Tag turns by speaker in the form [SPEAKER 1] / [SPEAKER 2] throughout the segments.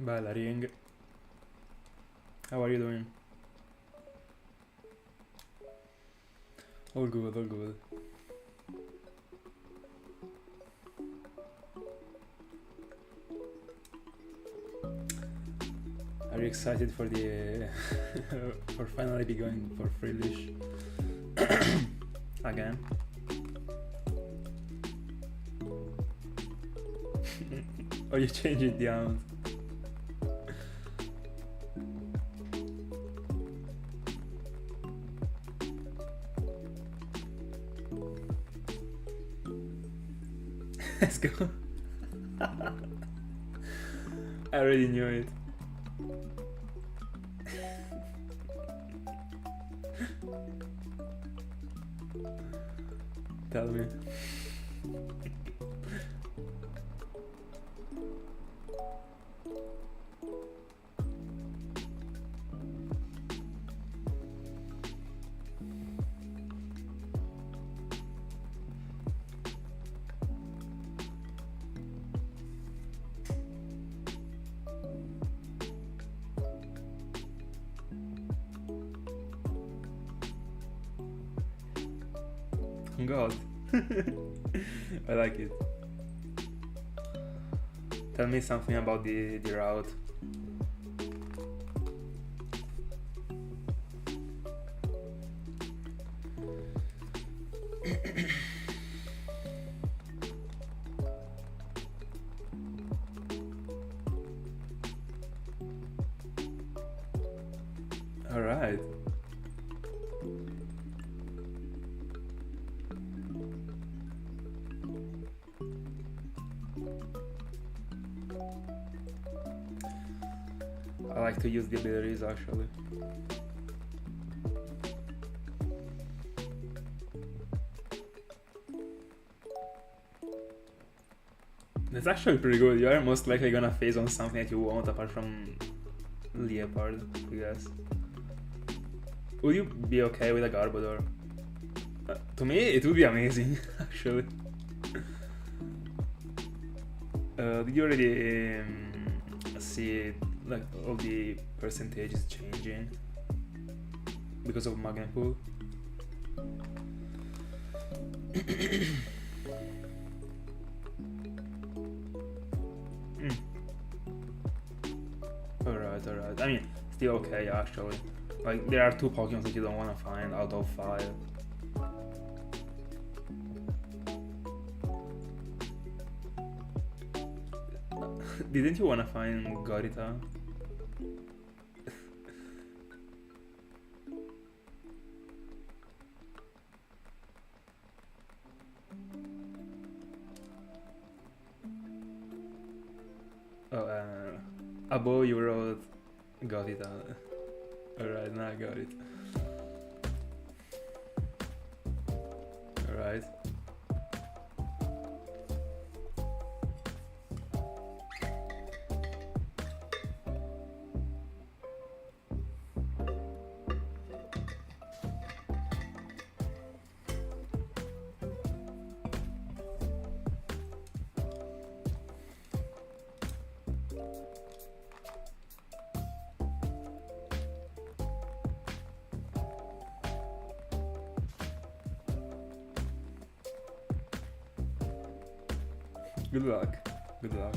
[SPEAKER 1] Bella Ring. How are you doing? All good, all good. Are you excited for the for finally be going for Freelish again? Or you change it down. Let's go. I already knew it. Tell me. God. I like it. Tell me something about the route. All right. I like to use the abilities actually. That's actually pretty good. You are most likely gonna phase on something that you want apart from Leopard, I guess. Would you be okay with a Garbodor? To me, it would be amazing, actually. Did you already see like all the percentages changing because of Magnet Pool? Alright. I mean, still okay actually. Like, there are 2 Pokemon that you don't want to find out of 5. Didn't you want to find Gorita? Oh, above you wrote Gorita. Alright, now I got it. Alright. Good luck. Good luck.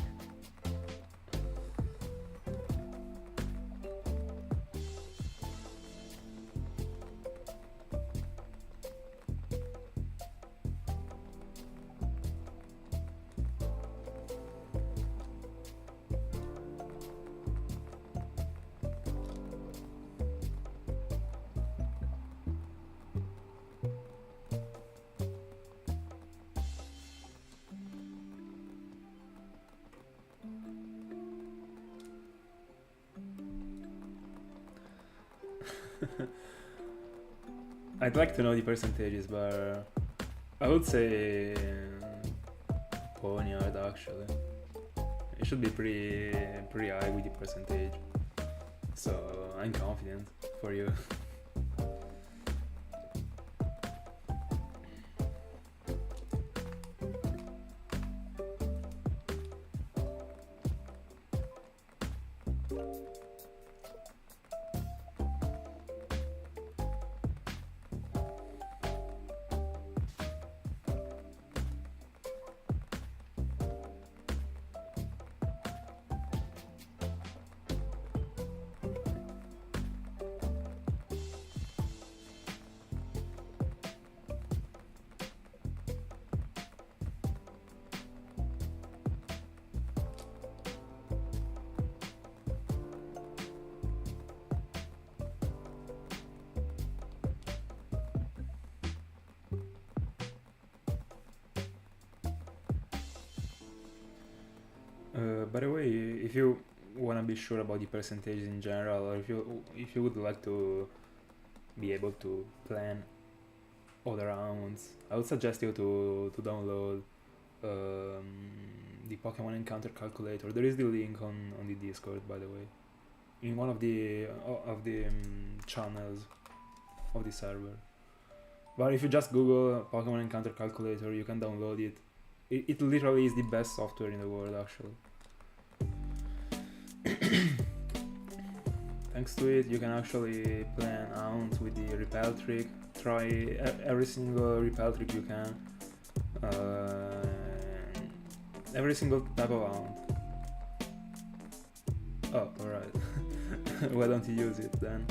[SPEAKER 1] I'd like to know the percentages, but I would say Ponyard actually. It should be pretty high with the percentage. So I'm confident for you. By the way, if you wanna be sure about the percentages in general, or if you would like to be able to plan all the rounds, I would suggest you to download the Pokemon Encounter Calculator. There is the link on the Discord, by the way, in one of the channels of the server. But if you just Google Pokemon Encounter Calculator, you can download it. It literally is the best software in the world, actually. Thanks to it, you can actually plan rounds with the repel trick. Try every single repel trick you can. Every single type of round. Oh, alright. Why don't you use it then?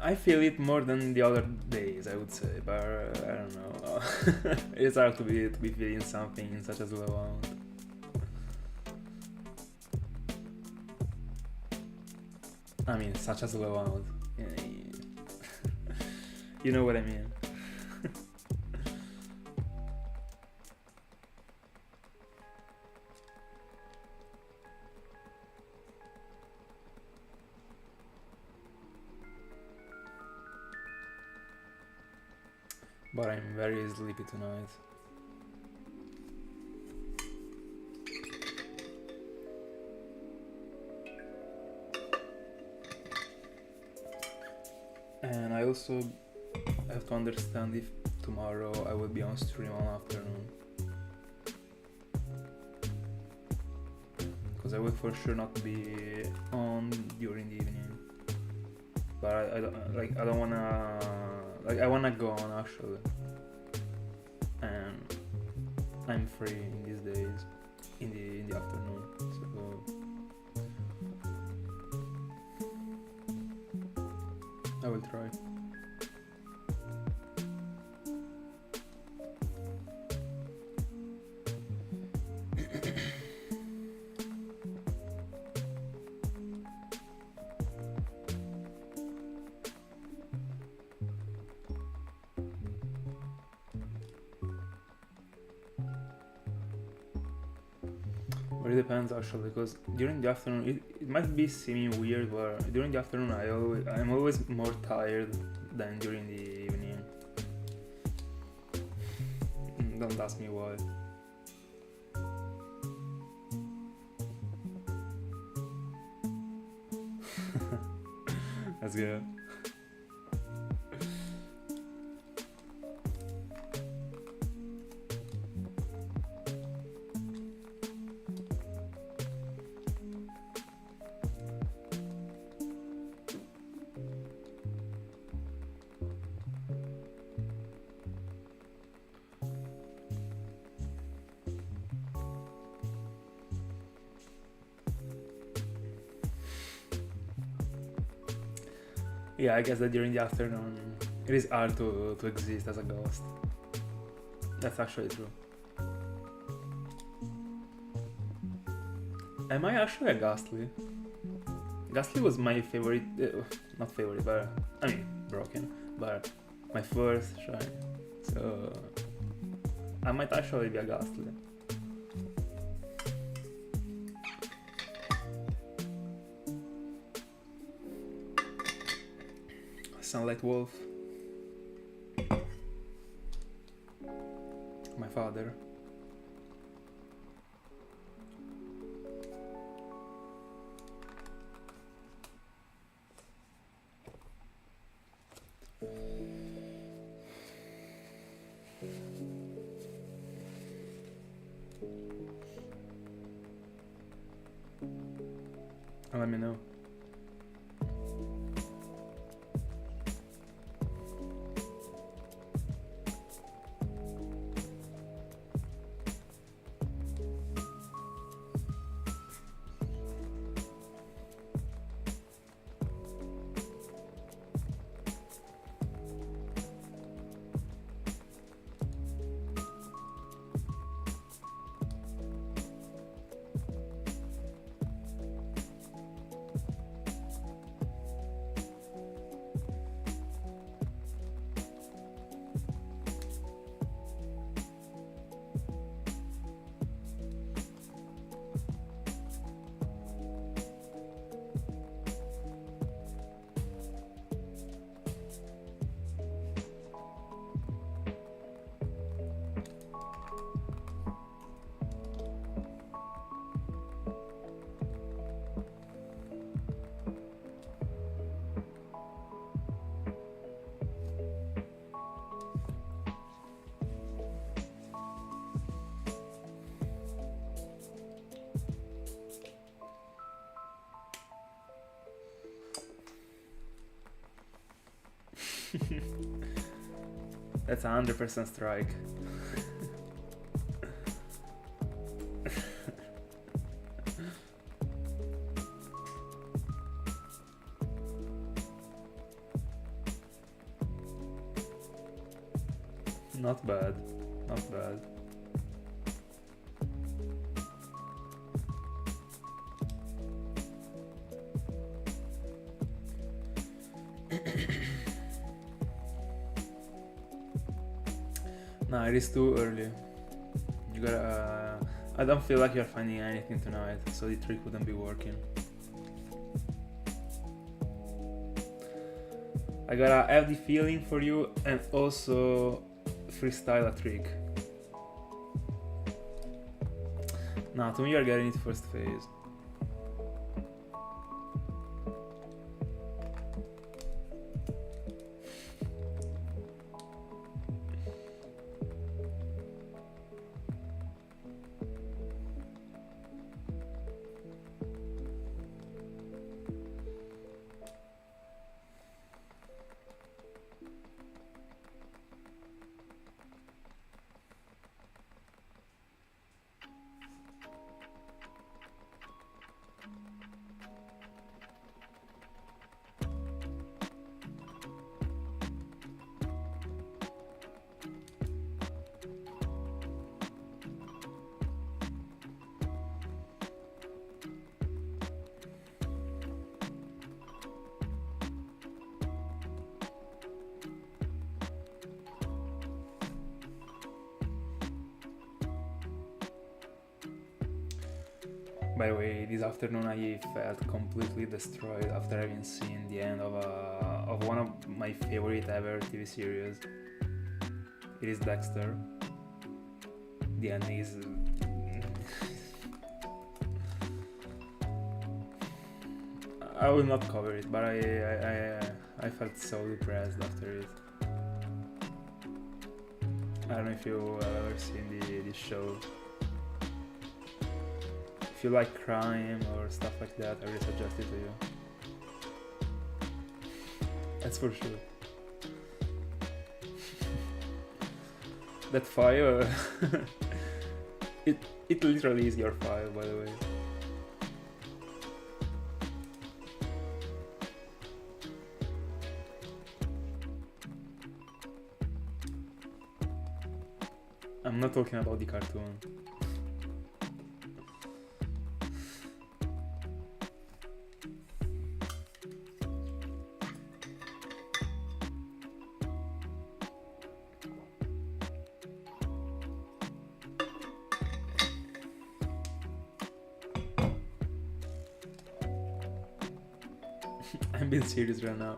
[SPEAKER 1] I feel it more than the other days, I would say, but I don't know. It's hard to be feeling something in such a slow amount. I mean, such a slow amount. You know what I mean. But I'm very sleepy tonight. And I also have to understand if tomorrow I will be on stream all afternoon. Because I will for sure not be on during the evening. But I don't wanna... Like, I wanna go on actually, and I'm free in these days, in the afternoon, so I will try. But it depends actually, because during the afternoon it might be seeming weird, but during the afternoon I'm always more tired than during the evening. Don't ask me why. That's good. Yeah, I guess that during the afternoon it is hard to exist as a ghost. That's actually true. Am I actually a Ghastly? Ghastly was my favorite, not favorite, but I mean broken, but my first shrine. So I might actually be a Ghastly. Sunlight Wolf. My father. Let me know. That's 100% strike. Not bad, not bad. Nah, it is too early. You gotta. I don't feel like you're finding anything tonight, so the trick wouldn't be working. I gotta have the feeling for you and also freestyle a trick. Nah, to me you're getting it first phase. By the way, this afternoon I felt completely destroyed after having seen the end of one of my favorite ever TV series. It is Dexter. The ending is... I will not cover it, but I felt so depressed after it. I don't know if you have ever seen this show. If you like crime or stuff like that, I really suggest it to you. That's for sure. That file, it literally is your file, by the way. I'm not talking about the cartoon. I'm being serious right now.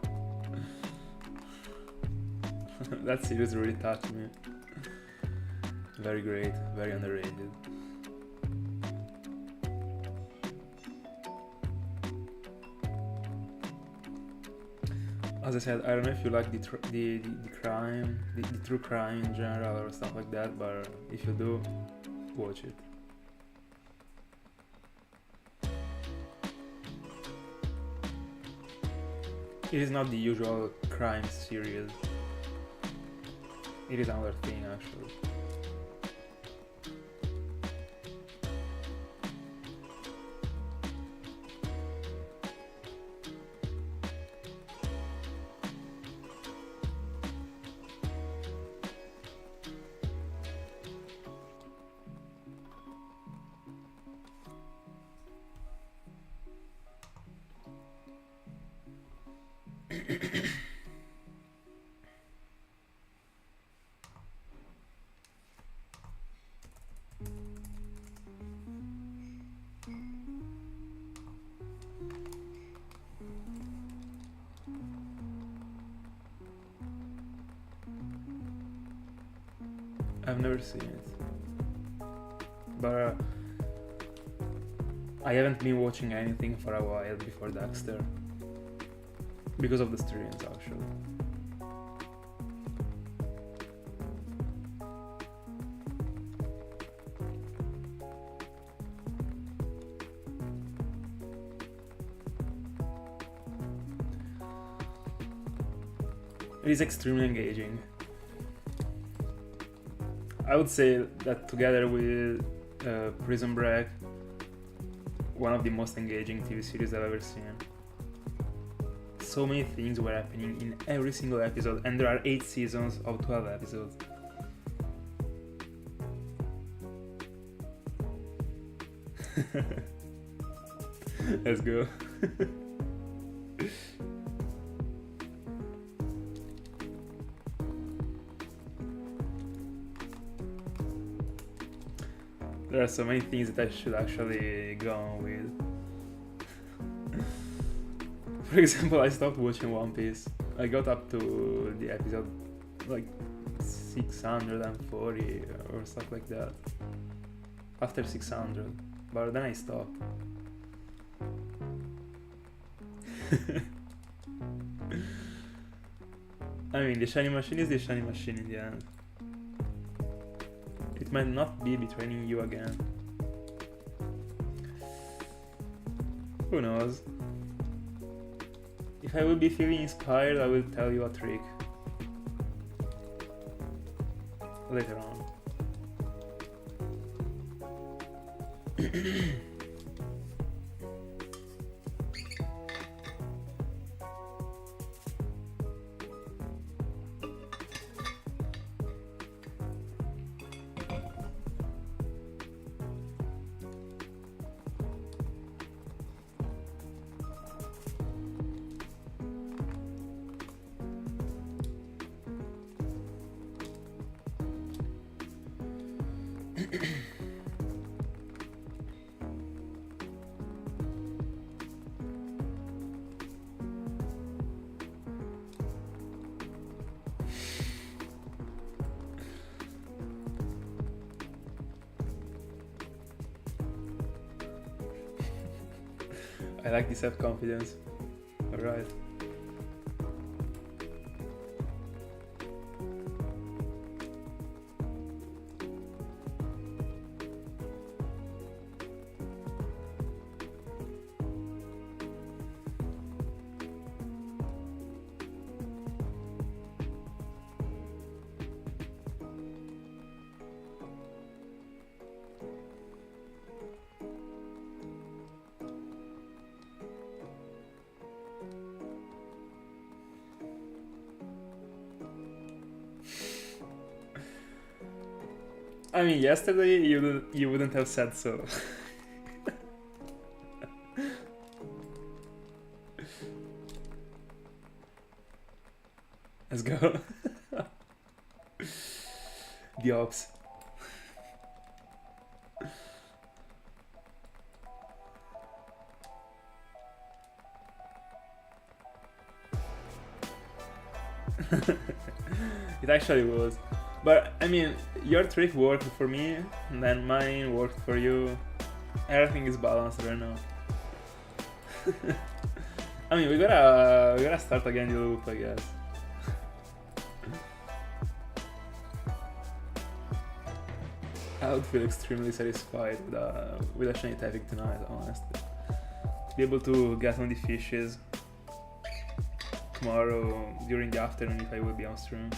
[SPEAKER 1] That series really touched me. Very great, very underrated. As I said, I don't know if you like the crime, the true crime in general or stuff like that, but if you do, watch it. It is not the usual crime series. It is another thing, actually. I've never seen it, but I haven't been watching anything for a while before Dexter, because of the streams actually. It is extremely engaging. I would say that together with Prison Break, one of the most engaging TV series I've ever seen. So many things were happening in every single episode, and there are 8 seasons of 12 episodes. Let's go. There are so many things that I should actually go on with. For example, I stopped watching One Piece. I got up to the episode like 640 or stuff like that. After 600, but then I stopped. I mean, the shiny machine is the shiny machine in the end. It might not be betraying you again. Who knows? If I will be feeling inspired, I will tell you a trick later on. I like this self-confidence. Alright. I mean, yesterday you wouldn't have said so. Let's go. The ops. It actually was. But I mean, your trick worked for me, and then mine worked for you. Everything is balanced right now. I mean, we gotta start again the loop, I guess. I would feel extremely satisfied with a shiny Tepig tonight, honestly. To be able to get on the fishes tomorrow during the afternoon if I will be on stream.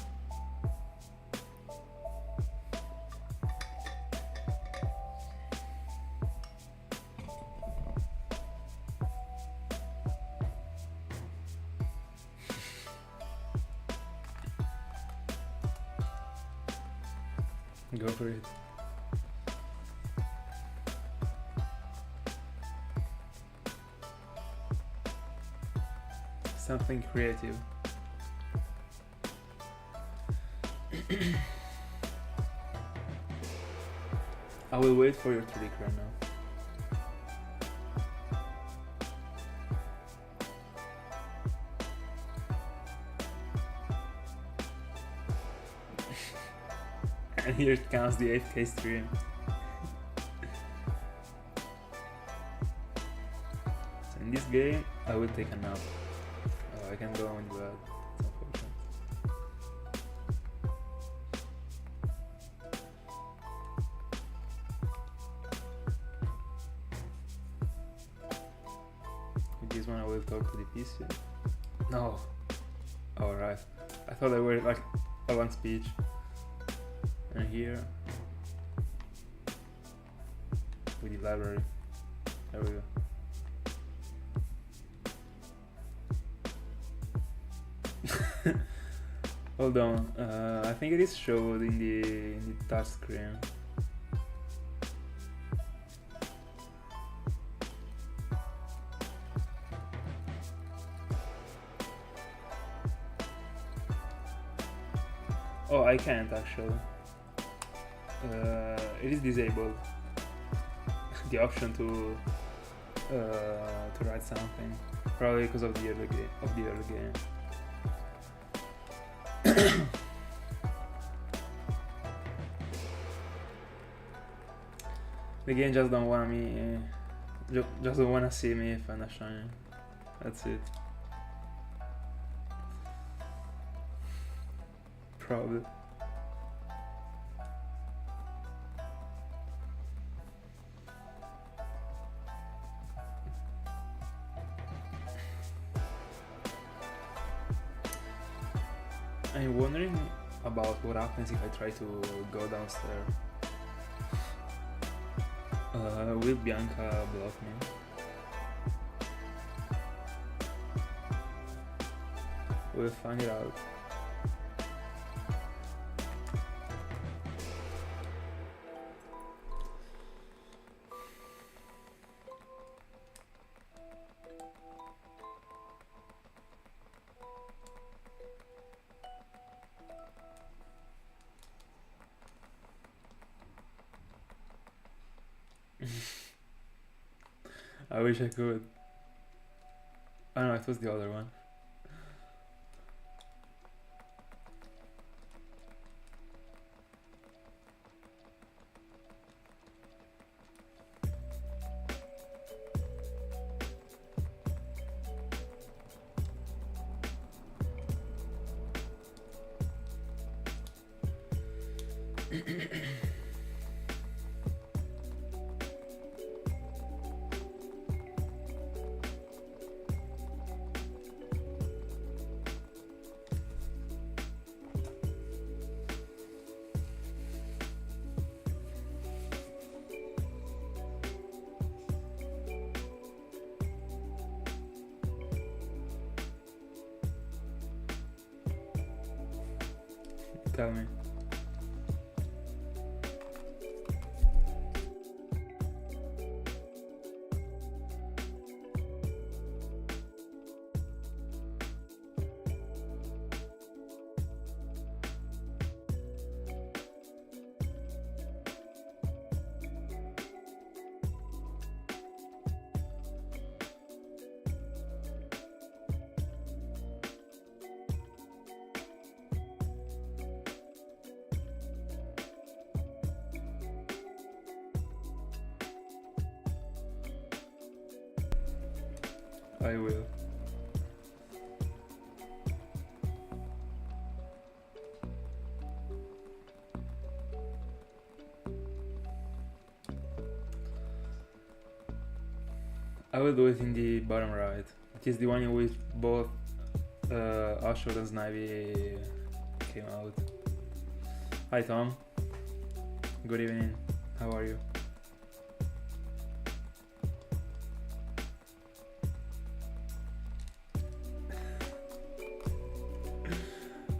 [SPEAKER 1] Go for it. Something creative. I will wait for your trick right now. And here comes the 8K stream. So in this game, I will take a nap. I can go on bed. It's unfortunate. With this one I will talk to the PC. No. Alright. I thought they were like a long speech. And here with the library. There we go. Hold on, I think it is showed in the touch screen. Oh, I can't actually. It is disabled. The option to write something, probably because of the early game. The game just don't want me, just don't wanna see me find a shiny. That's it. Probably. I'm wondering about what happens if I try to go downstairs. Will Bianca block me? We'll find it out. I wish I could. Oh no, it was the other one. Tell me. I will. I will do it in the bottom right. It is the one in which both Ashford and Snivy came out. Hi Tom. Good evening. How are you?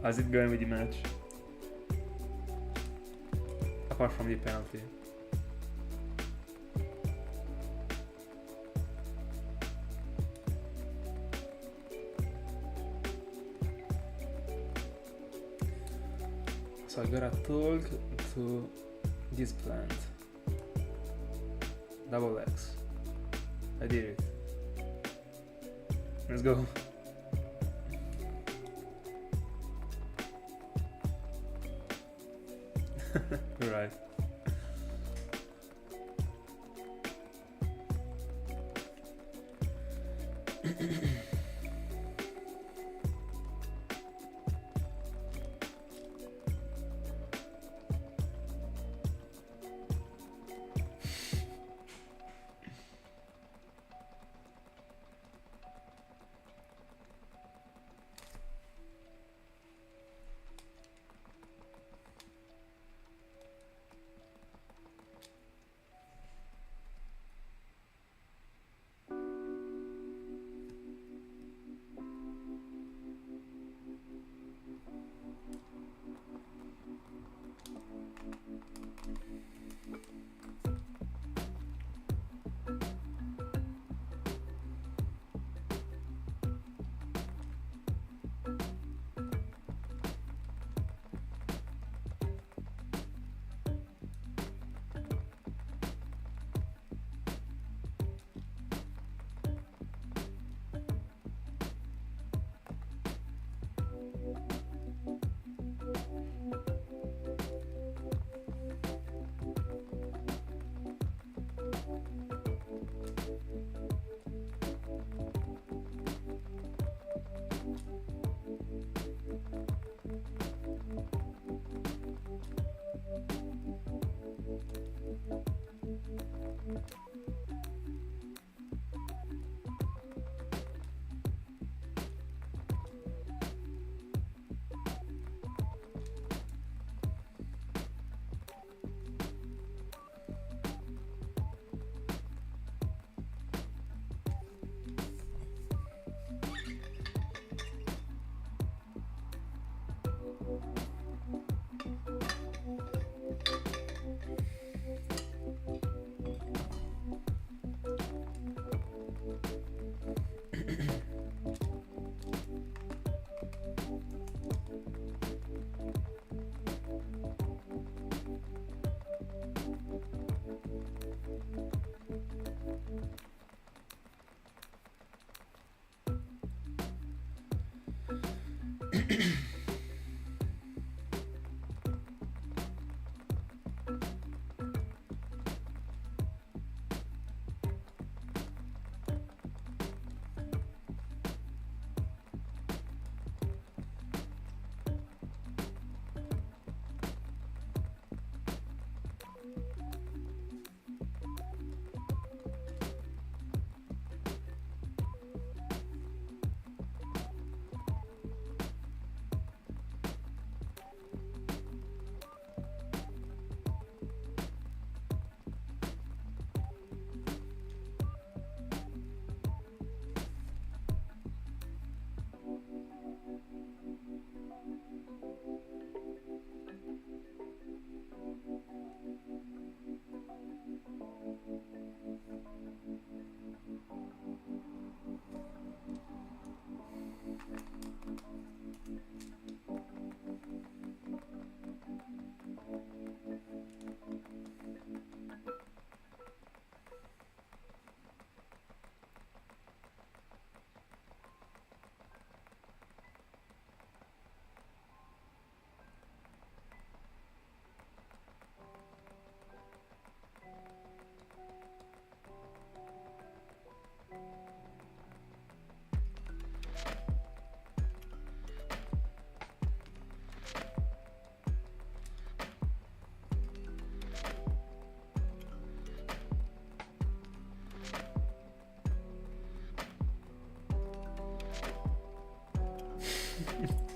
[SPEAKER 1] How's it going with the match? Apart from the penalty. So I gotta talk to this plant. Double X. I did it. Let's go. Right.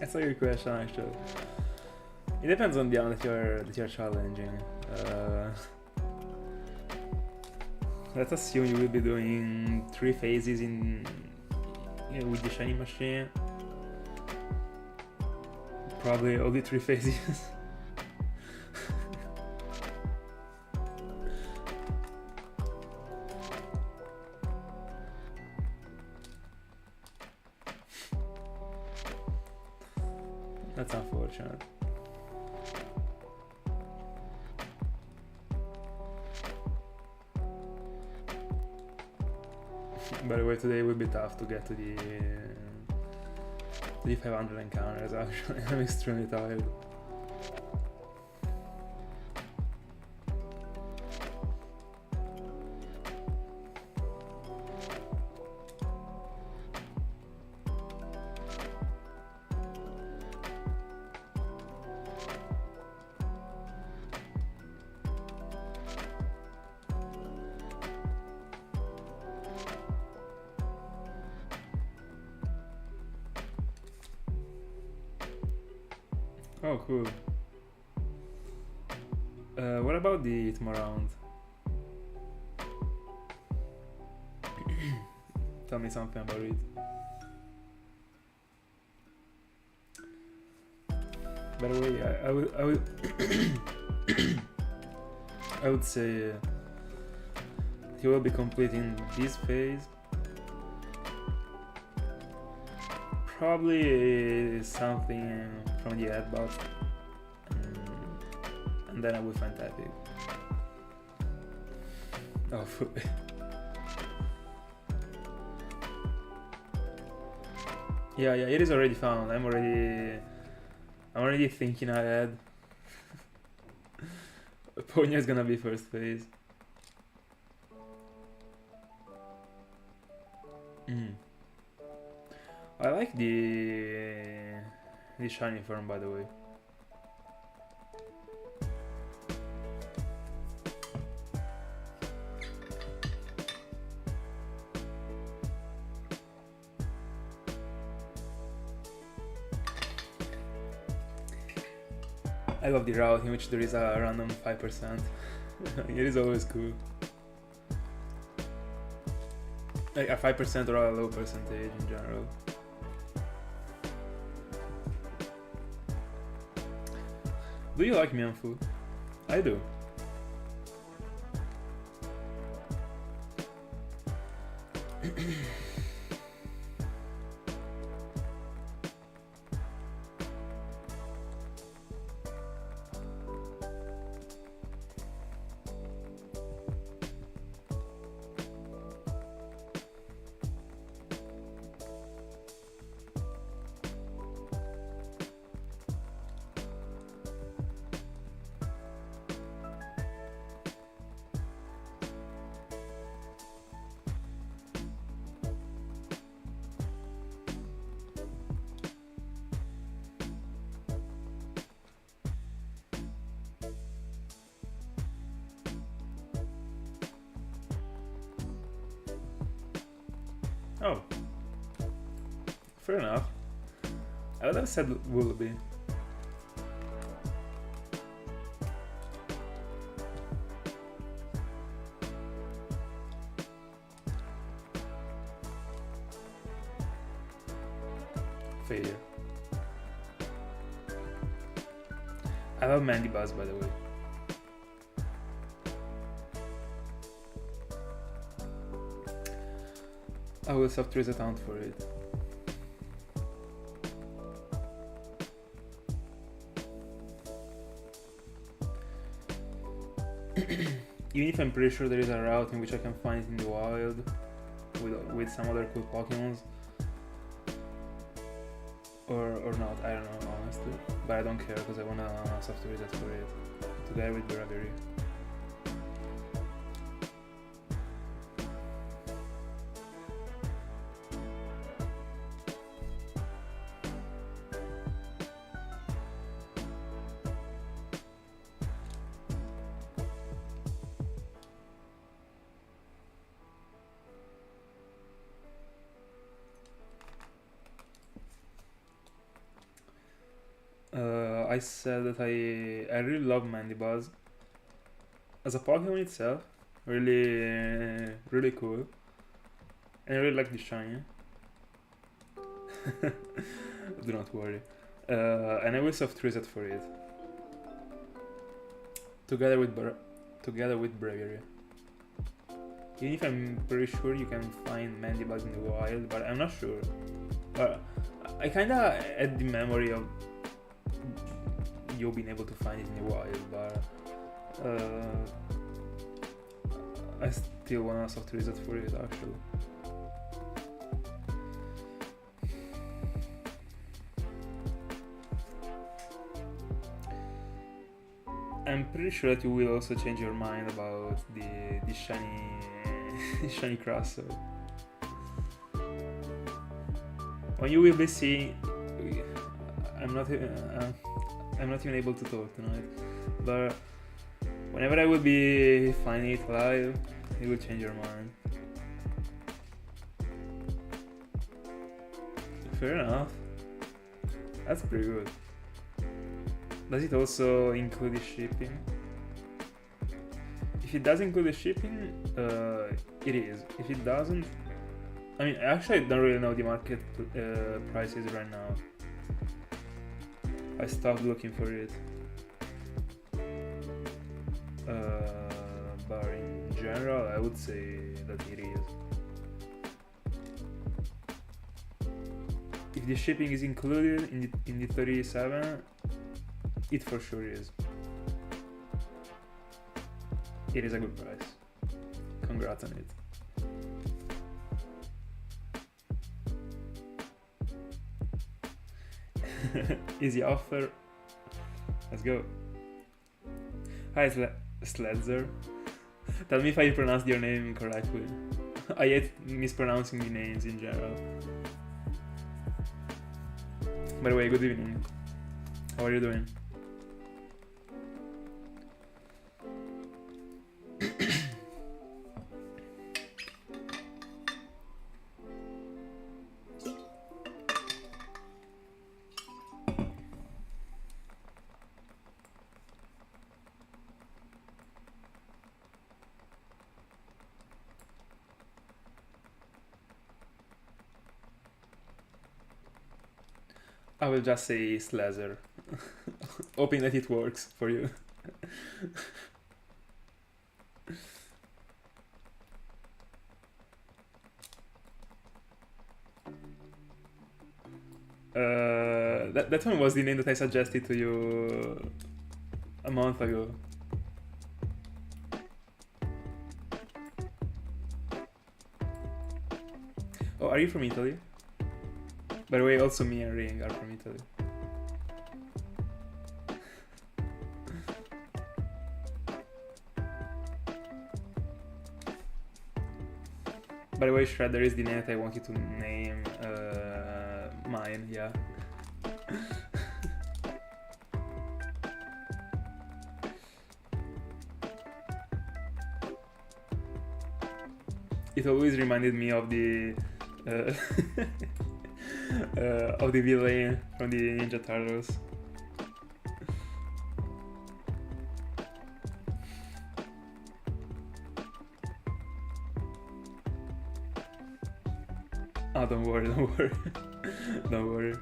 [SPEAKER 1] That's a good question, actually. It depends on the amount that you're challenging. Let's assume you will be doing 3 phases with the shiny machine. Probably only 3 phases. That's unfortunate. By the way, today will be tough to get to the 500 encounters, actually. I'm extremely tired. Oh, cool. What about the Itmoround? Tell me something about it. By the way, I would I would say he will be completing this phase. Probably something from the adbot, and then I will find Tepig. Oh, yeah, it is already found. I'm already thinking ahead. Ponya is gonna be first phase. I like the shiny form, by the way. I love the route in which there is a random 5%. It is always cool. Like a 5% or a low percentage in general. Do you like Mianfu? I do. Oh, fair enough. I would have said Willoughby. Failure. I love Mandy Buzz, by the way. I will soft account for it. Even if I'm pretty sure there is a route in which I can find it in the wild with some other cool Pokemons. Or not, I don't know honestly. But I don't care because I wanna soft reset for it. Together with Bravery. I said that I really love Mandibuzz as a Pokemon itself. Really cool. And I really like the shiny. Do not worry. And I will soft reset for it. Together with Bravery. Even if I'm pretty sure you can find Mandibuzz in the wild, but I'm not sure. But I kinda had the memory of you being able to find it in the wild, but I still wanna soft reset for it actually. I'm pretty sure that you will also change your mind about the shiny crosser. When you will be seeing, I'm not even able to talk tonight, but whenever I will be finding it live, it will change your mind. Fair enough. That's pretty good. Does it also include the shipping? If it does include the shipping, it is. If it doesn't, I mean, actually I don't really know the market prices right now. I stopped looking for it. But in general, I would say that it is. If the shipping is included in the 37, it for sure is. It is a good price. Congrats on it. Easy offer. Let's go. Hi Sledzer. Tell me if I pronounced your name correctly. I hate mispronouncing the names in general. By the way, good evening. How are you doing? I will just say Slazer, hoping that it works for you. That one was the name that I suggested to you a month ago. Oh, are you from Italy? By the way, also me and Ring are from Italy. By the way, Shredder is the name that I wanted to name mine, yeah. It always reminded me of the villain from the Ninja Turtles. Oh, don't worry, don't worry.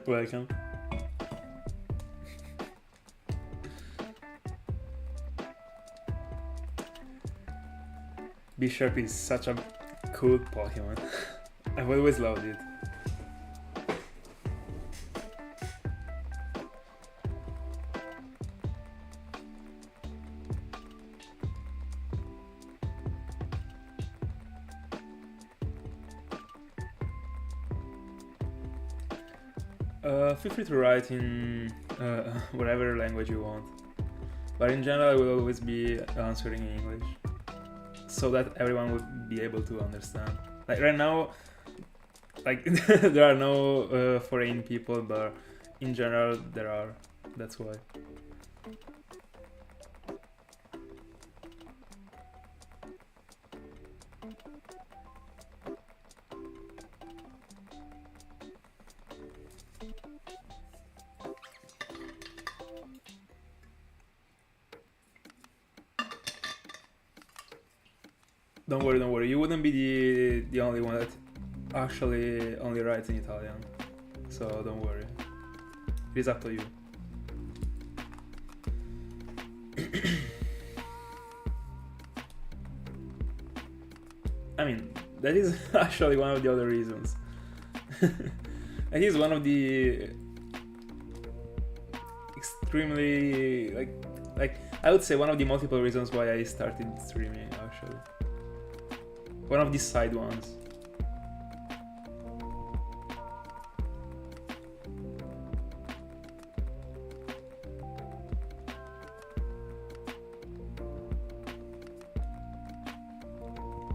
[SPEAKER 1] Welcome. Bishop is such a cool Pokemon. I've always loved it. Feel free to write in whatever language you want. But in general, I will always be answering in English, so that everyone would be able to understand. Like right now, like there are no foreign people, but in general there are. That's why. Don't worry, don't worry. You wouldn't be the only one that actually only writes in Italian. So don't worry. It is up to you. I mean, that is actually one of the other reasons. It is one of the extremely like I would say one of the multiple reasons why I started streaming actually. One of the side ones.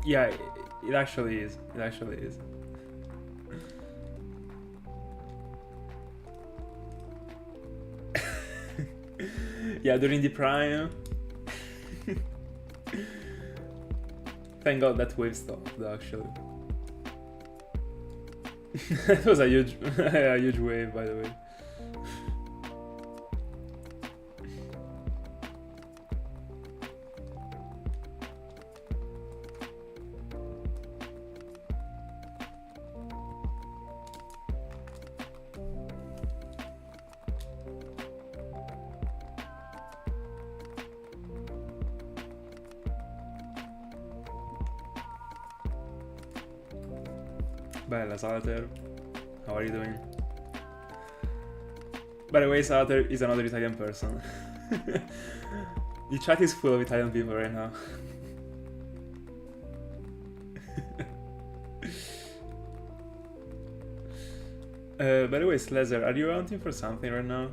[SPEAKER 1] Yeah, it actually is. It actually is. Yeah, during the prime. Thank God that wave stopped, actually. It was a huge, a huge wave, by the way. Bella, Salter. How are you doing? By the way, Salter is another Italian person. The chat is full of Italian people right now. By the way, Slezer, are you hunting for something right now?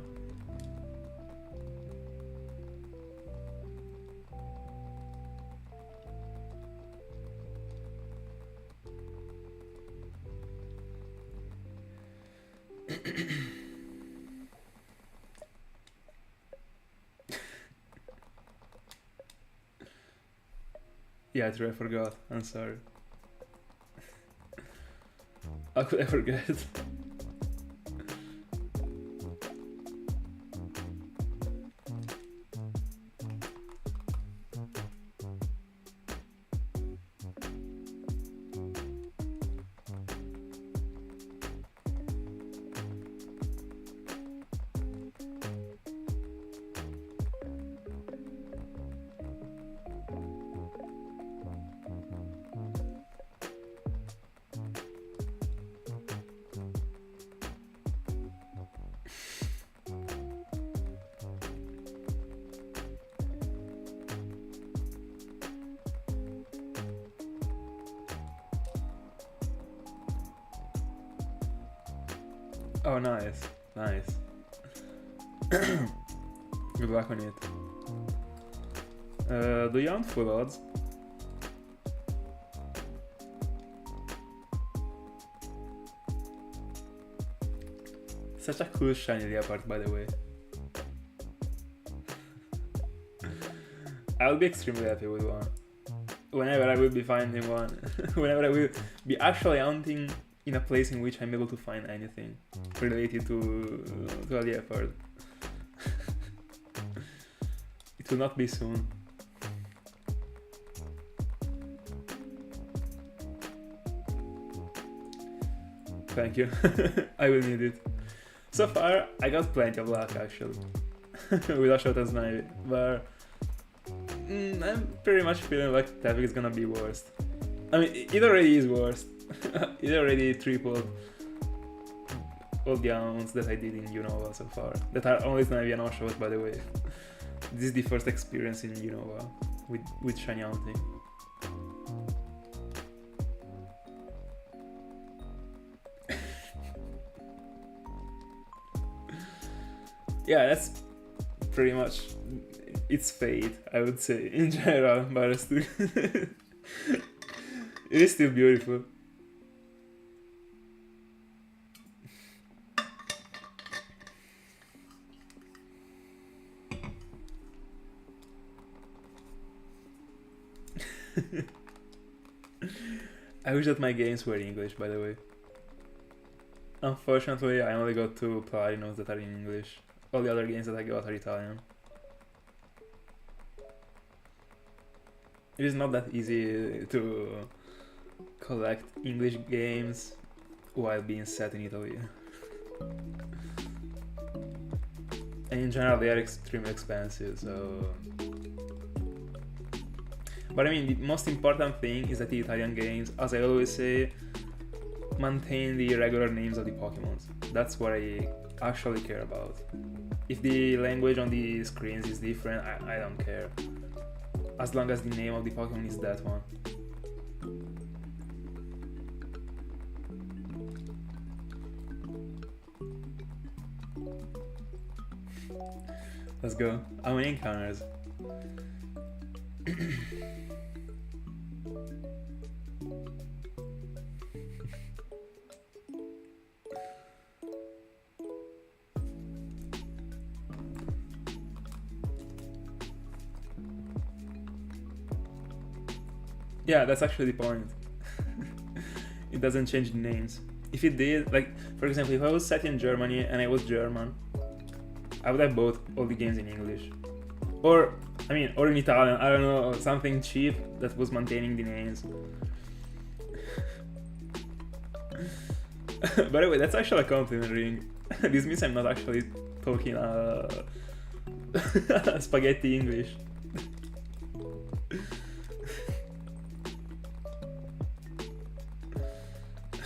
[SPEAKER 1] Yeah, true, I forgot. I'm sorry. How could I forget? Oh, nice. Nice. Good luck on it. Do you hunt full odds? Such a cool shiny leopard, by the way. I'll be extremely happy with one. Whenever I will be finding one. Whenever I will be actually hunting in a place in which I'm able to find anything related to a leopard. It will not be soon. Thank you. I will need it. So far, I got plenty of luck actually. With a shot as knife, but I'm pretty much feeling like Tepig is gonna be worst. I mean, it already is worst. It already tripled all the amounts that I did in Unova so far. That are only Snivy and no-shot, by the way. This is the first experience in Unova with shiny hunting. Yeah, that's pretty much it's fate, I would say, in general, but still it is still beautiful. I wish that my games were in English, by the way. Unfortunately, I only got 2 Platinos that are in English. All the other games that I got are Italian. It is not that easy to collect English games while being set in Italy. And in general, they are extremely expensive, so... But I mean, the most important thing is that the Italian games, as I always say, maintain the regular names of the Pokemons. That's what I actually care about. If the language on the screens is different, I don't care. As long as the name of the Pokemon is that one. Let's go. How many encounters? Yeah, that's actually the point. It doesn't change the names. If it did, like, for example, if I was set in Germany and I was German, I would have bought all the games in English. Or in Italian, I don't know, something cheap that was maintaining the names. By the way, that's actually a compliment ring. This means I'm not actually talking spaghetti English.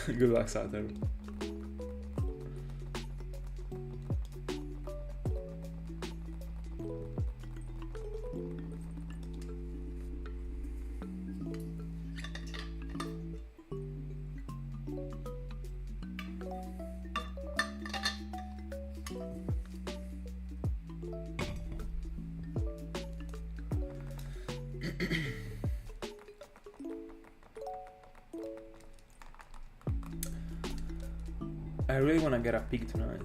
[SPEAKER 1] Good luck, Saturn. I really wanna get a pig tonight.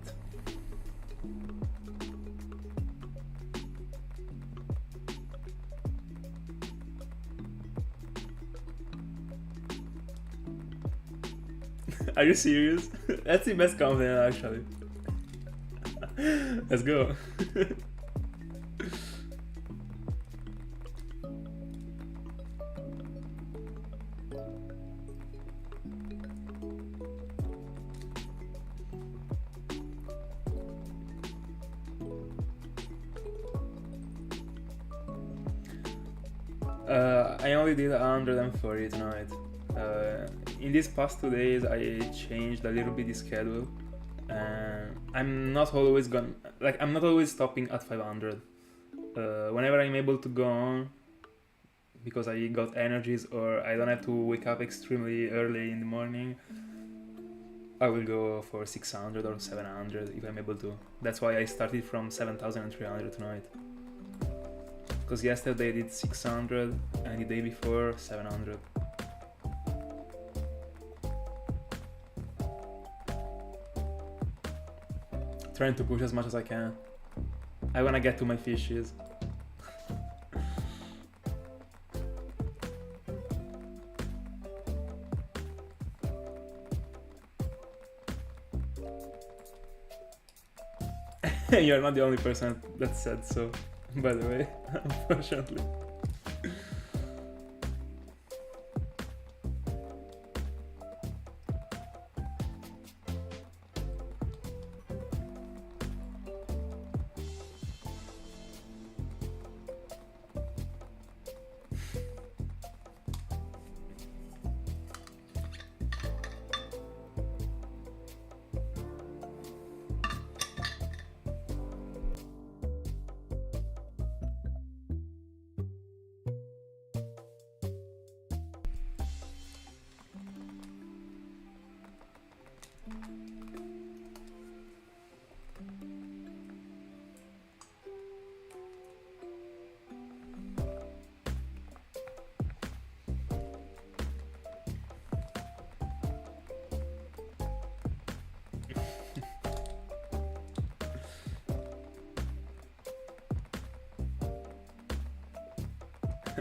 [SPEAKER 1] Are you serious? That's the best compliment, actually. Let's go. I only did 140 tonight. In these past 2 days I changed a little bit the schedule, and I'm not always stopping at 500. Whenever I'm able to go on, because I got energies or I don't have to wake up extremely early in the morning, I will go for 600 or 700 if I'm able to. That's why I started from 7,300 tonight. Because yesterday I did 600 and the day before 700. Trying to push as much as I can. I wanna get to my fishes. You're not the only person that said so, by the way, unfortunately.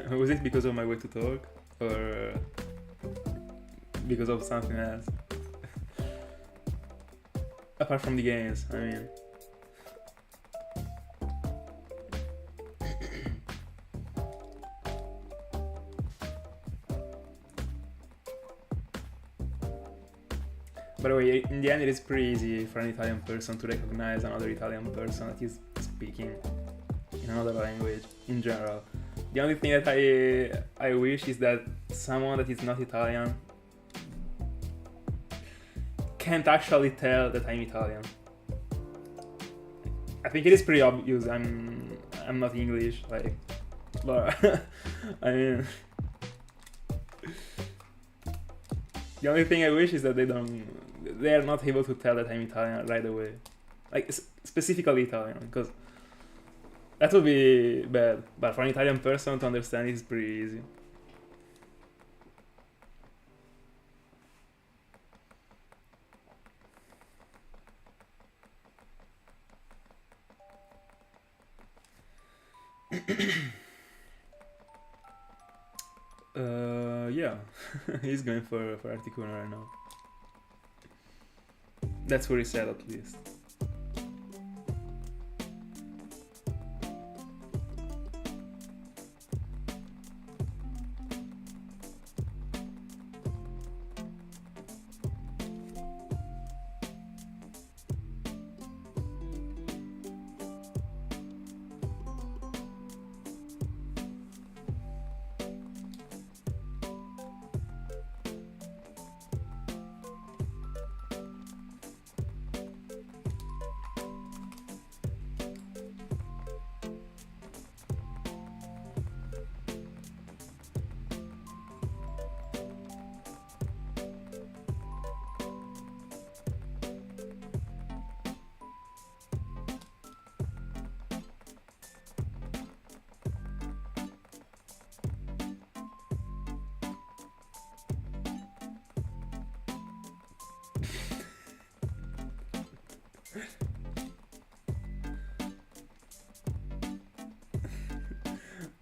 [SPEAKER 1] Was it because of my way to talk? Or because of something else? Apart from the games, I mean. By the way, in the end it is pretty easy for an Italian person to recognize another Italian person that is speaking in another language, in general. The only thing that I wish is that someone that is not Italian can't actually tell that I'm Italian. I think it is pretty obvious I'm not English, like, but I mean, the only thing I wish is that they are not able to tell that I'm Italian right away, like specifically Italian, because that would be bad. But for an Italian person to understand it is pretty easy. Yeah, he's going for Articuno right now. That's what he said, at least.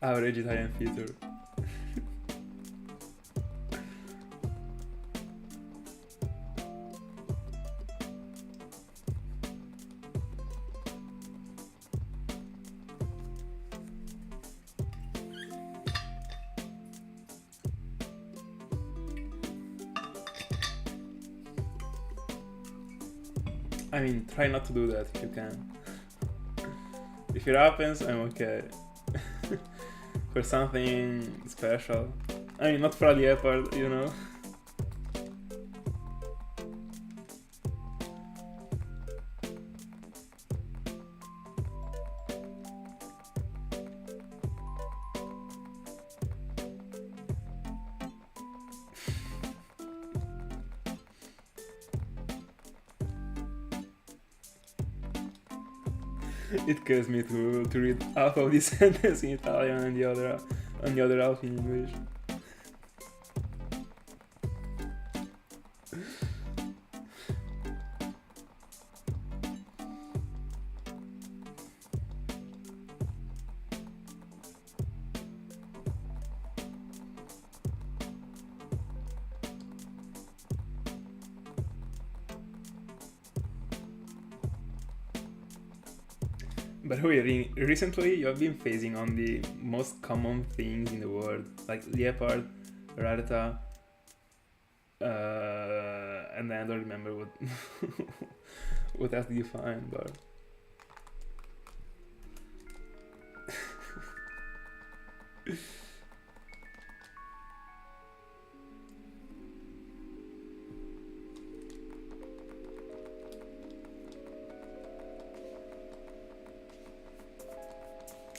[SPEAKER 1] Average Italian feature. I mean, try not to do that if you can. If it happens, I'm okay. For something special. I mean, not for a leopard, you know. It kills me to read half of this sentence in Italian and the other half in English. By the way, recently you have been phasing on the most common things in the world, like leopard, rarita, and then I don't remember what what else did you find, but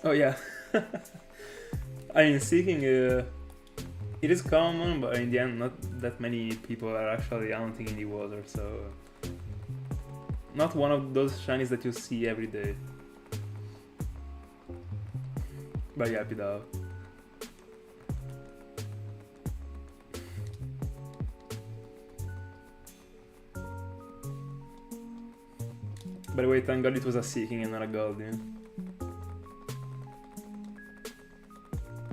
[SPEAKER 1] oh yeah. I mean, seeking it is common, but in the end not that many people are actually hunting in the water, so not one of those shinies that you see every day. But yeah, Pidal. By the way, thank God it was a seeking and not a Goldin.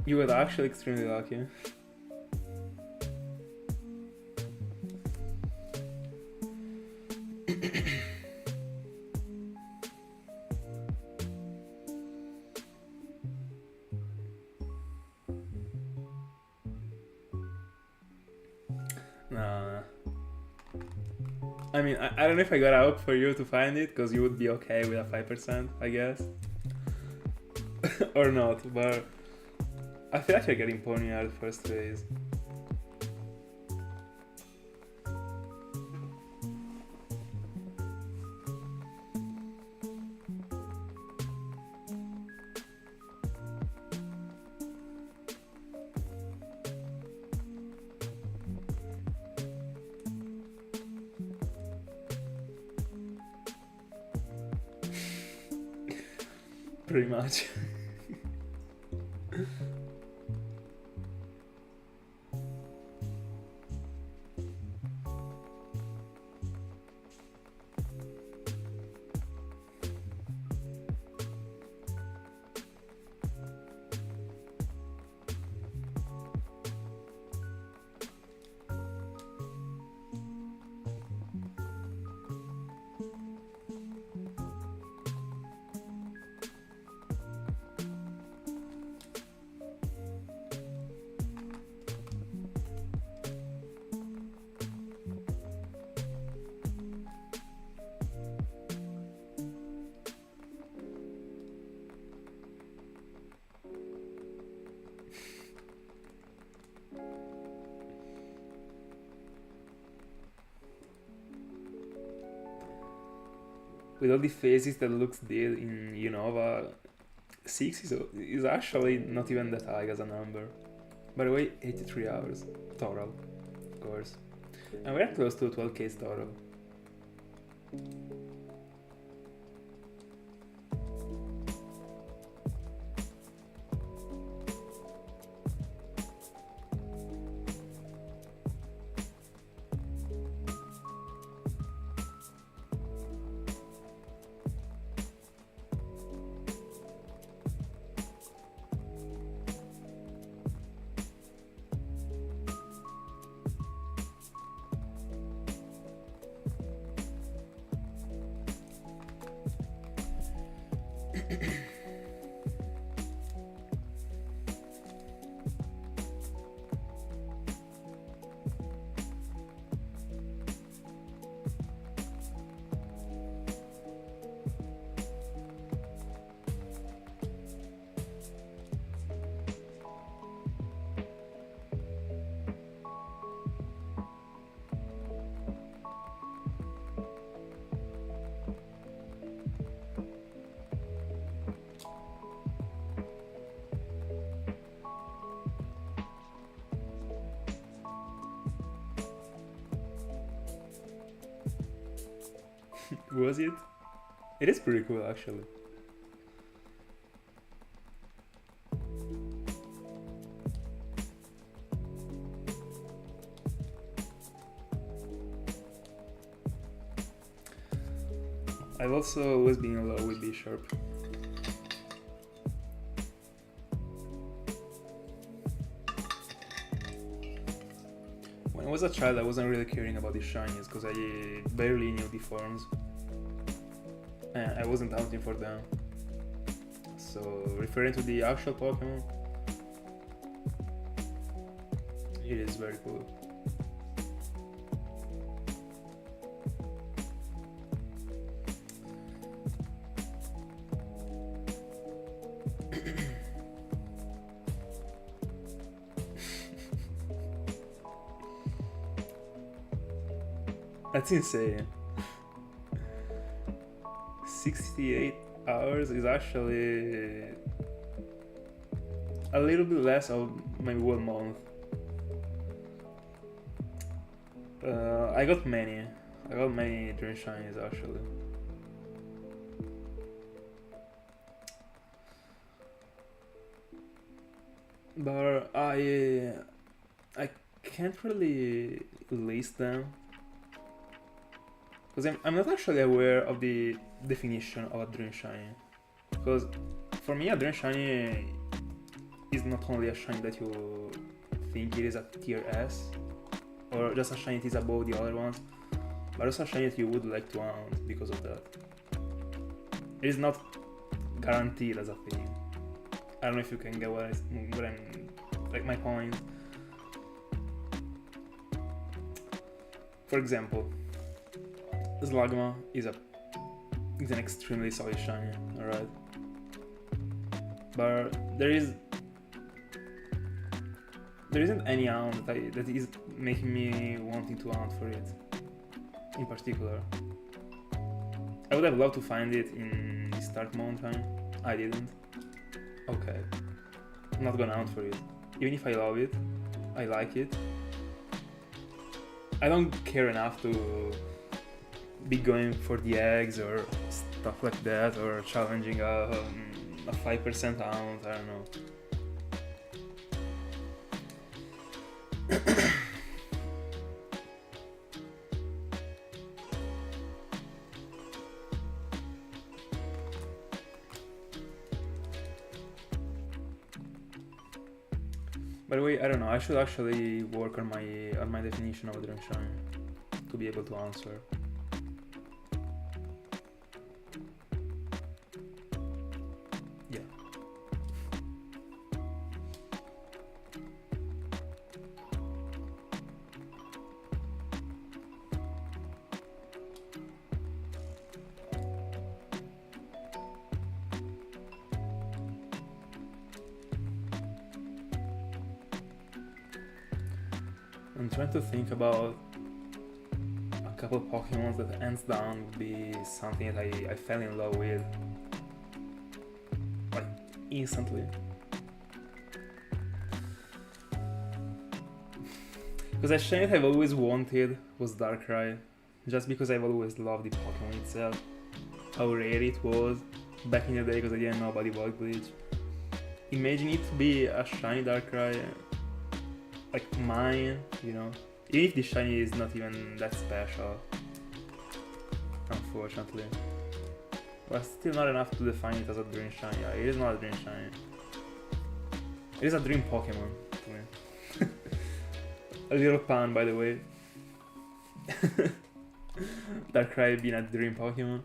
[SPEAKER 1] You were actually extremely lucky. Nah. I mean, I don't know if I gotta hope for you to find it, because you would be okay with a 5%, I guess. Or not, but I feel like you're getting ponyard first raise. Pretty much. With all the phases that looks dead in Unova, 6 is actually not even that high as a number. By the way, 83 hours total, of course. And we're close to 12k total. Was it? It is pretty cool, actually. I've also always been in love with Bishop. When I was a child, I wasn't really caring about the shinies because I barely knew the forms. And I wasn't hunting for them. So, referring to the actual Pokemon, it is very cool. That's insane. 68 hours is actually a little bit less of maybe 1 month. I got many Dream Shinies actually. But I can't really list them because I'm not actually aware of the definition of a Dream Shiny. Because for me, a Dream Shiny is not only a shiny that you think it is a tier S, or just a shiny that is above the other ones, but also a shiny that you would like to hunt because of that. It is not guaranteed as a thing. I don't know if you can get what I'm like my point. For example, Slugma is an extremely solid shiny, alright? But there isn't any hunt that is making me wanting to hunt for it in particular. I would have loved to find it in the start mountain. I didn't. Okay. I'm not gonna hunt for it. Even if I love it, I like it, I don't care enough to be going for the eggs or stuff like that, or challenging a 5% hunt, I don't know. By the way, I don't know, I should actually work on my definition of Dream Shine to be able to answer. Yeah. I'm trying to think about a couple of Pokemon that hands down would be something that I fell in love with, like, instantly. Because a shiny that I've always wanted was Darkrai, just because I've always loved the Pokemon itself, how rare it was back in the day because I didn't know about the Bug Bleach. Imagine it to be a shiny Darkrai, like mine, you know, even if the shiny is not even that special, unfortunately. But still not enough to define it as a dream shiny. Yeah, it is not a dream shiny. It is a dream Pokemon to me. A little pun, by the way. Darkrai being a dream Pokemon.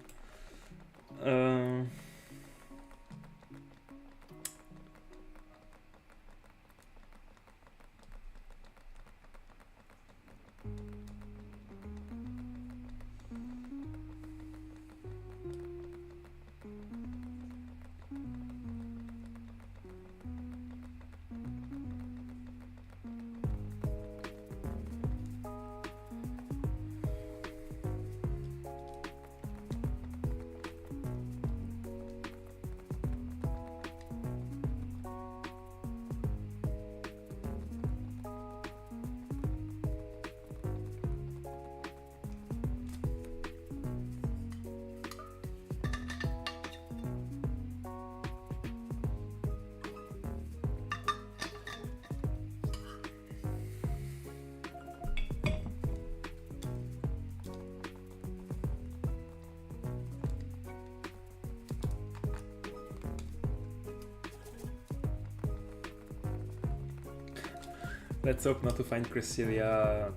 [SPEAKER 1] Let's hope not to find Cresselia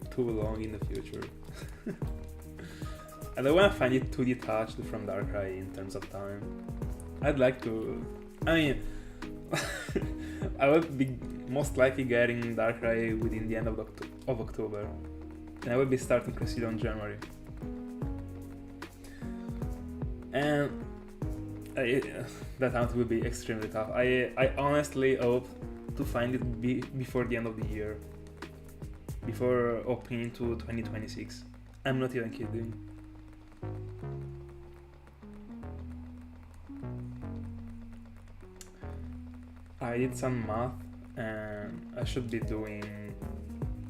[SPEAKER 1] too long in the future. I don't want to find it too detached from Darkrai in terms of time. I'd like to... I mean... I would be most likely getting Darkrai within the end of October. And I will be starting Cresselia in January. And... that hunt will be extremely tough. I honestly hope to find it before the end of the year, before opening to 2026. I'm not even kidding. I did some math and I should be doing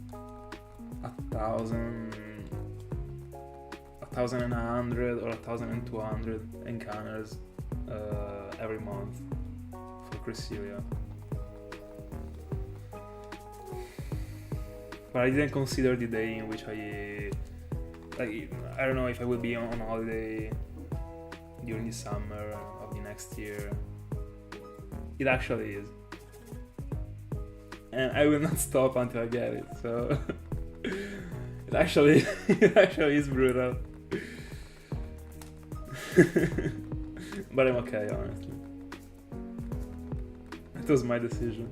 [SPEAKER 1] 1,100 or 1,200 encounters every month for Cresselia. But I didn't consider the day in which I don't know if I will be on holiday during the summer of the next year. It actually is. and I will not stop until I get it. So it actually is brutal. But I'm okay, honestly. It was my decision.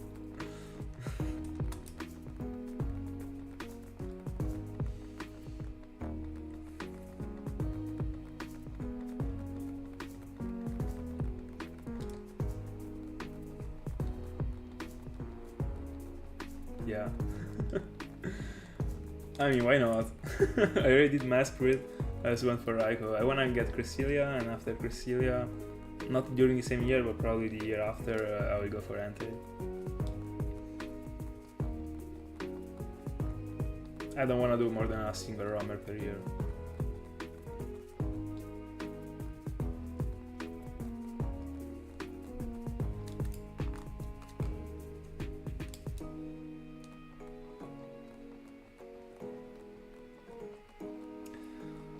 [SPEAKER 1] Yeah. I mean, why not? I already did Mass Spirit. I just went for Raikou. I wanna get Cresselia, and after Cresselia, not during the same year, but probably the year after, I will go for Entei. I don't wanna do more than a single roamer per year.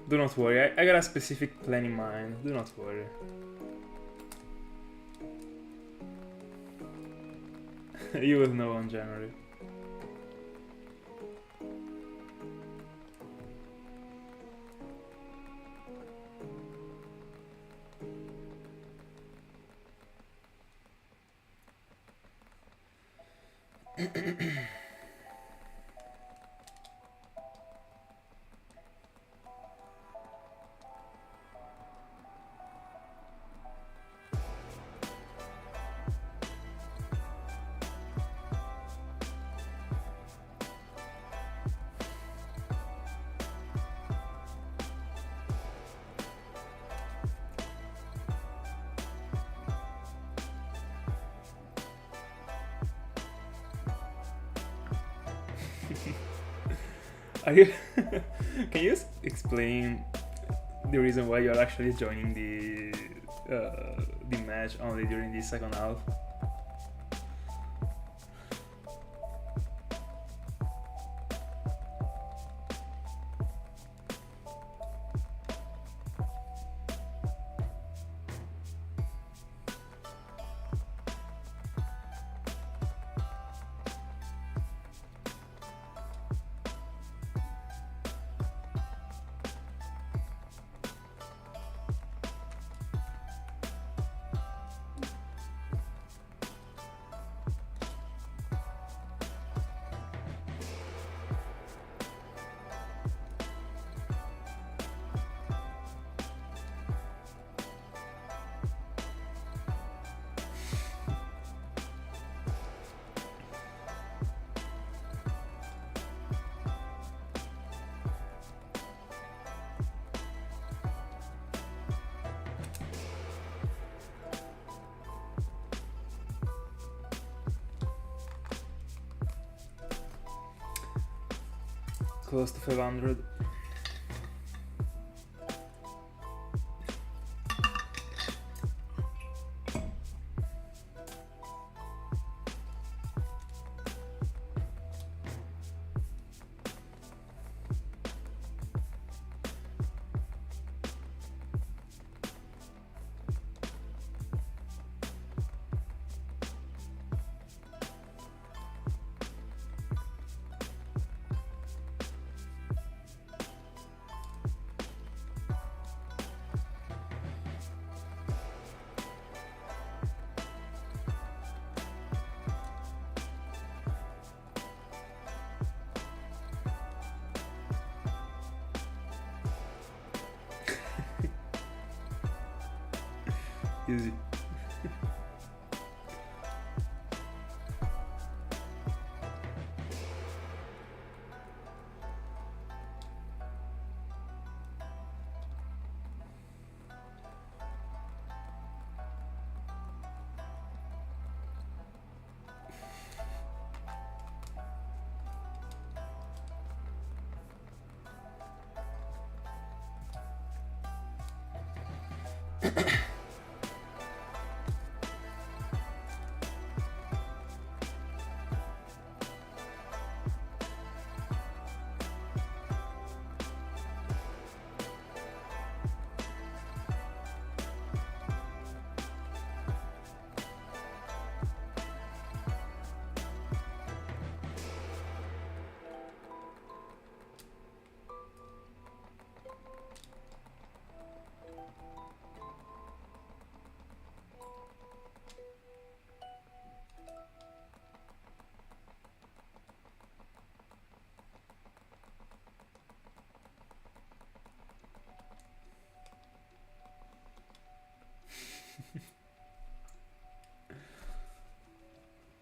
[SPEAKER 1] Do not worry, I got a specific plan in mind. Do not worry. You will know on January. Are you can you explain the reason why you're actually joining the match only during the second half? Close to 500. Easy.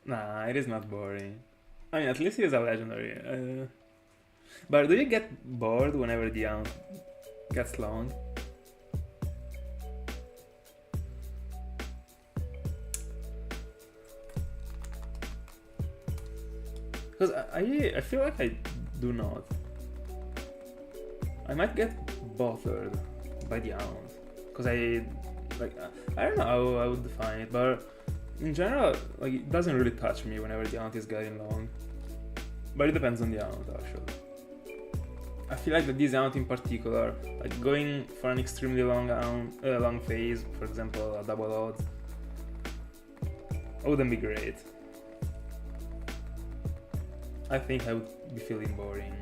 [SPEAKER 1] Nah, it is not boring. I mean, at least it is a legendary. But do you get bored whenever the hunt gets long? Because I feel like I do not. I might get bothered by the hound. Because I don't know how I would define it, but in general, like, it doesn't really touch me whenever the hunt is getting long. But it depends on the hunt, actually. I feel like that this hunt in particular, like going for an extremely long phase, for example, a double odds, wouldn't be great. I think I would be feeling boring.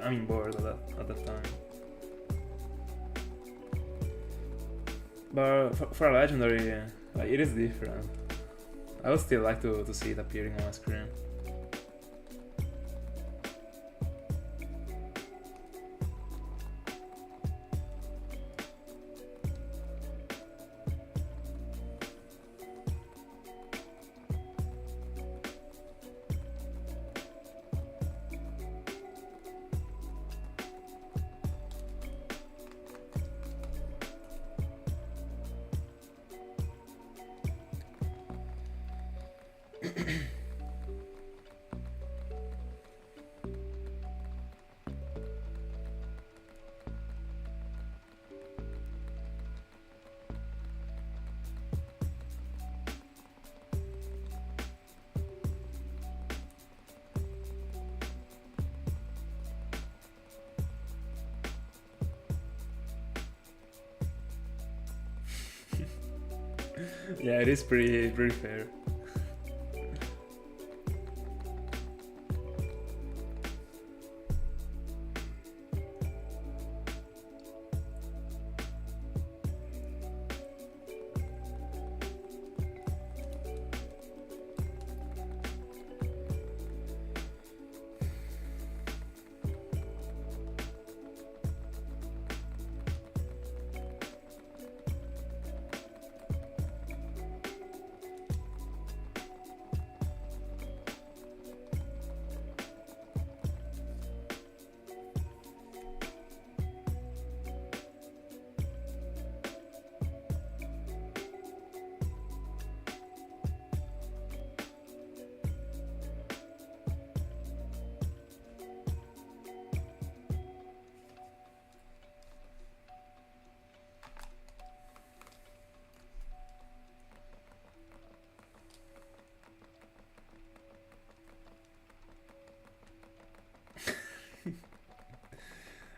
[SPEAKER 1] I mean, bored at that time. But for a legendary, like, it is different. I would still like to see it appearing on my screen. Yeah, it is pretty fair.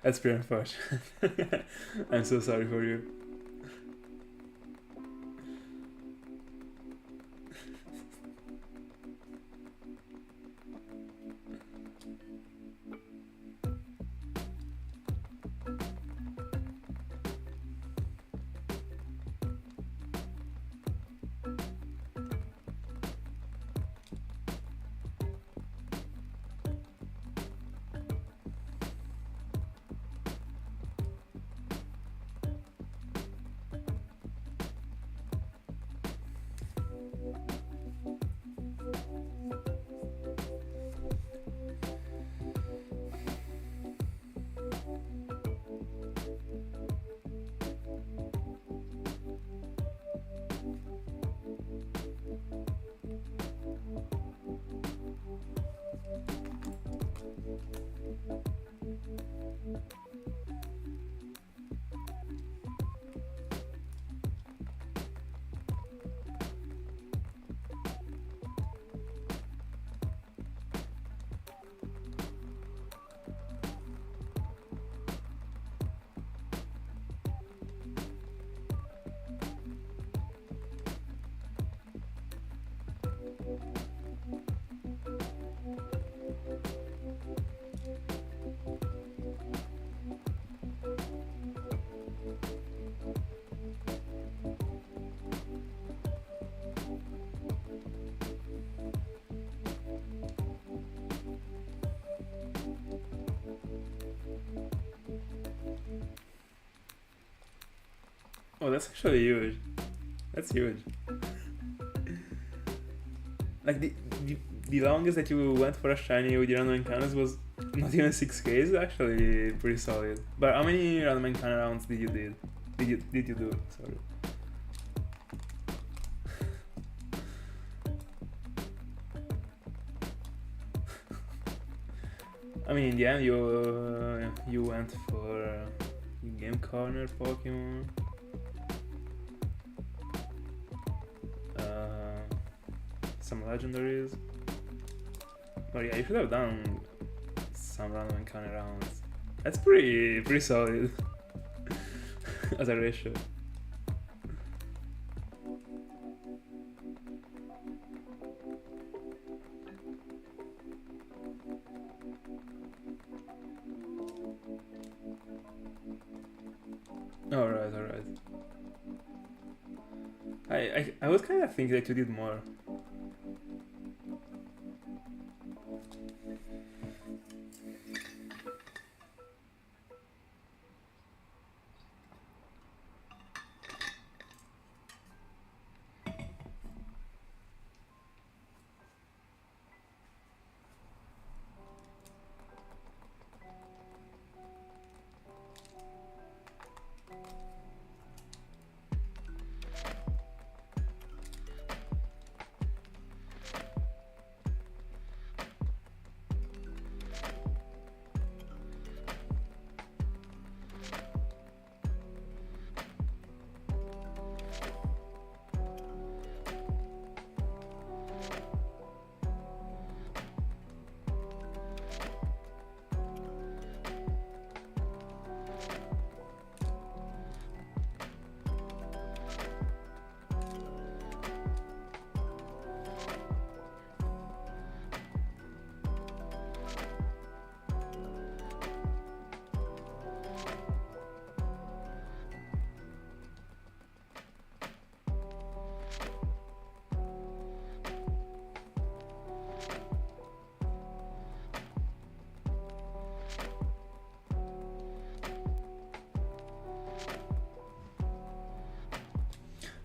[SPEAKER 1] That's pretty unfortunate. I'm so sorry for you. Oh, that's actually huge. That's huge. Like the longest that you went for a shiny with your random encounters was not even 6k. Is actually pretty solid. But how many random encounter rounds did you do? Sorry. I mean, in the end, you went for game corner Pokemon. Some legendaries. But yeah, you should have done some random encounter rounds. That's pretty solid as a ratio. Alright. I was kind of thinking that you did more.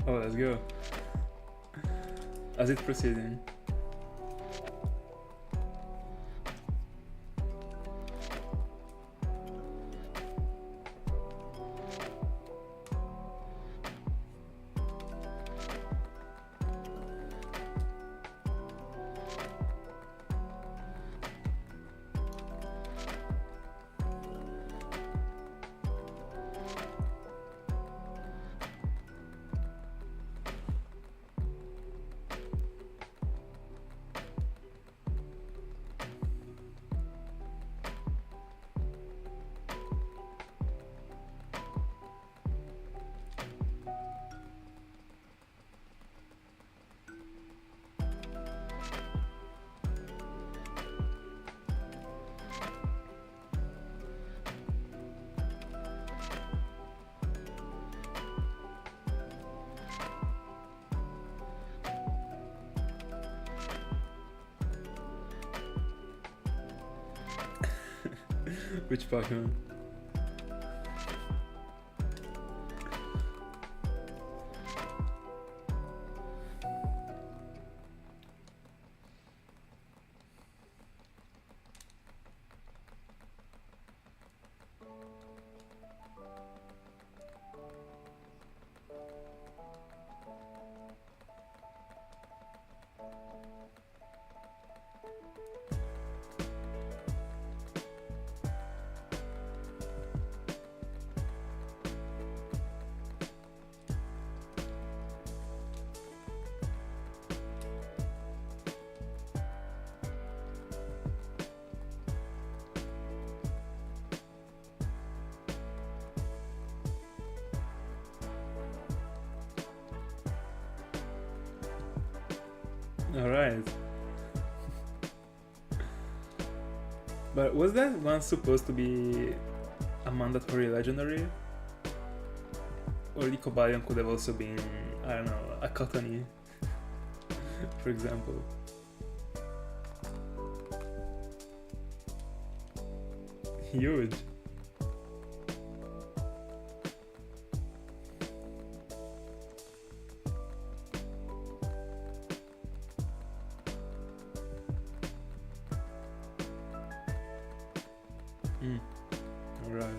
[SPEAKER 1] Oh, let's go. As it proceeding. Which Pokemon? Alright. But was that one supposed to be a mandatory legendary? Or the Cobalion could have also been, I don't know, a Cottony, for example. Huge. Mm. Alright.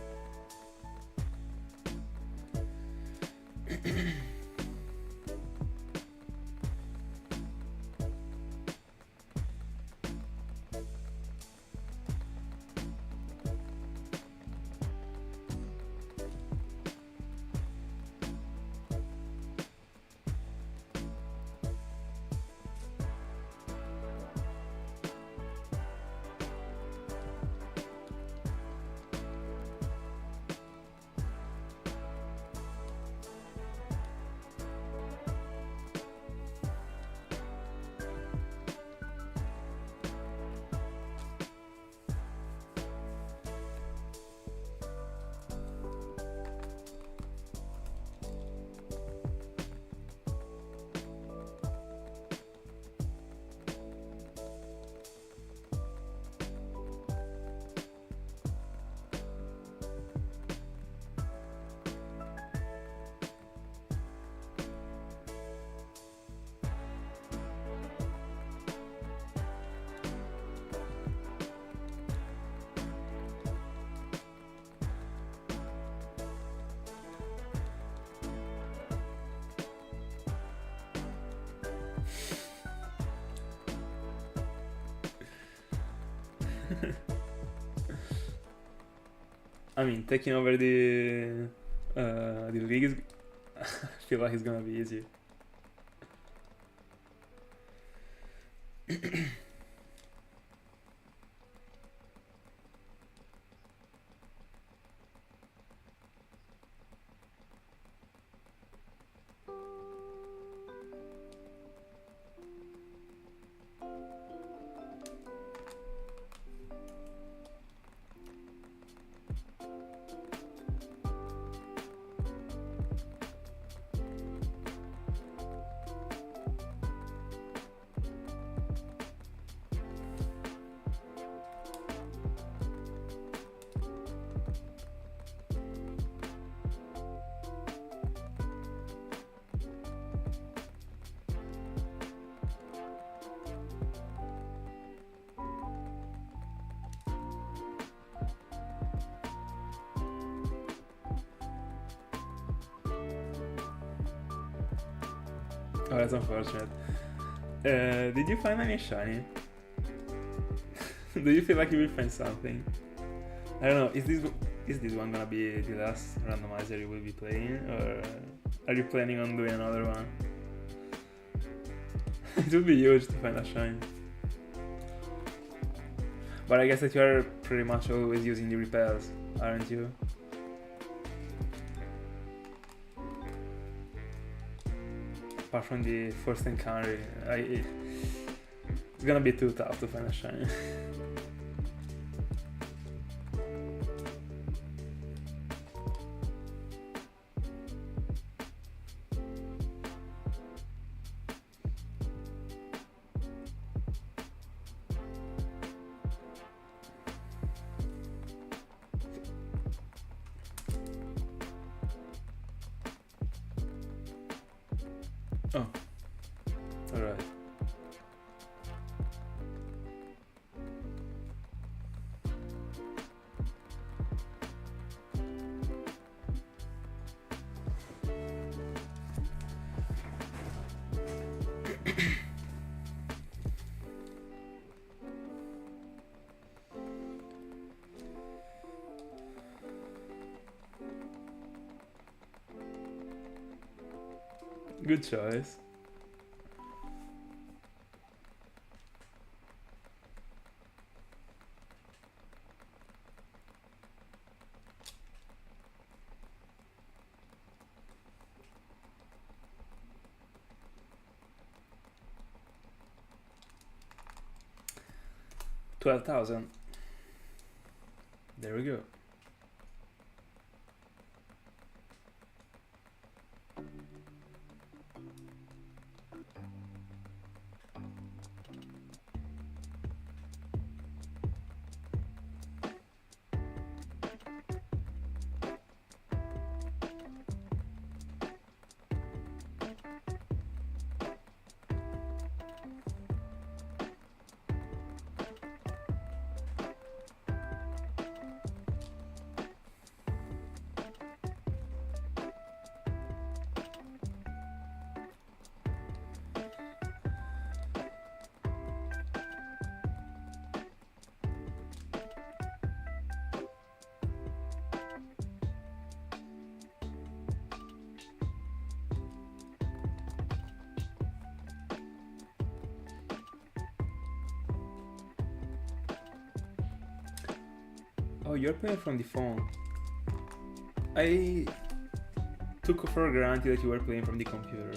[SPEAKER 1] I mean, taking over the league is I feel like it's gonna be easy. Oh, that's unfortunate. Did you find any shiny? Do you feel like you will find something? I don't know, is this one gonna be the last randomizer you will be playing, or are you planning on doing another one? It would be huge to find a shine. But I guess that you are pretty much always using the repels, aren't you? Apart from the first encounter, it's gonna be too tough to find a shine. Oh, alright. Good choice. $12,000. There we go. Oh, you're playing from the phone. I took for granted that you were playing from the computer.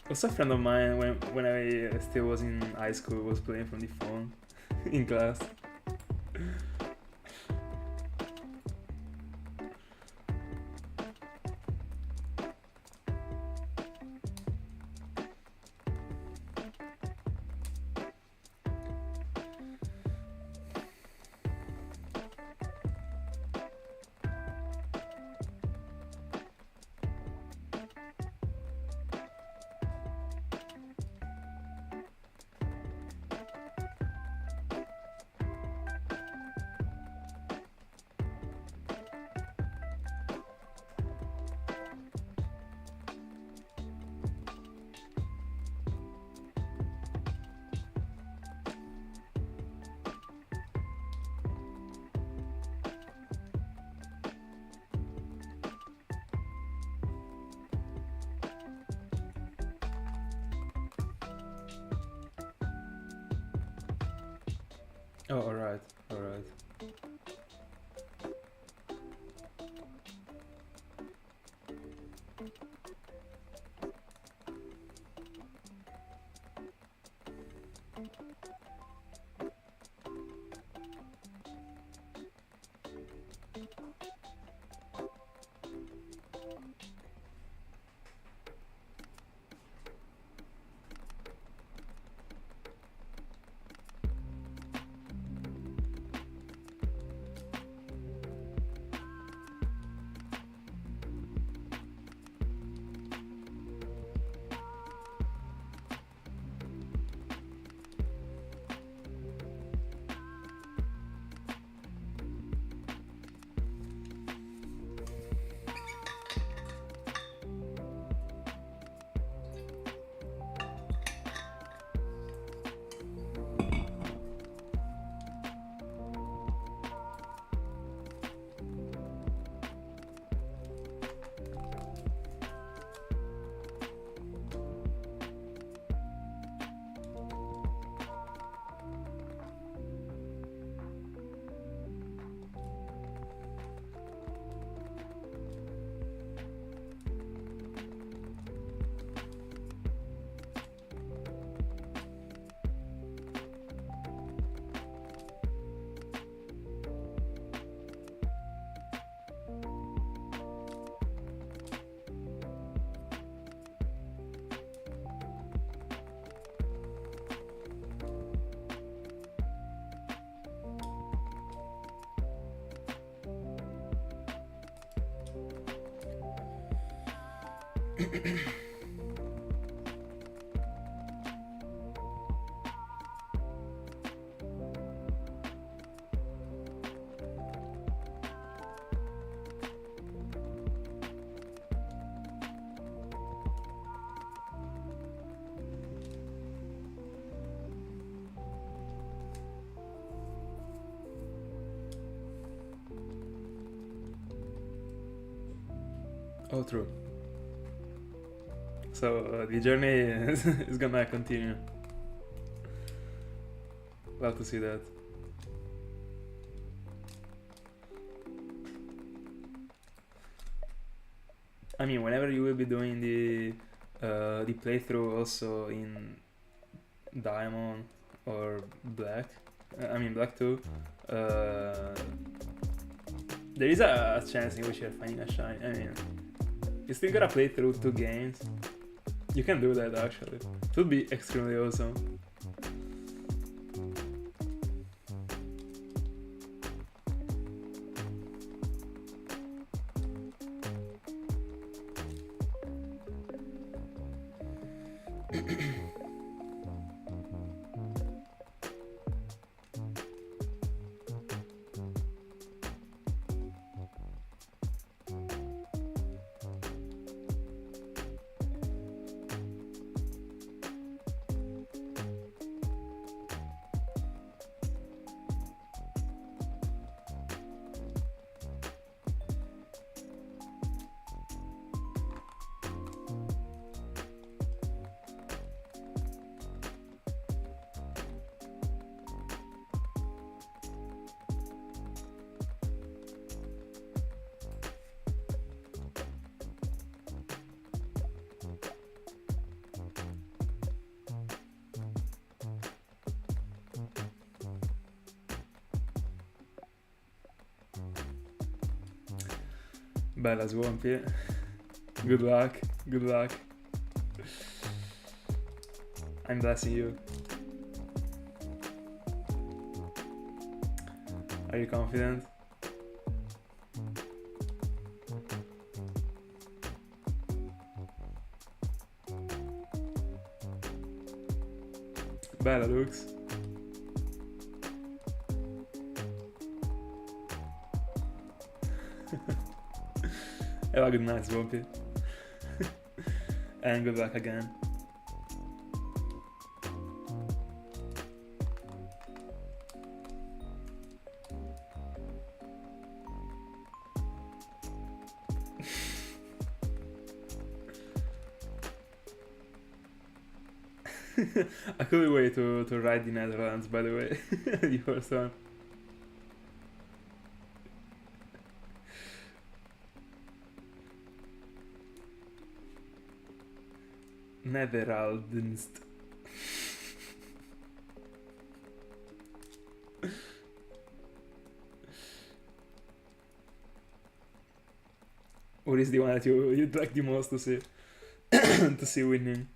[SPEAKER 1] Also, a friend of mine, when I still was in high school, was playing from the phone in class. Oh, alright, alright. Oh, true. So the journey is gonna continue. Love to see that. I mean, whenever you will be doing the playthrough also in Diamond or Black, I mean Black 2, there is a chance in which you're finding a shine. I mean, you still gotta play through 2 games. You can do that actually. It would be extremely awesome. Bella Swampy. Good luck. Good luck. I'm blessing you. Are you confident? Bella Lux. Have a good night, Swampy. And good luck again. I couldn't wait to ride the Netherlands, by the way. The first one. Netherlands. What is the one that you'd like the most to see? To see winning?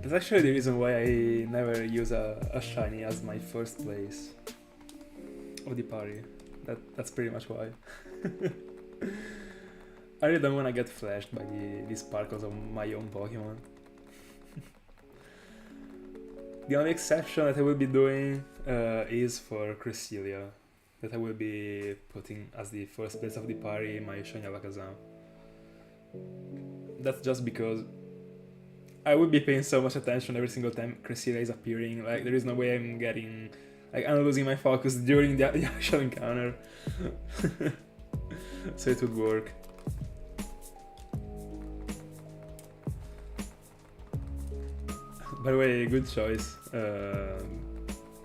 [SPEAKER 1] That's actually the reason why I never use a shiny as my first place of the party. That's pretty much why. I really don't want to get flashed by the sparkles of my own Pokemon. The only exception that I will be doing is for Cresselia, that I will be putting as the first place of the party my shinypokemon. That's just because I would be paying so much attention every single time Cresselia is appearing. Like, there is no way I'm getting... Like, I'm losing my focus during the actual encounter. So it would work. By the way, good choice,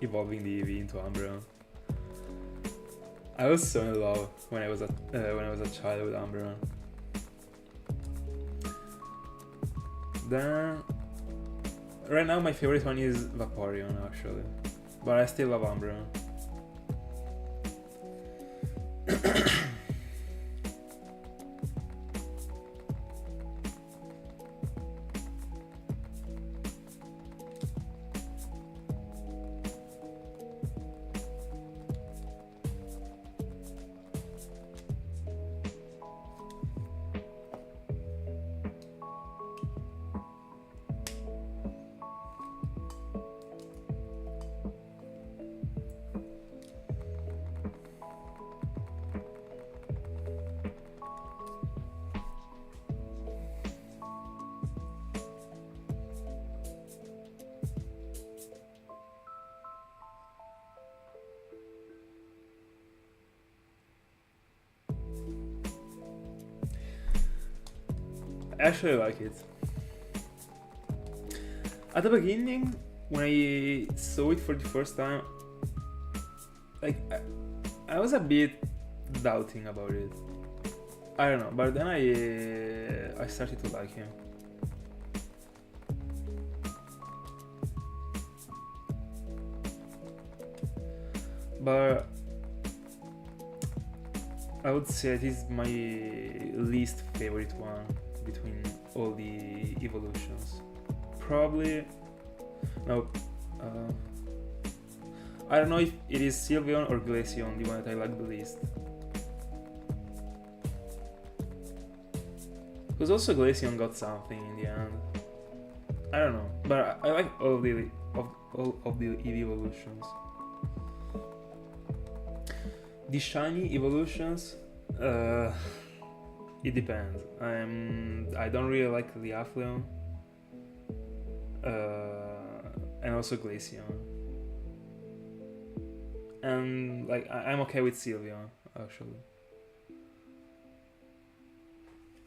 [SPEAKER 1] evolving the Eevee into Umbreon. I was so in love when I was a child with Umbreon. Then, right now my favorite one is Vaporeon actually, but I still love Umbreon. I actually like it. At the beginning, when I saw it for the first time, like I was a bit doubting about it. I don't know, but then I started to like him. But I would say it is my least favorite one between all the evolutions. Probably... No. I don't know if it is Sylveon or Glaceon, the one that I like the least. Because also Glaceon got something in the end. I don't know, but I like all of the Eevee evolutions. The shiny evolutions, it depends. I don't really like the Aphleon, and also Glaceon. And like I'm okay with Sylveon actually,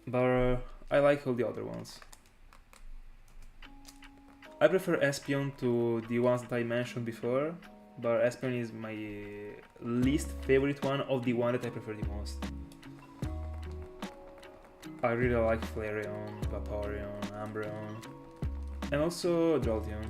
[SPEAKER 1] but I like all the other ones. I prefer Espeon to the ones that I mentioned before, but Espeon is my least favorite one of the one that I prefer the most. I really like Flareon, Vaporeon, Umbreon, and also Jolteon.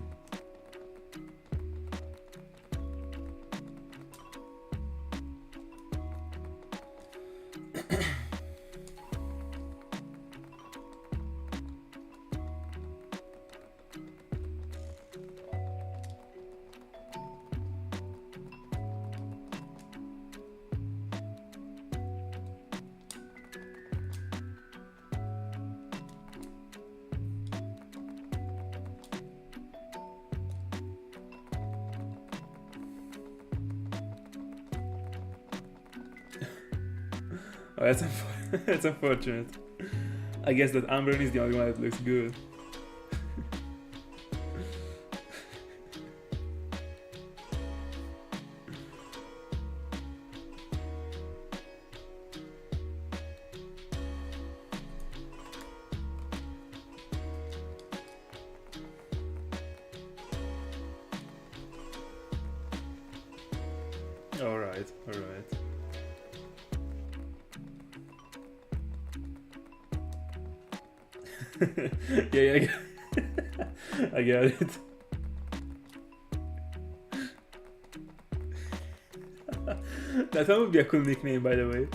[SPEAKER 1] Oh, that's unfortunate. I guess that Umbreon is the only one that looks good. Alright. yeah, I get it. That one would be a cool nickname, by the way.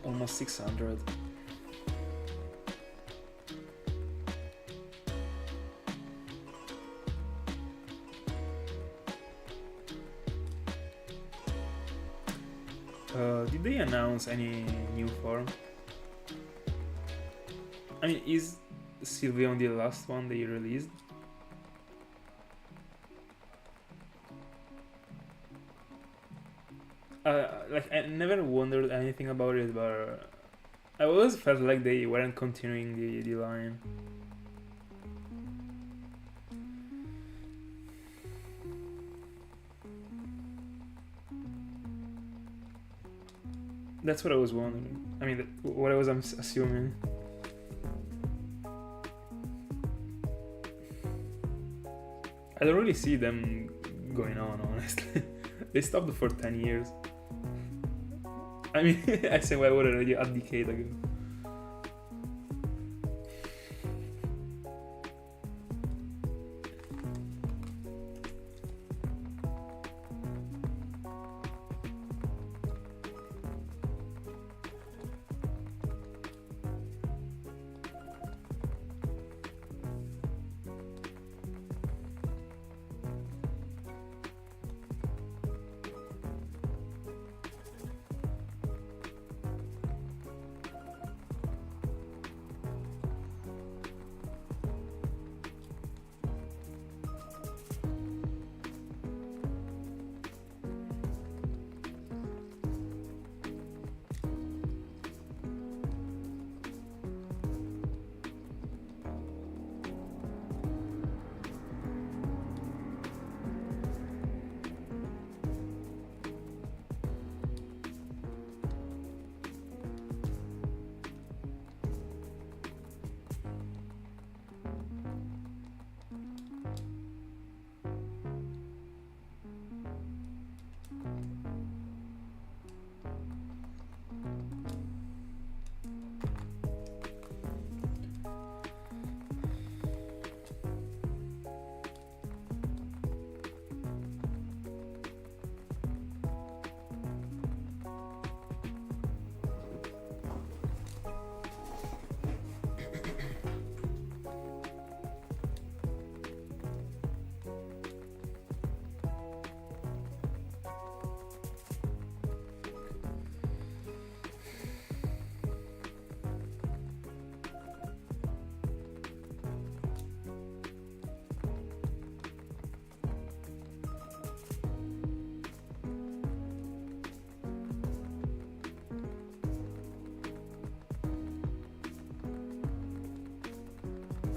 [SPEAKER 1] Almost 600. Did they announce any new form? I mean, is Sylveon the last one they released? Like, I never wondered anything about it, but I always felt like they weren't continuing the line. That's what I was wondering. I mean, what I was assuming. I don't really see them going on, honestly. They stopped for 10 years. I mean, I say why would already a decade ago.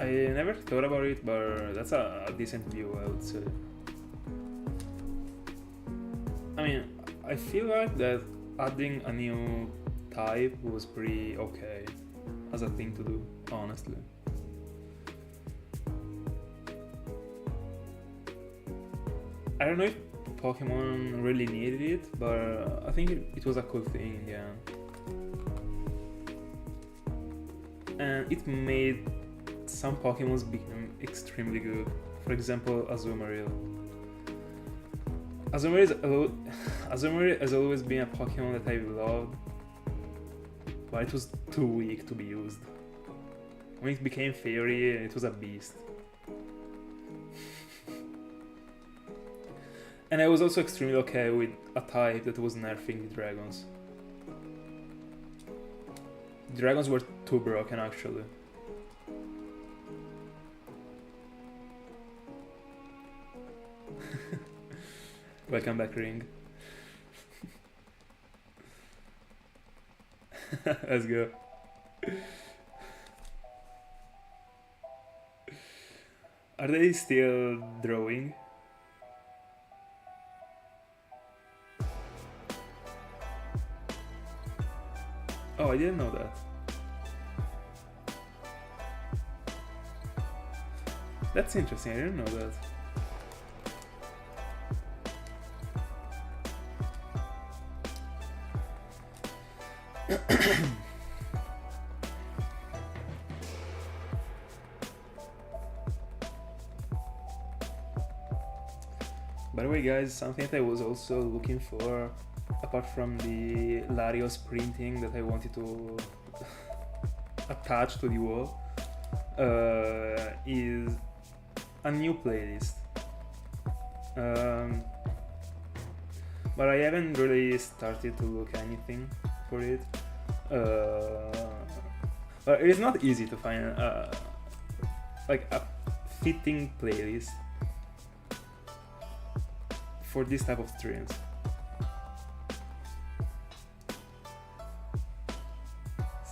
[SPEAKER 1] I never thought about it, but that's a decent view, I would say. I mean, I feel like that adding a new type was pretty okay as a thing to do, honestly. I don't know if Pokemon really needed it, but I think it was a cool thing in the end. And it made some Pokemons become extremely good. For example, Azumarill. Azumarill has always been a Pokemon that I loved, but it was too weak to be used. When it became Fairy, it was a beast. And I was also extremely okay with a type that was nerfing the dragons. The dragons were too broken, actually. Welcome back, Ring. Let's go. Are they still drawing? Oh, I didn't know that. That's interesting, I didn't know that. By the way, guys, something that I was also looking for, apart from the Larios printing that I wanted to attach to the wall, is a new playlist. But I haven't really started to look anything for it. But it is not easy to find like a fitting playlist for this type of streams.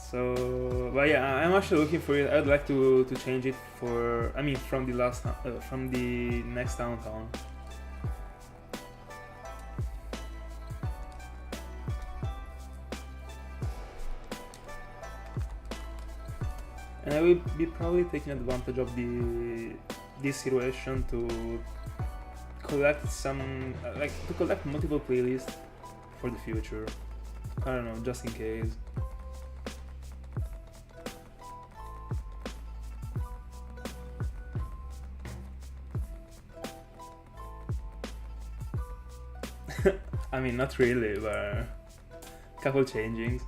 [SPEAKER 1] So, but yeah, I'm actually looking for it. I'd like to change it for, I mean, from the next downtown. And I will be probably taking advantage of this situation to collect some, to collect multiple playlists for the future. I don't know, just in case. I mean, not really, but a couple changings.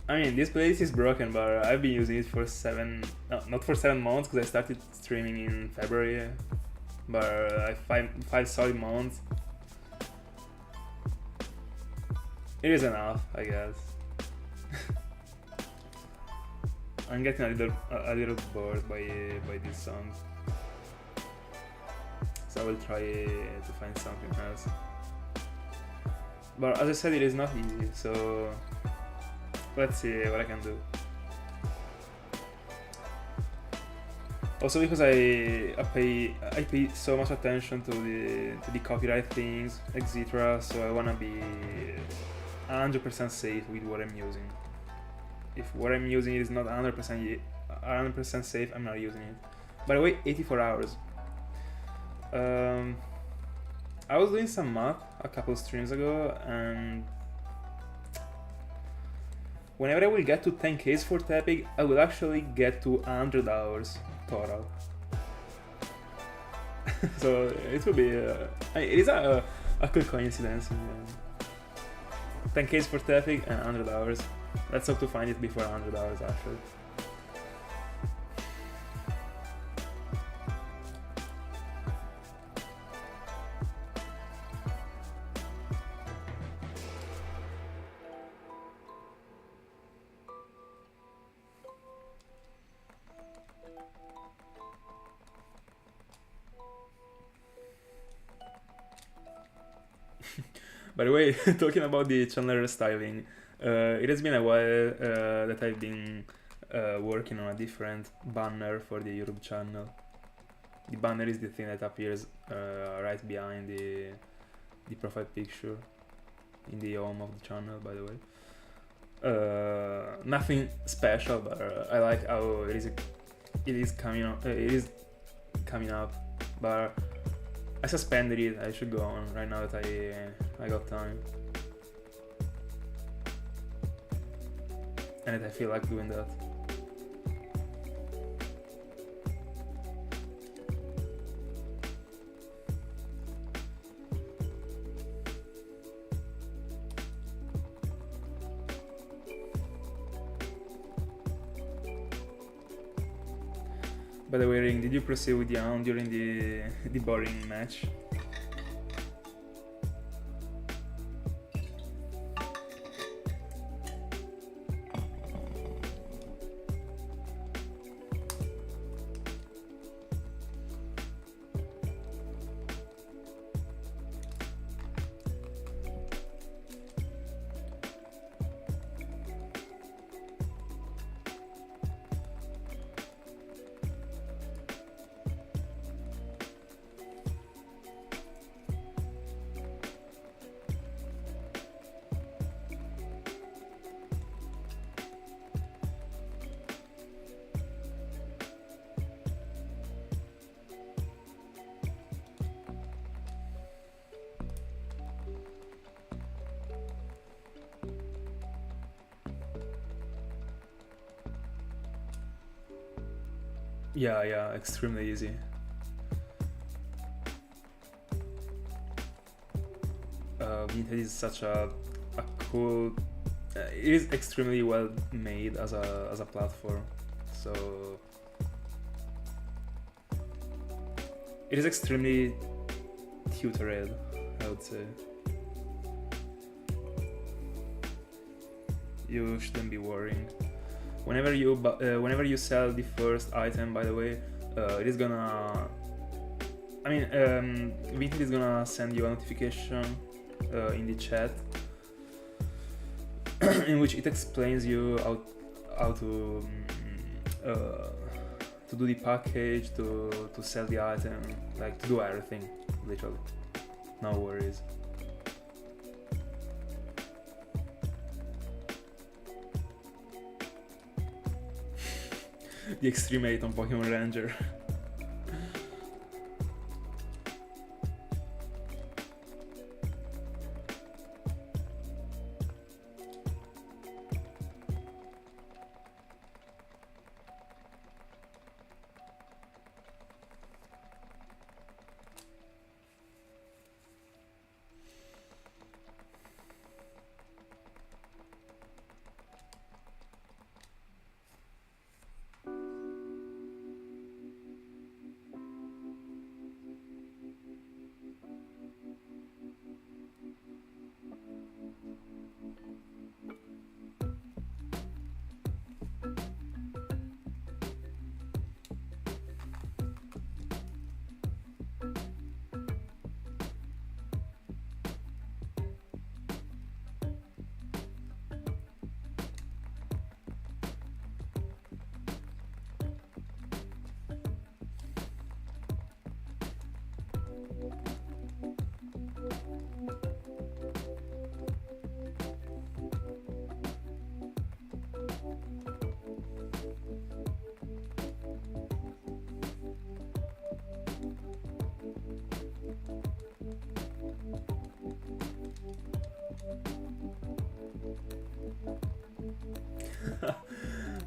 [SPEAKER 1] I mean, this playlist is broken, but I've been using it for not for 7 months, because I started streaming in February, but five solid months. It is enough, I guess. I'm getting a little bored by these songs, so I will try to find something else. But as I said, it is not easy, so let's see what I can do. Also, because I pay so much attention to the copyright things, etc. So I wanna be 100% safe with what I'm using. If what I'm using is not 100% safe, I'm not using it. By the way, 84 hours. I was doing some math a couple streams ago, and whenever I will get to 10Ks for Tepig, I will actually get to 100 hours total. So it will be it is a cool coincidence. 10Ks for Tepig and 100 hours. Let's hope to find it before 100 hours actually. By the way, talking about the channel restyling, it has been a while that I've been working on a different banner for the YouTube channel. The banner is the thing that appears right behind the profile picture in the home of the channel, by the way. Nothing special, but I like how it is coming up, but I suspended it. I should go on right now that I got time, and I feel like doing that. By the way, Ring, did you proceed with the hound during the boring match? Yeah, extremely easy. Vinted is such a cool. It is extremely well made as a platform, so it is extremely tutorial, I would say. You shouldn't be worrying. Whenever you sell the first item, by the way, it is gonna. I mean, Vinted is gonna send you a notification in the chat in which it explains you how to do the package, to sell the item, like to do everything, literally. No worries. The Extreme 8 on Pokemon Ranger.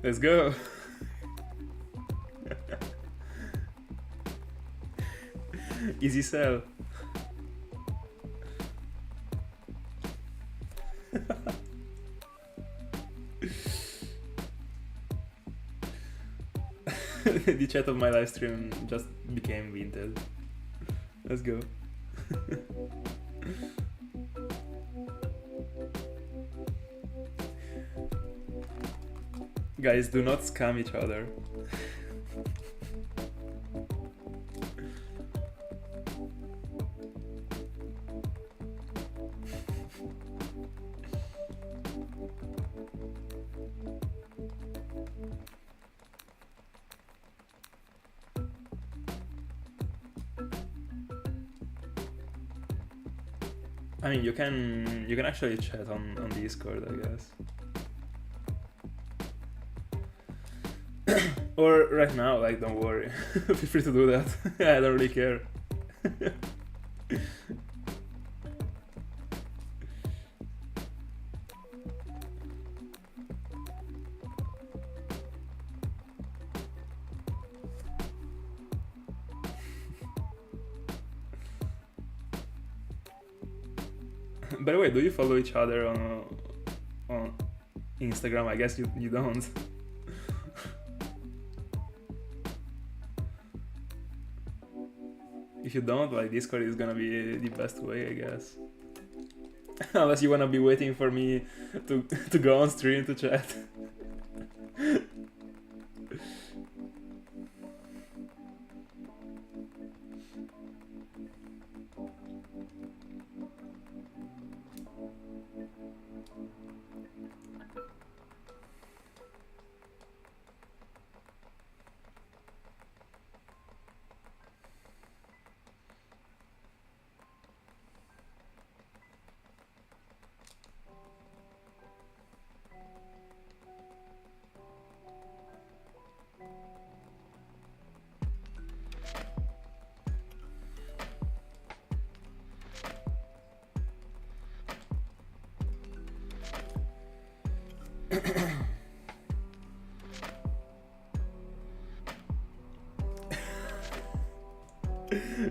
[SPEAKER 1] Let's go. Easy sell. The chat of my live stream just became Vinted. Let's go. Guys, do not scam each other. I mean, you can actually chat on Discord, I guess. Or right now, like, don't worry. Feel free to do that. I don't really care. By the way, do you follow each other on Instagram? I guess you don't. If you don't, like, Discord is gonna be the best way, I guess. Unless you wanna be waiting for me to go on stream to chat.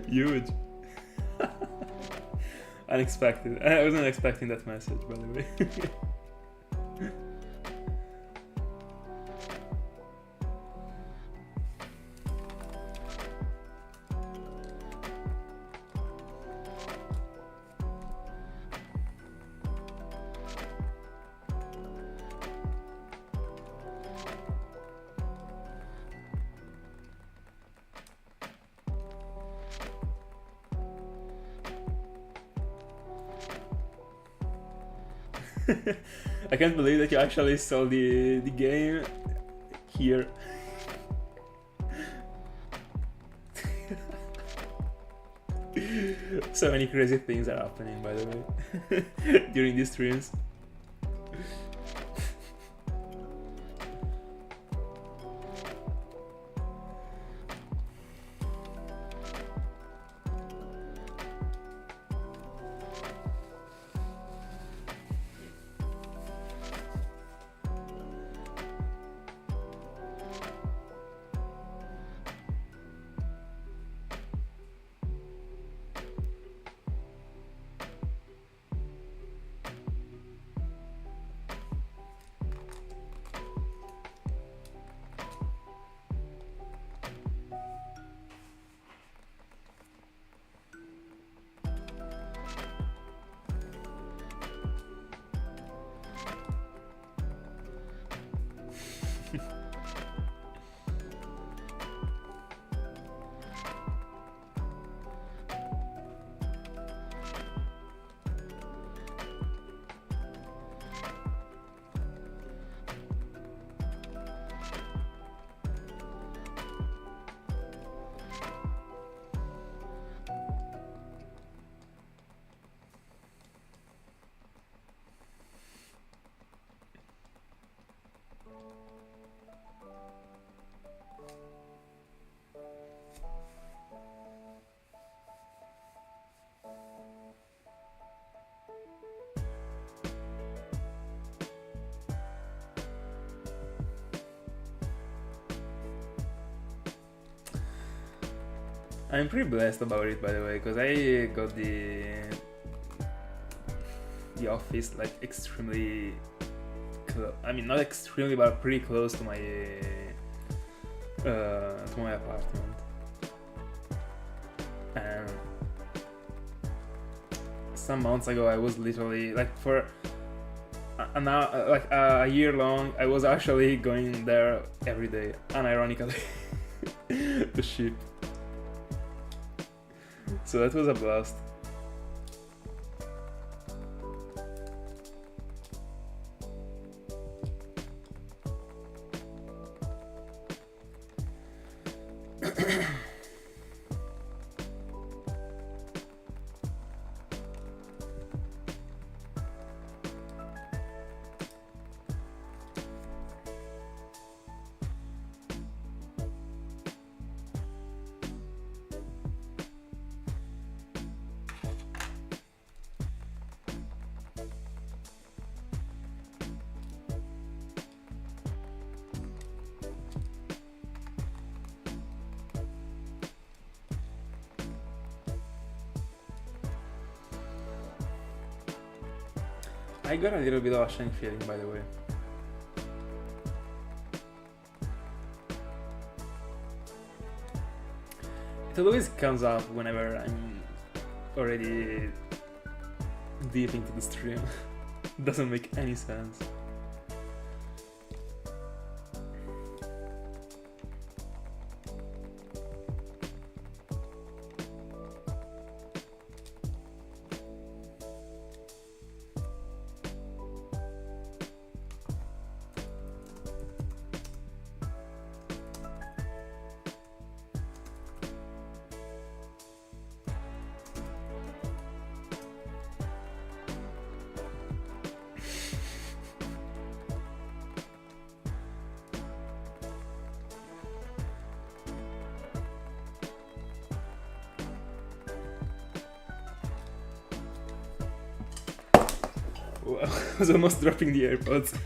[SPEAKER 1] Huge. Unexpected. I wasn't expecting that message, by the way. I can't believe that you actually saw the game here. So many crazy things are happening, by the way, during these streams. I'm pretty blessed about it, by the way, because I got the office like extremely I mean, not extremely, but pretty close to my apartment. And some months ago, I was literally like for a year long, I was actually going there every day, unironically, to ship. So that was a blast. I got a little bit of a shiny feeling, by the way. It always comes up whenever I'm already deep into the stream. Doesn't make any sense. I was almost dropping the AirPods.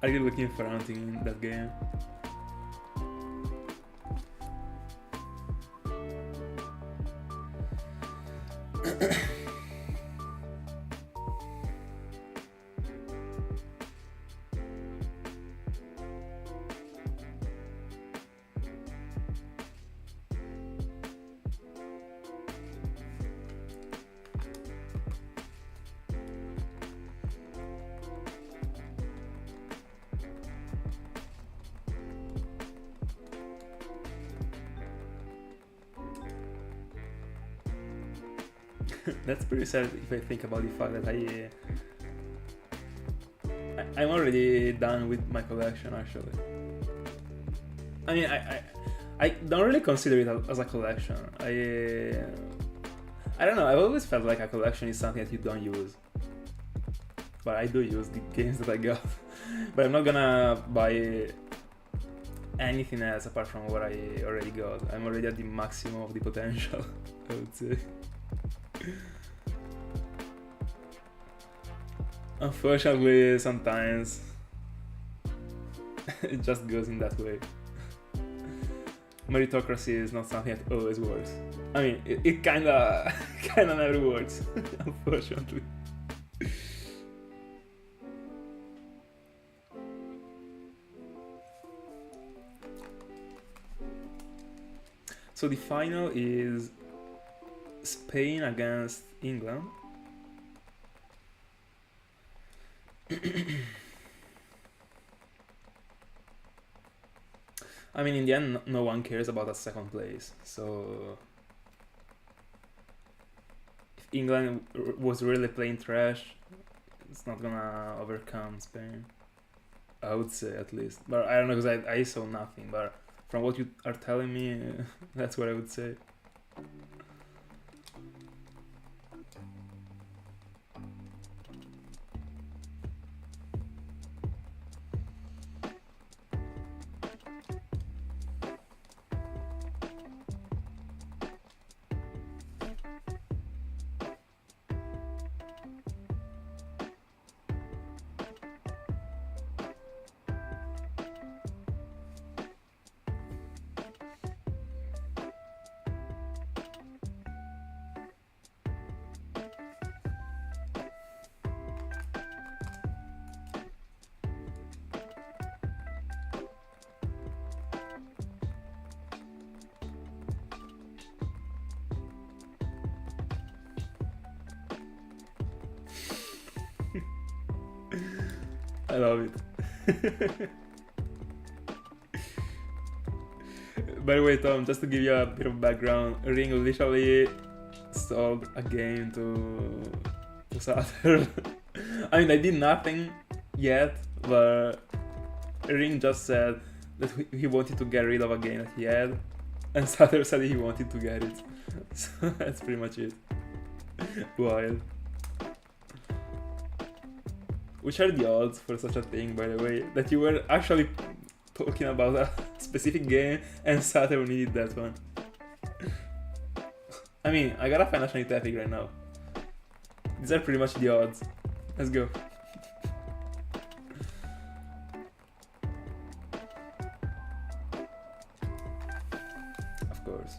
[SPEAKER 1] Are you looking for anything in that game? That's pretty sad if I think about the fact that I'm already done with my collection actually. I mean, I don't really consider it as a collection. I don't know, I've always felt like a collection is something that you don't use. But I do use the games that I got. But I'm not gonna buy anything else apart from what I already got. I'm already at the maximum of the potential, I would say. Unfortunately, sometimes it just goes in that way. Meritocracy is not something that always works. I mean, it kinda never works, unfortunately. So the final is Spain against England. I mean, in the end, no one cares about that second place. So if England was really playing trash, it's not gonna overcome Spain, I would say, at least. But I don't know, because I saw nothing. But from what you are telling me, that's what I would say. I love it. By the way, Tom, just to give you a bit of background, Ring literally sold a game to Saturn. I mean, I did nothing yet, but Ring just said that he wanted to get rid of a game that he had, and Saturn said he wanted to get it. So that's pretty much it. Wild. Which are the odds for such a thing, by the way, that you were actually talking about a specific game and Saturn needed that one? I mean, I gotta find a shiny Tepig right now. These are pretty much the odds. Let's go. Of course.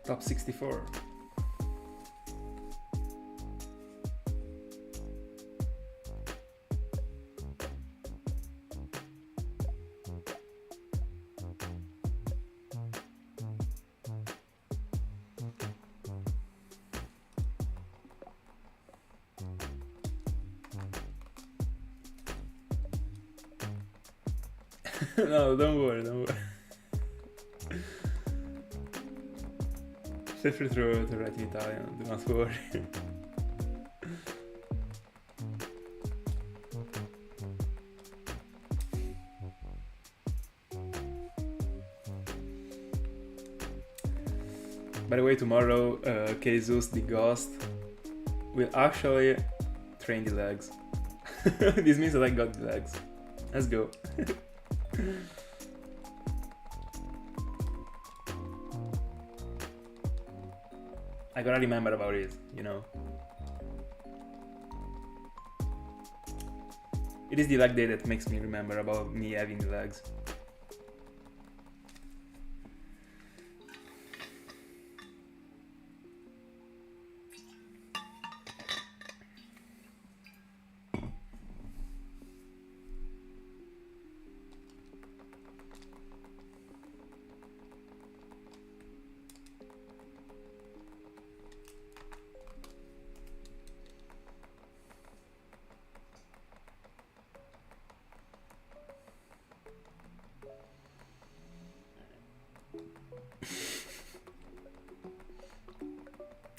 [SPEAKER 1] Top 64. No, don't worry, don't worry. Feel free to write in Italian, do not worry. By the way, tomorrow, Jesus the Ghost will actually train the legs. This means that I got the legs. Let's go. I gotta remember about it, you know. It is the leg day that makes me remember about me having the legs.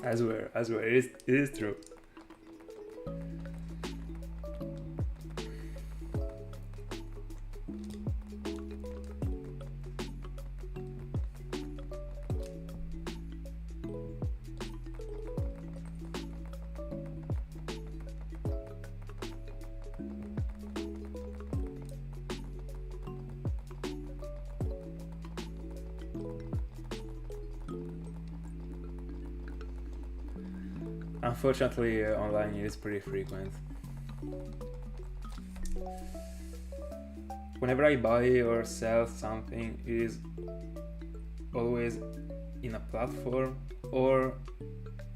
[SPEAKER 1] I swear, it is true. Unfortunately, online it is pretty frequent. Whenever I buy or sell something, it is always in a platform or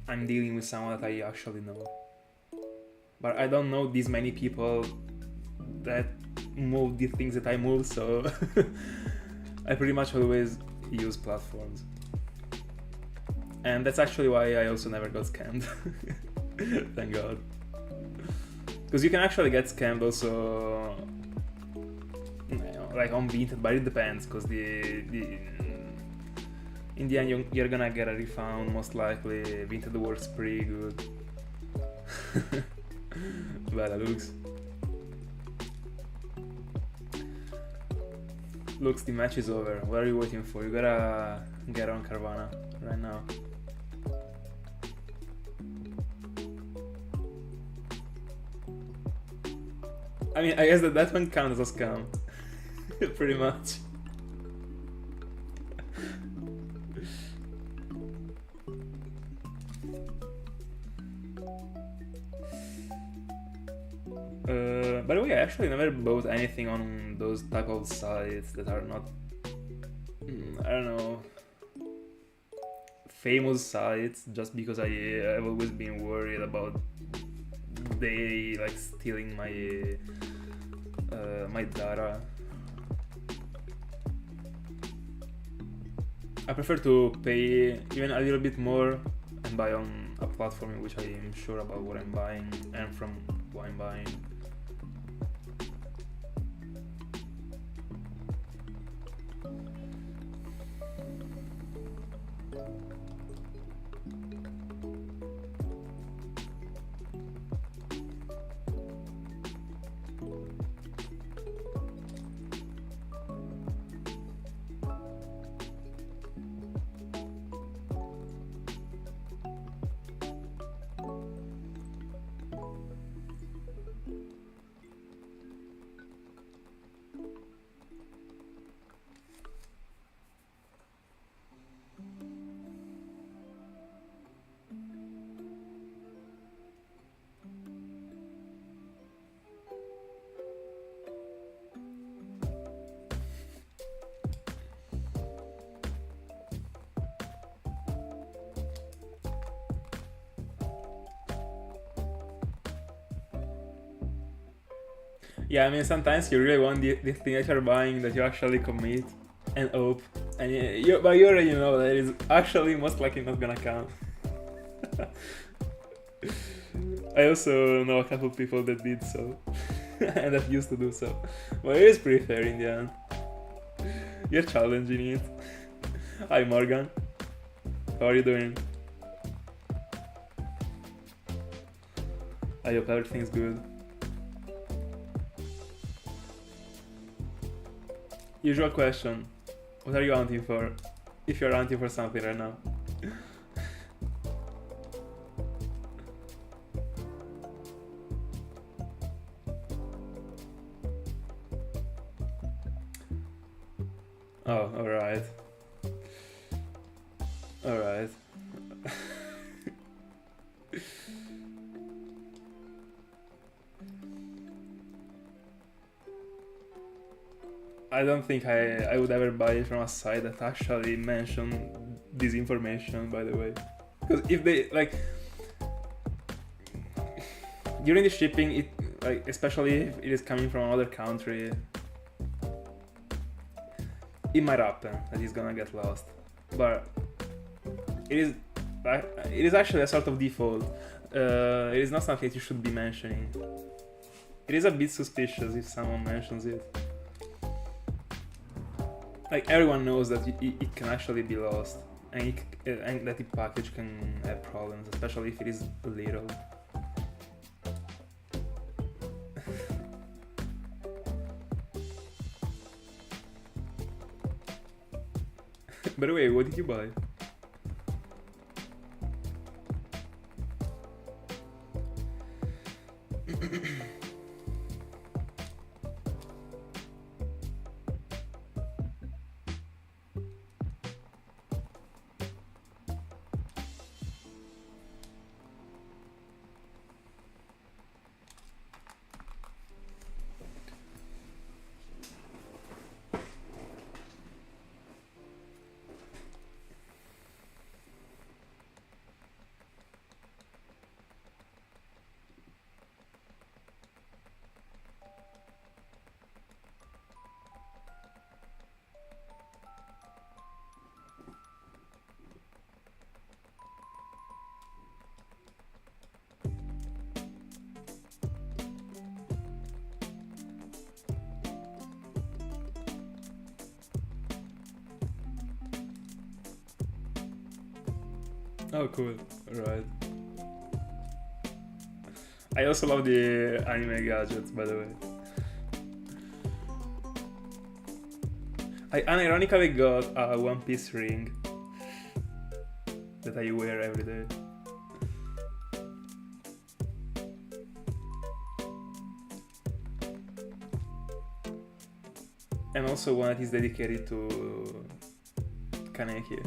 [SPEAKER 1] I'm dealing with someone that I actually know. But I don't know these many people that move the things that I move, so I pretty much always use platforms. And that's actually why I also never got scammed. Thank God. Because you can actually get scammed also, you know, like on Vinted, but it depends, because in the end you're gonna get a refund most likely. Vinted works pretty good. Bella looks. Looks, the match is over. What are you waiting for? You gotta get on Carvana right now. I mean, I guess that one counts as a scam. Pretty much. By the way, I actually never bought anything on those type of sites that are not, I don't know, famous sites, just because I've always been worried about they like stealing my data. I prefer to pay even a little bit more and buy on a platform in which I am sure about what I'm buying and from who I'm buying. Yeah, I mean, sometimes you really want the thing that you're buying that you actually commit and hope, and but you already know that it's actually most likely not gonna come. I also know a couple people that did so, and that used to do so, but it is pretty fair in the end. You're challenging it. Hi Morgan, how are you doing? I hope everything's good. Usual question, what are you hunting for? If you're hunting for something right now. Oh, alright. Alright. I don't think I would ever buy it from a site that actually mentioned this information, by the way. Because if they, like, during the shipping, it, like, especially if it is coming from another country, it might happen that it's gonna get lost. But it is actually a sort of default. It is not something that you should be mentioning. It is a bit suspicious if someone mentions it. Like, everyone knows that it can actually be lost, and that the package can have problems, especially if it is little. By the way, what did you buy? Oh, cool. Alright. I also love the anime gadgets, by the way. I unironically got a One Piece ring that I wear every day. And also one that is dedicated to Kaneki.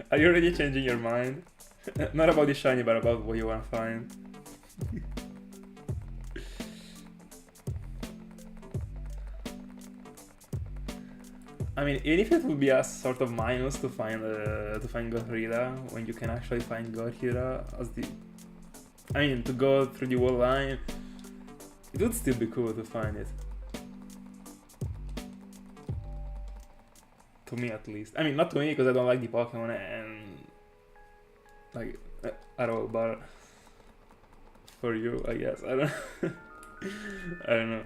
[SPEAKER 1] Are you already changing your mind? Not about the shiny, but about what you wanna find. I mean, even if it would be a sort of minus to find Gothita, when you can actually find Gothita as the... I mean, to go through the whole line, it would still be cool to find it. To me, at least. I mean, not to me, because I don't like the Pokemon and... like, at all, but... for you, I guess. I don't... I don't know.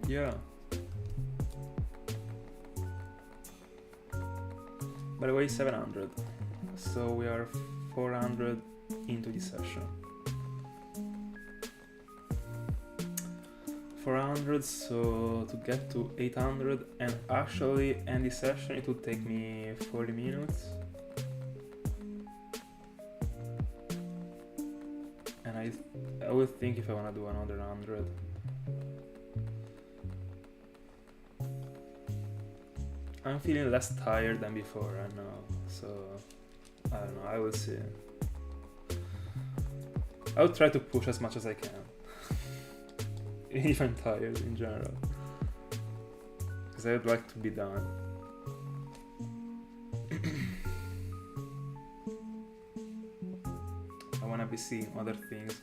[SPEAKER 1] Yeah. By the way, 700. So we are 400 into the session. 400, so to get to 800 and actually end the session, it would take me 40 minutes. And I would think if I want to do another 100. I'm feeling less tired than before right now, so I don't know, I will see. I will try to push as much as I can, even if I'm tired in general, because I would like to be done. I want to be seeing other things.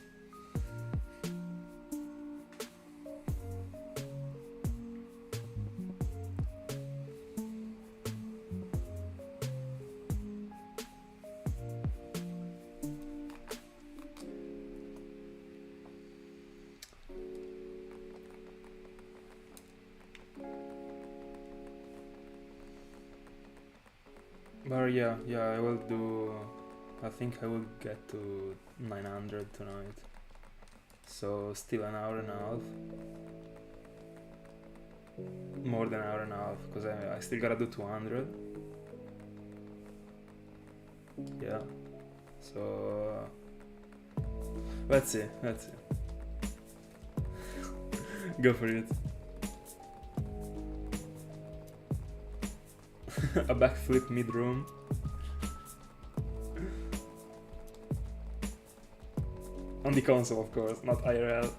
[SPEAKER 1] But yeah, I will do, I think I will get to 900 tonight. So still an hour and a half. More than an hour and a half, because I still gotta do 200. Yeah. So let's see. Go for it. A backflip mid-room. On the console, of course, not IRL.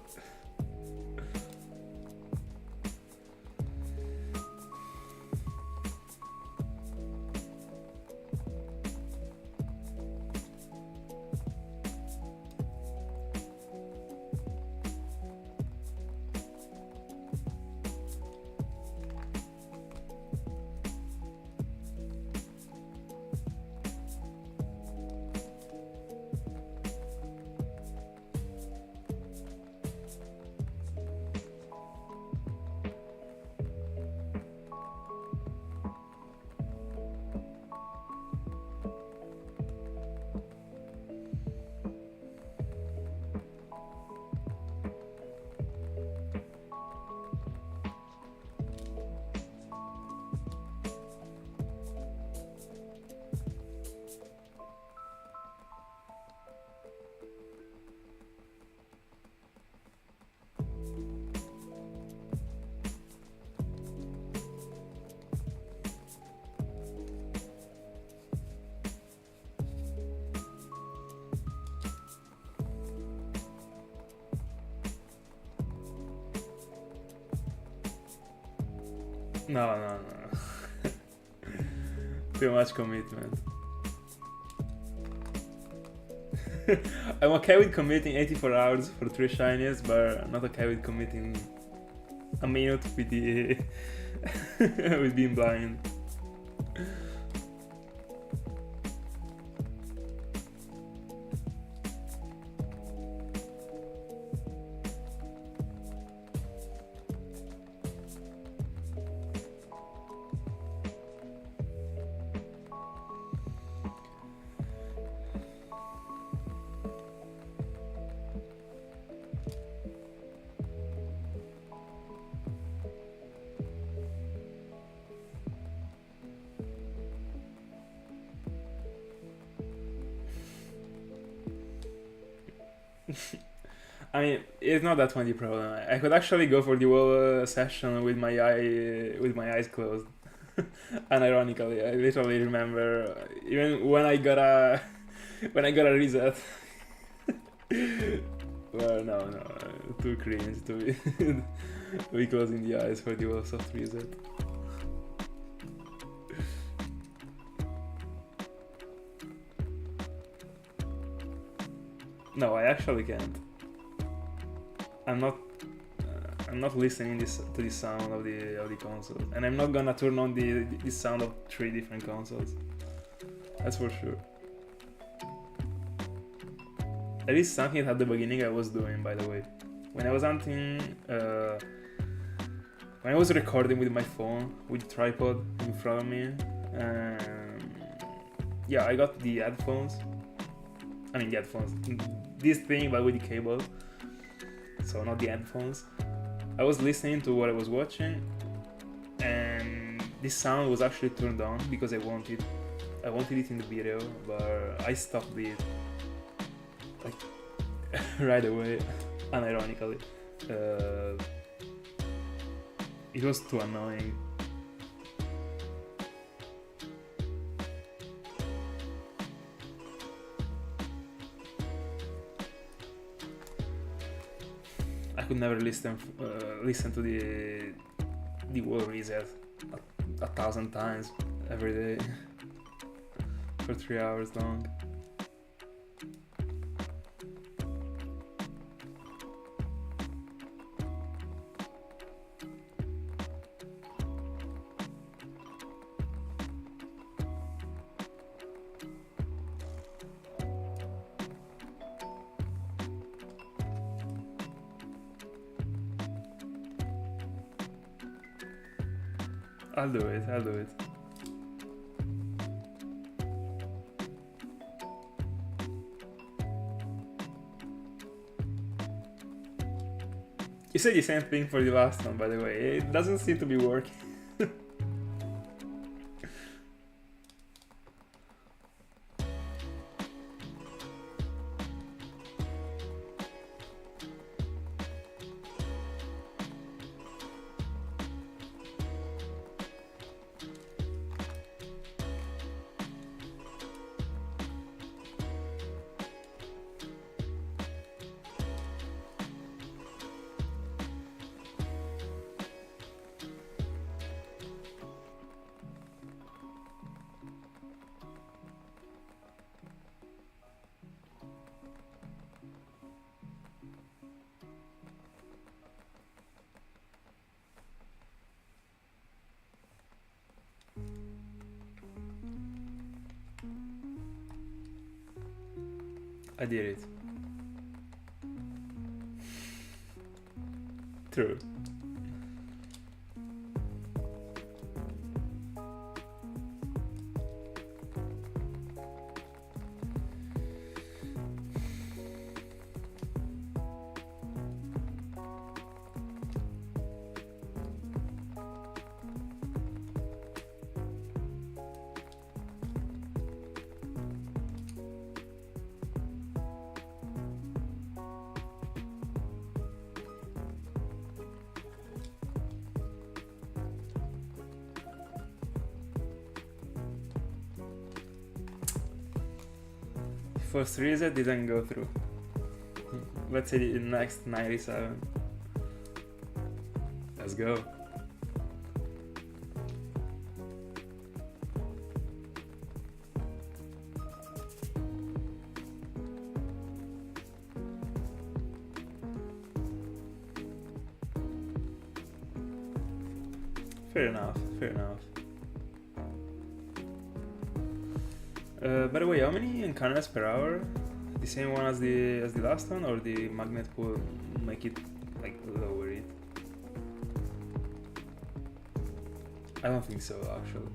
[SPEAKER 1] No. Too much commitment. I'm okay with committing 84 hours for 3 shinies, but I'm not okay with committing a minute with the with being blind. I mean, it's not that much the problem. I could actually go for the whole session with my eyes closed. Unironically, I literally remember even when I got a reset. Well, no, too cringe to be closing the eyes for the whole soft reset. No, I actually can't. I'm not listening to the sound of the console, and I'm not gonna turn on the sound of 3 different consoles. That's for sure. That is something at the beginning I was doing, by the way. When I was hunting, when I was recording with my phone with the tripod in front of me, yeah, I got the headphones. I mean the headphones, this thing but with the cable, so not the headphones. I was listening to what I was watching, and this sound was actually turned on because I wanted it in the video, but I stopped it like right away, unironically. It was too annoying. I could never listen to the wall reset a 1,000 times every day for 3 hours long. I'll do it. You said the same thing for the last one, by the way. It doesn't seem to be working. I did it. True. First reset didn't go through. Let's say the next 97. Let's go. Fair enough, fair enough. By the way, how many encounters per hour? The same one as the last one, or the magnet will make it like lower it? I don't think so, actually.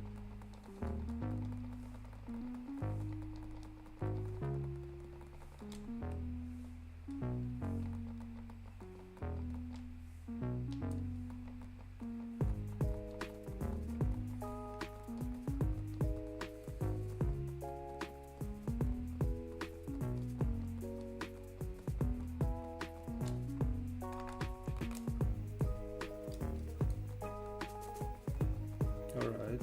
[SPEAKER 1] Alright.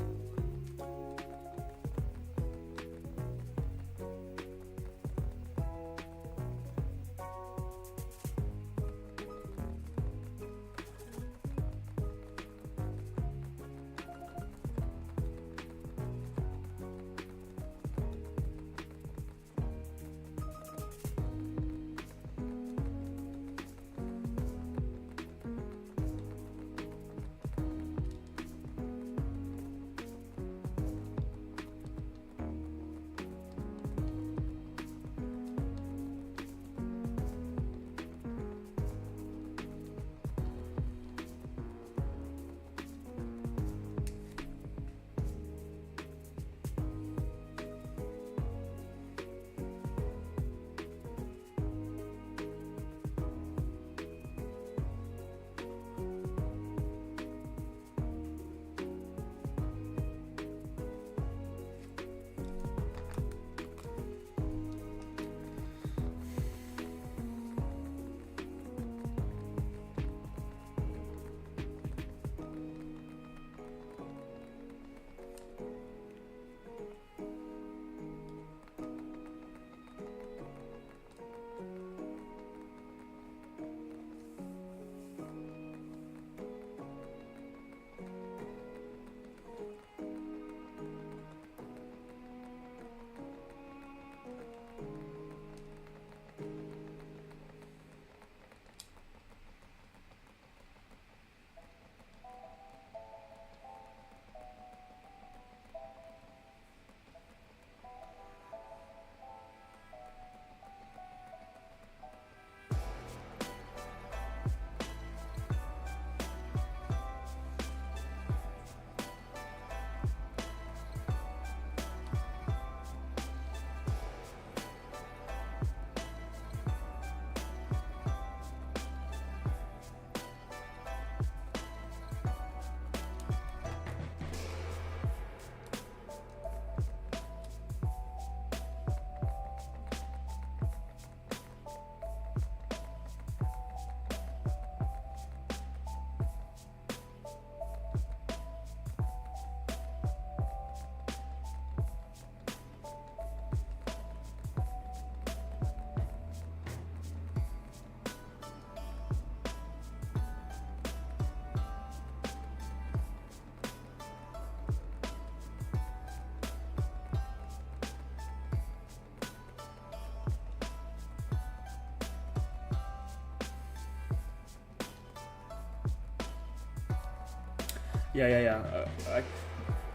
[SPEAKER 1] Yeah.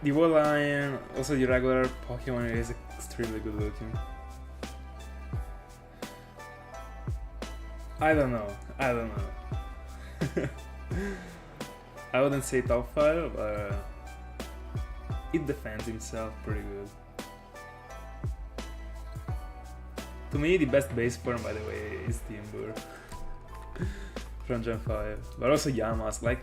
[SPEAKER 1] The wall line, also the regular Pokemon is extremely good looking. I don't know. I wouldn't say top 5, but it defends himself pretty good. To me, the best base form, by the way, is Timber from Gen 5, but also Yamask. Like,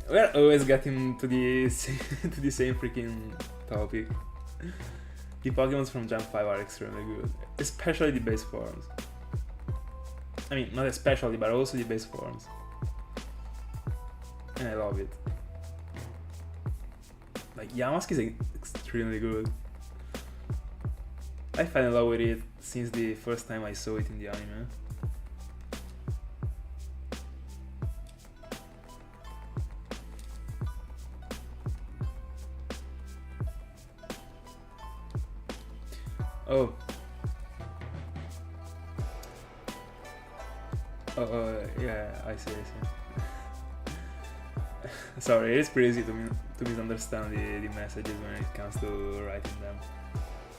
[SPEAKER 1] we're always getting to the same freaking topic. The Pokemons from Gen 5 are extremely good, especially the base forms. I mean, not especially, but also the base forms. And I love it. Like, Yamask is extremely good. I fell in love with it since the first time I saw it in the anime. Oh. Yeah, I see. Sorry, it's pretty easy to misunderstand the messages when it comes to writing them.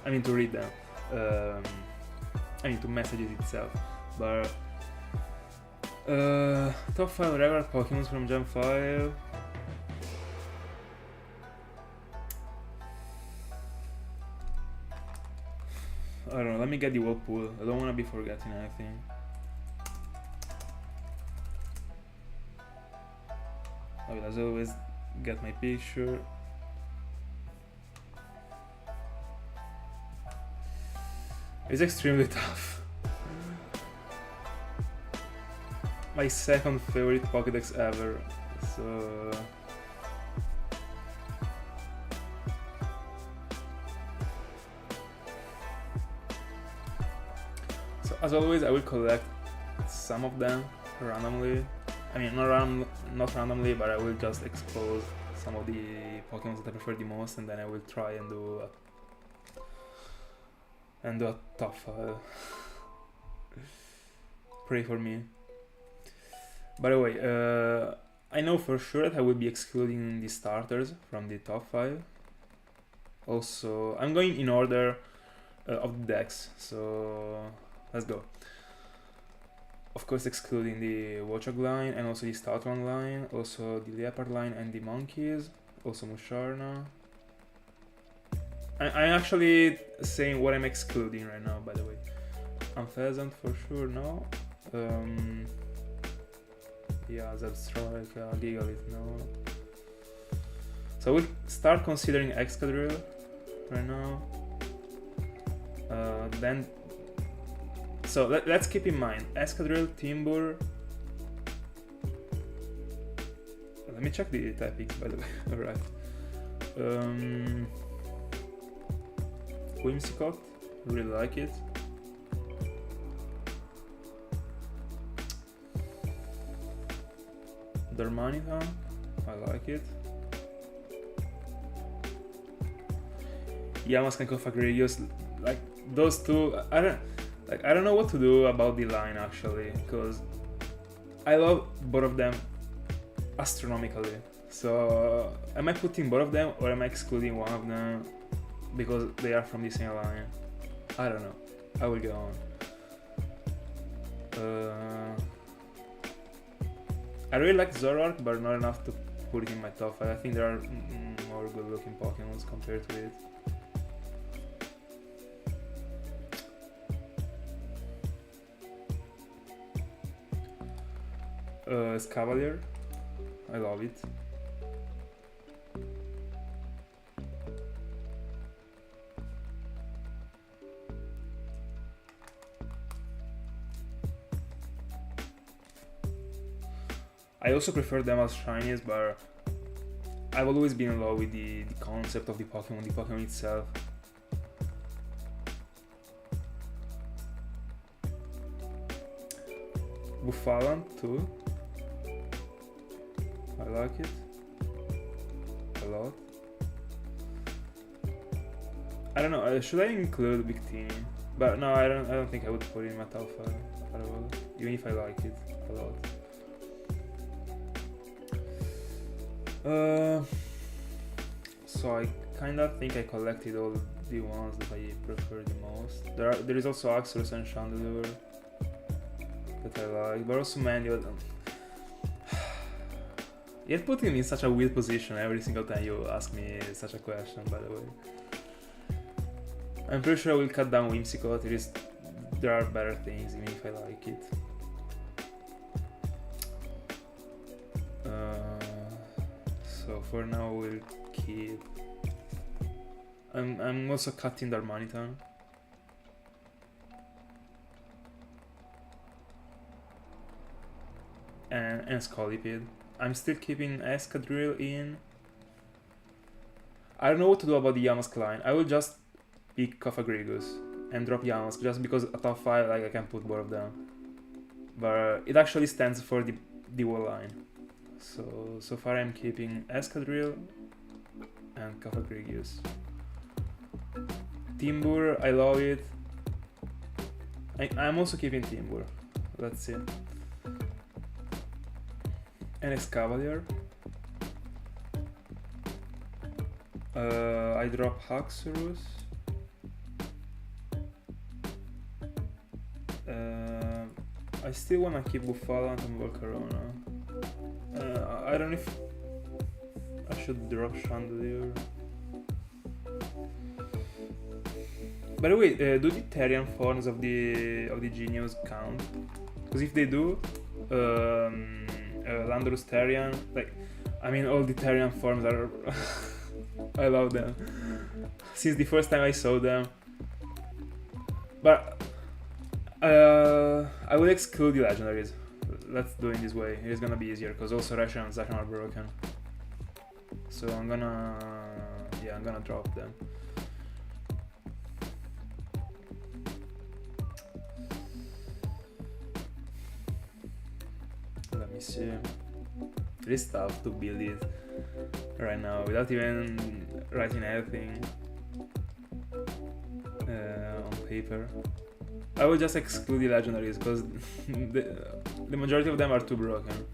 [SPEAKER 1] I mean, to read them. I mean, to messages itself. But top 5 regular Pokemon from Gen 5. I don't know, let me get the Whirlpool. I don't want to be forgetting anything. I will, as always, get my picture. It's extremely tough. My second favorite Pokédex ever, so... As always, I will collect some of them randomly. I mean, not randomly, but I will just expose some of the Pokemon that I prefer the most, and then I will try and do a top 5. Pray for me. By the way, I know for sure that I will be excluding the starters from the top 5. Also, I'm going in order of the decks, so let's go. Of course, excluding the Watchog line and also the Stoutland line, also the Leopard line and the Monkeys, also Musharna. I'm actually saying what I'm excluding right now, by the way. Unpheasant for sure, no. Yeah, Zebstrike, Gigalith, no. So we'll start considering Excadrill right now. Then, so let's keep in mind Excadrill, Timburr. Let me check the Tepig, by the way. Alright. Whimsicott, really like it. Darmanitan, I like it. Yamask and Cofagrigios, like those two, I don't know what to do about the line actually, because I love both of them astronomically. So am I putting both of them or am I excluding one of them because they are from the same line? I don't know. I will go on. I really like Zoroark, but not enough to put it in my top 5. I think there are more good looking Pokemon compared to it. Escavalier, I love it. I also prefer them as shinies, but I've always been in love with the concept of the Pokemon itself. Buffalan too. I like it a lot. I don't know. Should I include Victini? But no, I don't think I would put it in my top 5 at all. Even if I like it a lot. So I kinda think I collected all the ones that I prefer the most. There is also Axorus and Chandelure that I like, but also Manual. You're putting me in such a weird position every single time you ask me such a question, by the way. I'm pretty sure I will cut down Whimsicott. There are better things, even if I like it. So for now we'll keep... I'm also cutting Darmanitan. And Scolipede. I'm still keeping Escadrille in. I don't know what to do about the Yamask line. I will just pick Cofagrigus and drop Yamask just because at top 5 like I can put both of them. But it actually stands for the whole line. So far I'm keeping Escadrille and Cofagrigus. Timbur, I love it. I'm also keeping Timbur. Let's see. And Excavalier. I drop Haxorus. I still wanna keep Buffalant and Volcarona. I don't know if I should drop Chandelier. By the way, do the Therian forms of the Genius count? Because if they do, Landorus Therian, like, I mean all the Therian forms are I love them since the first time I saw them. But I will exclude the legendaries. Let's do it this way. It's gonna be easier because also Reshiram and Zacian are broken. So I'm gonna drop them. Let me see. It is tough to build it right now without even writing anything on paper. I will just exclude the legendaries because the majority of them are too broken.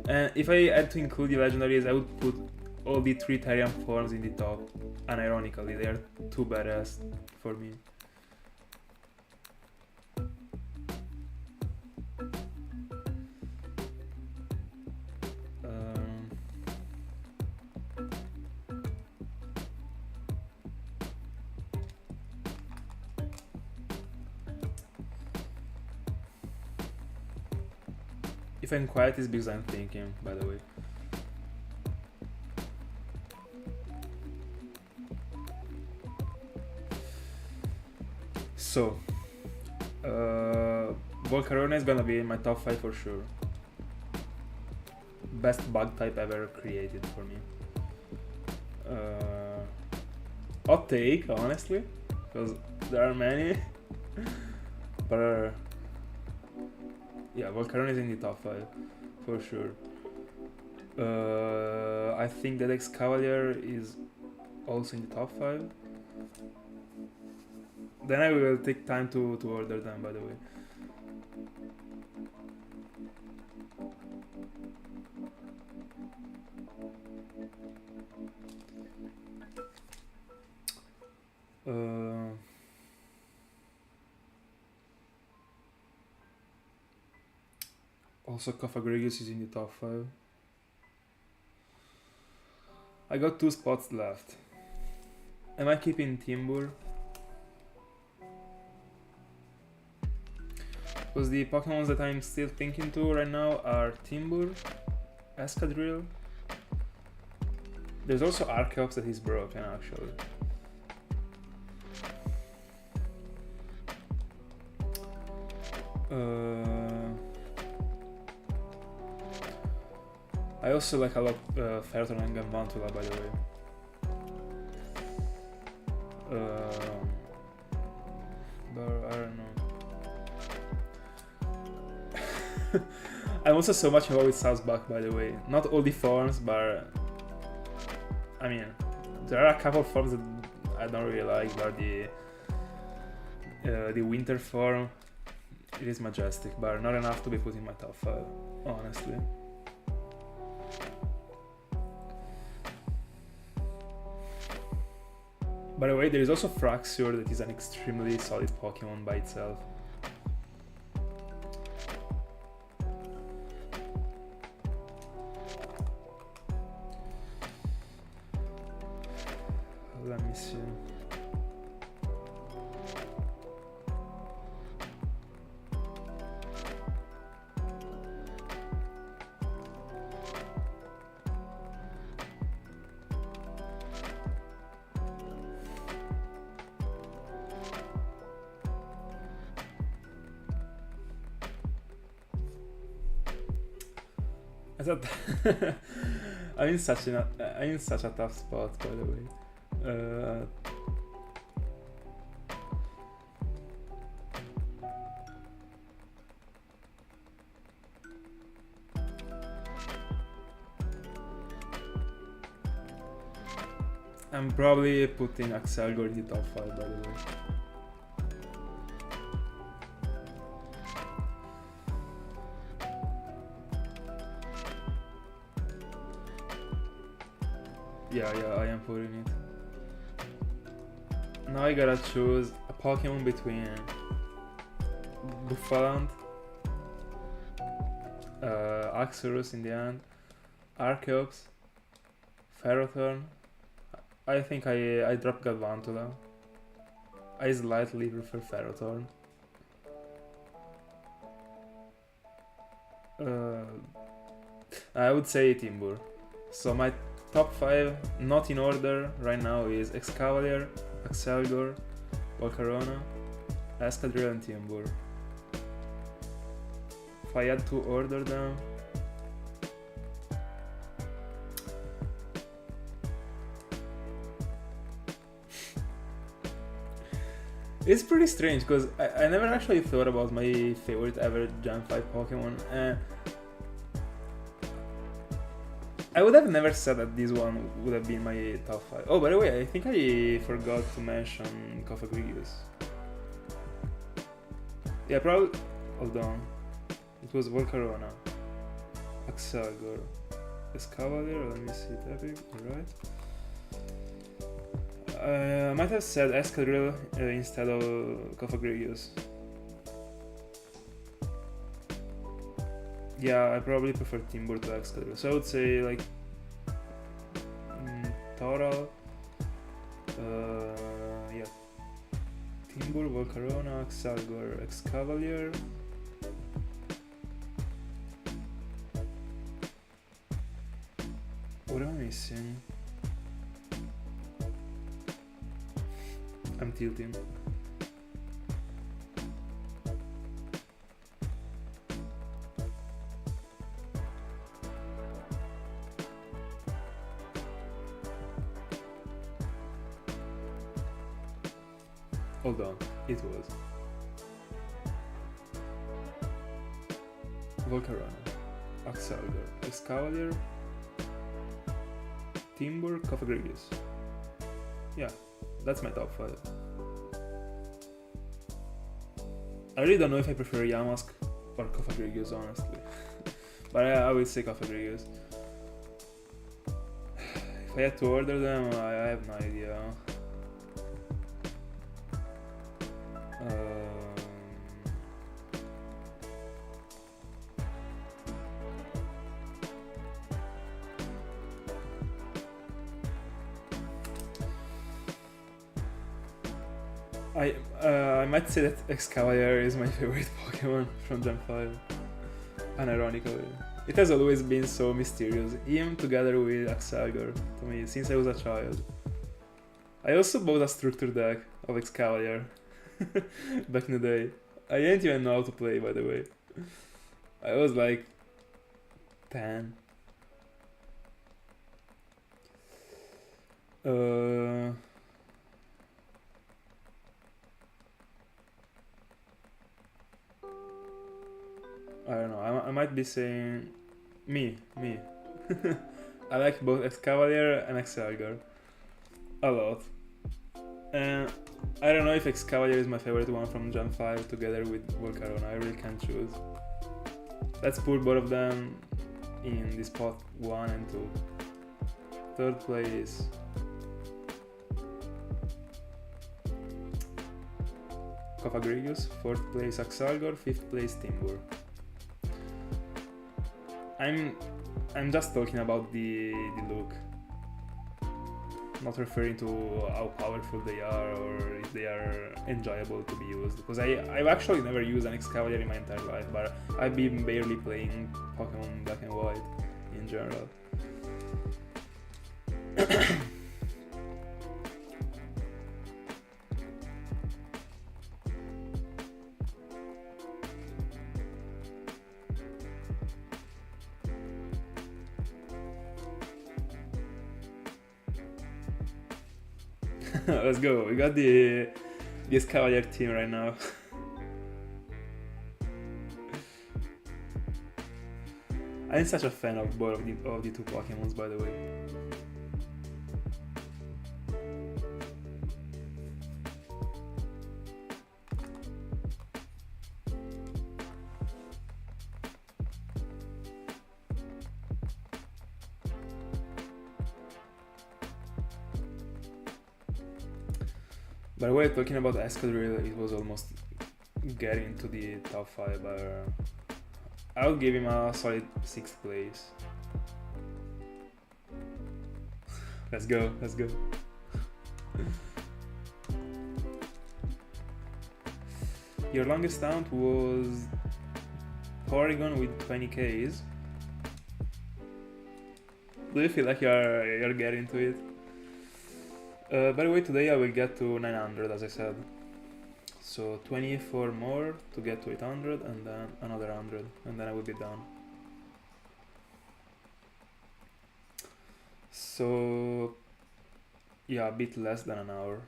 [SPEAKER 1] And if I had to include the legendaries, I would put all the 3 Therian forms in the top. Unironically, they are too badass for me. If I'm quiet, it's because I'm thinking, by the way. So, Volcarona is gonna be in my top 5 for sure. Best bug type ever created for me. Hot take, honestly, because there are many. But yeah, Volcarona is in the top 5 for sure. I think that Excavalier is also in the top 5. Then I will take time to order them, by the way. Also, Cofagrigus is in the top 5. I got 2 spots left. Am I keeping Timbur? Because the Pokemons that I'm still thinking to right now are Timbur, Escadrille. There's also Archeops that is broken actually. I also like a lot Fertron and Galvantula, by the way. But I don't know. I'm also so much involved with Southbuck, by the way. Not all the forms, but I mean, there are a couple of forms that I don't really like, but the winter form, it is majestic, but not enough to be put in my top 5, honestly. By the way, there is also Fraxure that is an extremely solid Pokemon by itself. Let me see. I thought I'm in such a tough spot, by the way. I'm probably putting Axelgor in the top 5, by the way. Yeah, I am putting it. Now I gotta choose a Pokemon between Buffalant, Axorus in the end, Archeops, Ferrothorn. I think I dropped Galvantula. I slightly prefer Ferrothorn. I would say Timbur. So my top 5, not in order right now, is Excavalier, Axelgor, Volcarona, Escadrille and Timbur. If I had to order them, it's pretty strange because I never actually thought about my favorite ever Gen 5 Pokemon. I would have never said that this one would have been my top 5. Oh, by the way, I think I forgot to mention Cofagrigus. Yeah, probably. Hold on. It was Volcarona, Axelgor, Escavalier. Let me see, Tepig. Alright. I might have said Escadrille instead of Cofagrigus. Yeah, I probably prefer Timbur to Excadrill. So I would say like Toral, yeah, Timbur, Volcarona, Axelgor, Excavalier. What am I missing? I'm tilting. Hold on, it was Volcarona, Axelgor, Escavalier, Timbur, Cofagrigus. Yeah, that's my top 5. I really don't know if I prefer Yamask or Cofagrigus, honestly. But I would say Cofagrigus. If I had to order them, I have no idea. I might say that Excavalier is my favorite Pokemon from Gen 5. Unironically. It has always been so mysterious, him together with Axelgor, to me, since I was a child. I also bought a structure deck of Excavalier back in the day. I didn't even know how to play, by the way. I was like 10. I don't know, I might be saying me. I like both Excavalier and Axelgor a lot. And I don't know if Excavalier is my favorite one from Gen 5 together with Volcarona. I really can't choose. Let's put both of them in this spot 1 and 2. Third place. Cofagrigus, 4th place Axalgor, 5th place Timbur. I'm just talking about the look, not referring to how powerful they are or if they are enjoyable to be used, because I've actually never used an Excavator in my entire life, but I've been barely playing Pokemon Black and White in general. Let's go, we got the Excavator team right now. I'm such a fan of both of the two Pokemons, by the way. By the way, talking about Escadrille, it was almost getting to the top 5, but I'll give him a solid 6th place. Let's go, let's go. Your longest count was Porygon with 20 Ks. Do you feel like you're getting to it? By the way, today I will get to 900, as I said. So 24 more to get to 800, and then another 100, and then I will be done. So yeah, a bit less than an hour.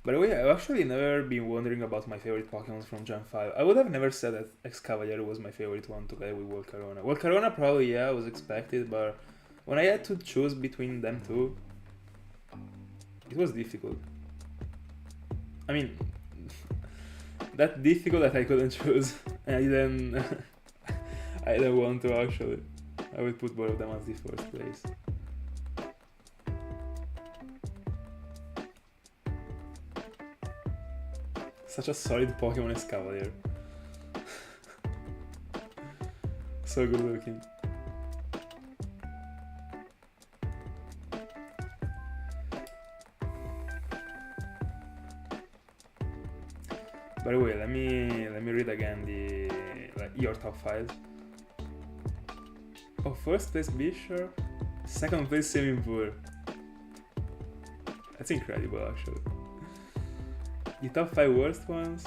[SPEAKER 1] By the way, I've actually never been wondering about my favorite Pokemon from Gen 5. I would have never said that Excavator was my favorite one together with Volcarona. Volcarona probably, yeah, was expected, but when I had to choose between them two, it was difficult. I mean, that difficult that I couldn't choose. And I didn't want to actually. I would put both of them as the first place. Such a solid Pokemon Excavator. So good looking. By the way, let me read again your top 5. Oh, first place Bisharp, second place Swimmingpool. That's incredible, actually. The top 5 worst ones: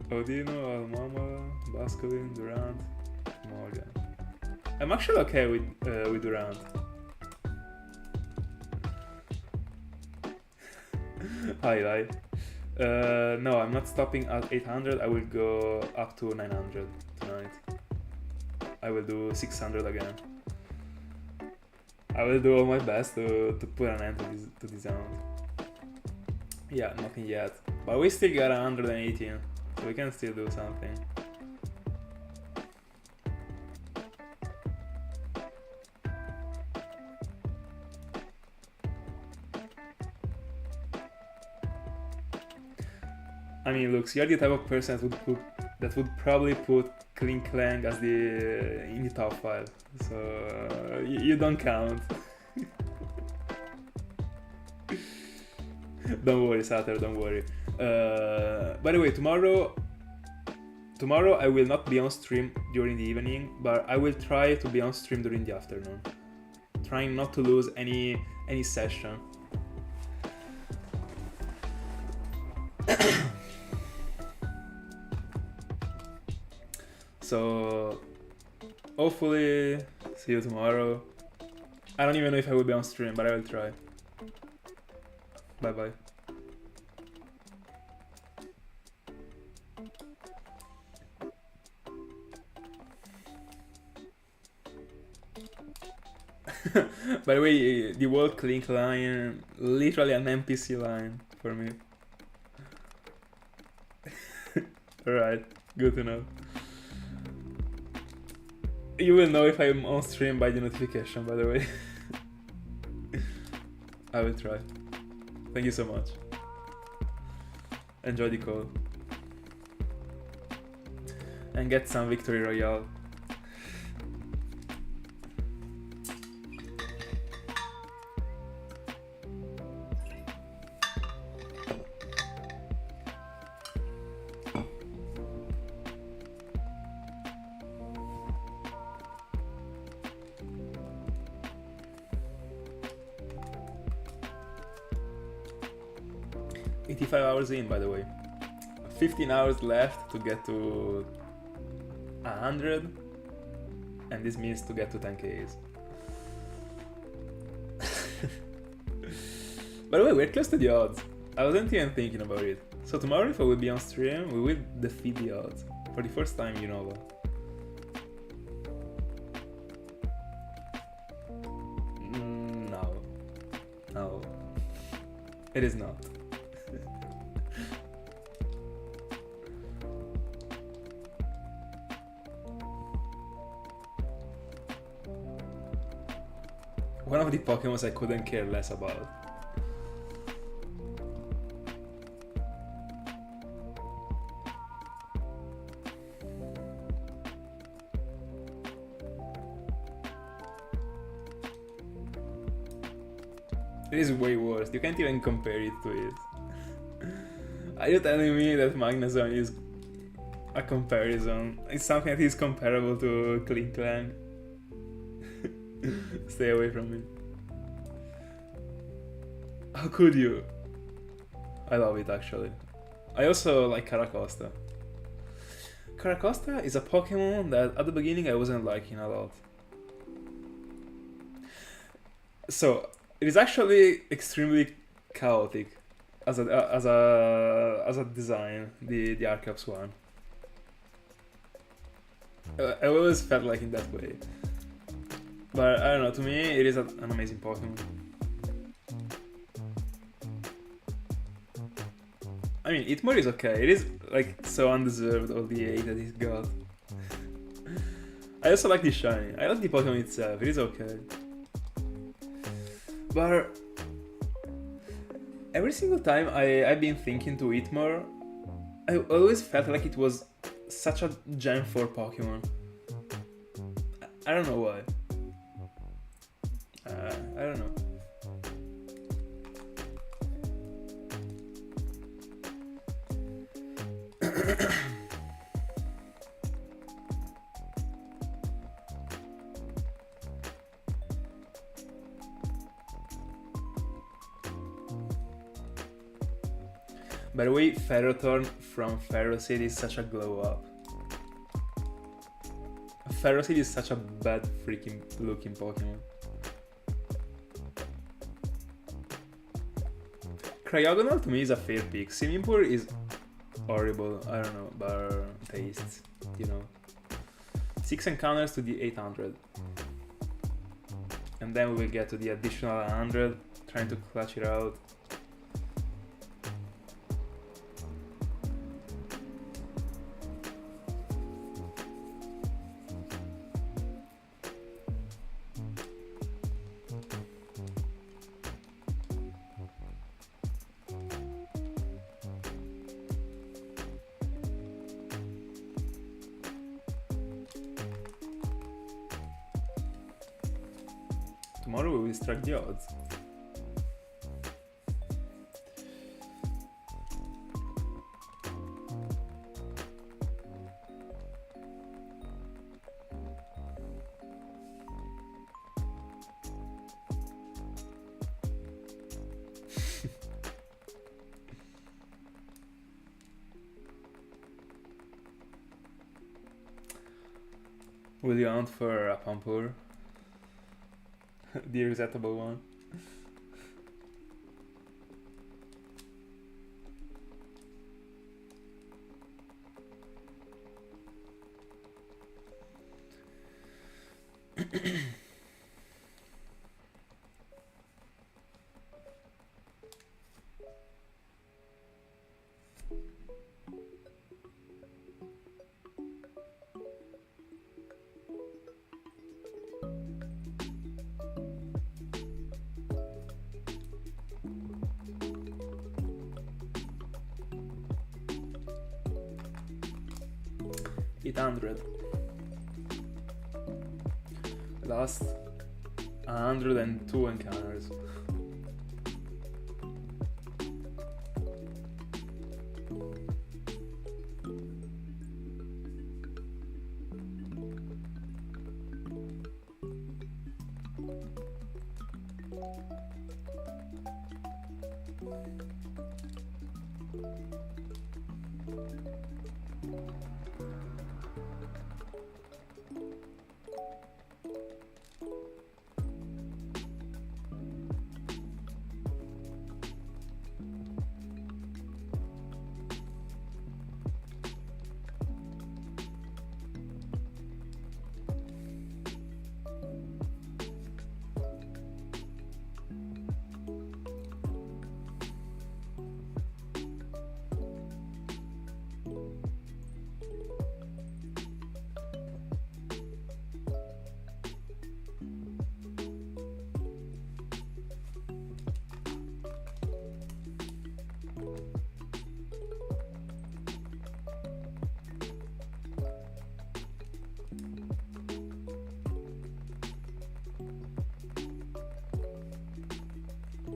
[SPEAKER 1] Odino, Almama, Basculin, Durant, Morgan. I'm actually okay with Durant. Highlight. No, I'm not stopping at 800. I will go up to 900 tonight. I will do 600 again. I will do all my best to put an end to this round. Yeah, nothing yet. But we still got 118, so we can still do something. I mean, look, you're the type of person that would probably put Klinklang as in the top 5, so you don't count. Don't worry, Sater, don't worry. By the way, tomorrow I will not be on stream during the evening, but I will try to be on stream during the afternoon, trying not to lose any session. So hopefully see you tomorrow. I don't even know if I will be on stream, but I will try. Bye bye. By the way, the word Clink line, literally an NPC line for me. Alright, good to know. You will know if I'm on stream by the notification, by the way. I will try. Thank you so much. Enjoy the call. And get some victory royale. Hours in, by the way. 15 hours left to get to 100, and this means to get to 10Ks. By the way, we're close to the odds. I wasn't even thinking about it. So tomorrow, if I will be on stream, we will defeat the odds for the first time, Unova. No, it is not. One of the Pokemons I couldn't care less about. It is way worse. You can't even compare it to it. Are you telling me that Magnezone is a comparison? It's something that is comparable to Klinklang? Stay away from me. How could you? I love it actually. I also like Caracosta. Caracosta is a Pokemon that at the beginning I wasn't liking a lot. So it is actually extremely chaotic as a design, the Arceus one. I always felt like in that way. But I don't know, to me it is an amazing Pokemon. I mean, Itmor is okay. It is like so undeserved of the 8 that he's got. I also like the shiny. I like the Pokemon itself. It is okay. But every single time I've been thinking to Itmor, I always felt like it was such a Gen 4 Pokemon. I don't know why. I don't know. By the way, Ferrothorn from Ferrocid is such a glow up. Ferrocid is such a bad freaking looking Pokemon. Cryogonal to me is a fair pick. Simipour is horrible, I don't know, but tastes, you know. 6 encounters to the 800. And then we will get to the additional 100, trying to clutch it out. Tomorrow we will strike the odds. Will you hunt for a Pampur? The resettable one. 800. Last 102 encounters.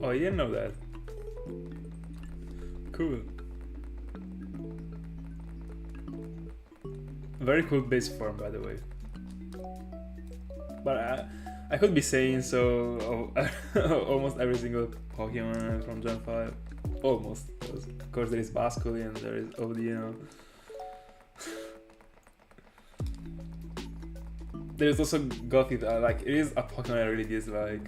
[SPEAKER 1] Oh, I didn't know that. Cool. Very cool base form, by the way. But I could be saying so almost every single Pokemon from Gen 5. Almost. Of course there is Basculin and there is Odino. There's also Gothita, like it is a Pokemon I really dislike.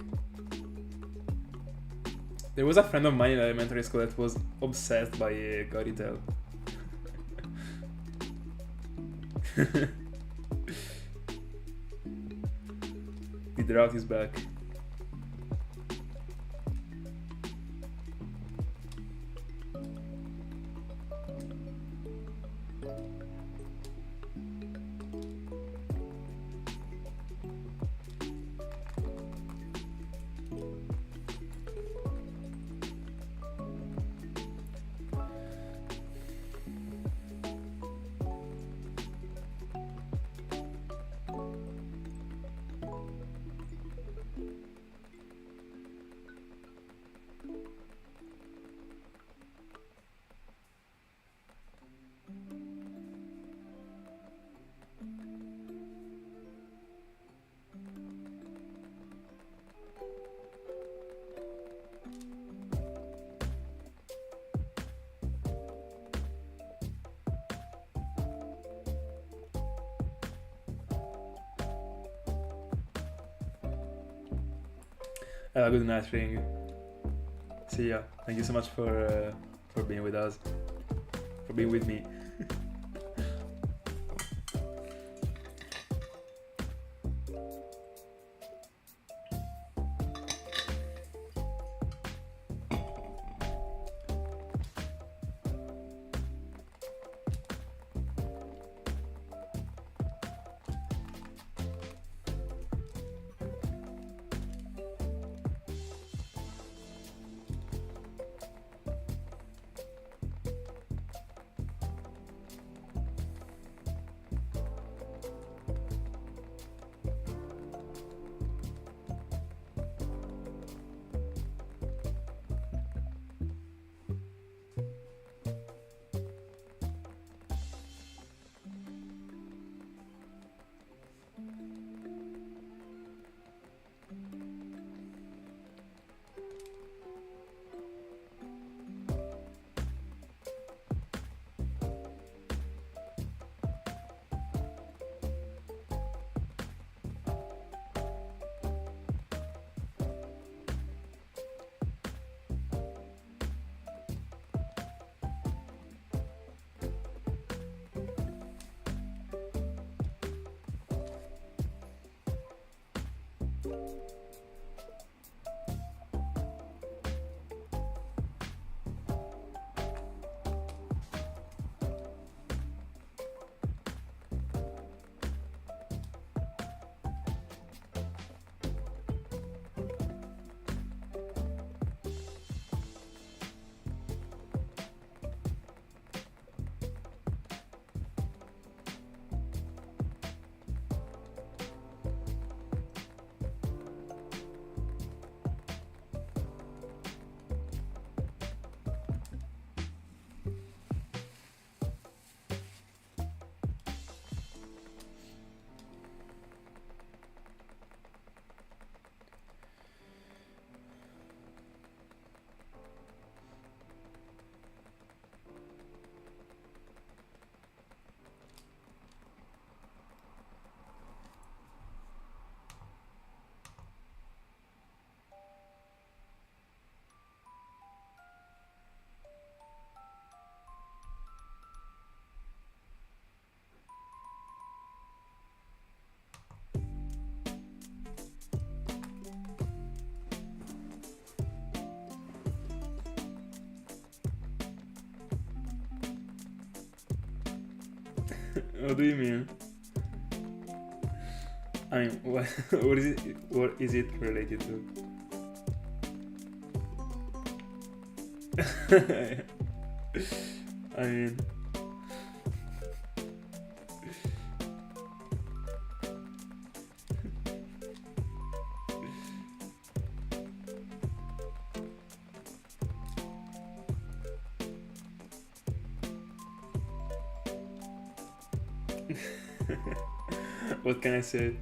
[SPEAKER 1] There was a friend of mine in elementary school that was obsessed by Gothita. The drought is back. Have a good night, Ring. See ya. Thank you so much for being with us, for being with me. What do you mean? I mean, what is it related to? I mean, what can I say?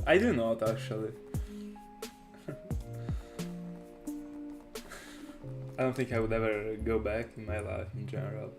[SPEAKER 1] I do not actually. I don't think I would ever go back in my life in general.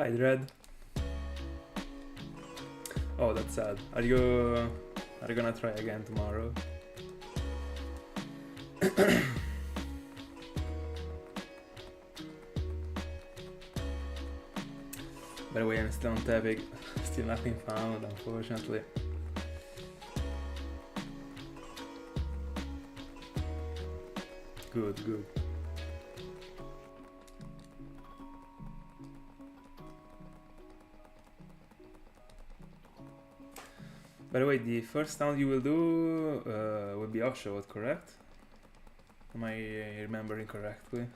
[SPEAKER 1] Hi, Dread. Oh, that's sad. Are you gonna try again tomorrow? By the way, I'm still on Tepig. Still nothing found, unfortunately. Good, good. By the way, the first sound you will do will be Oshawott, correct? Am I remembering correctly?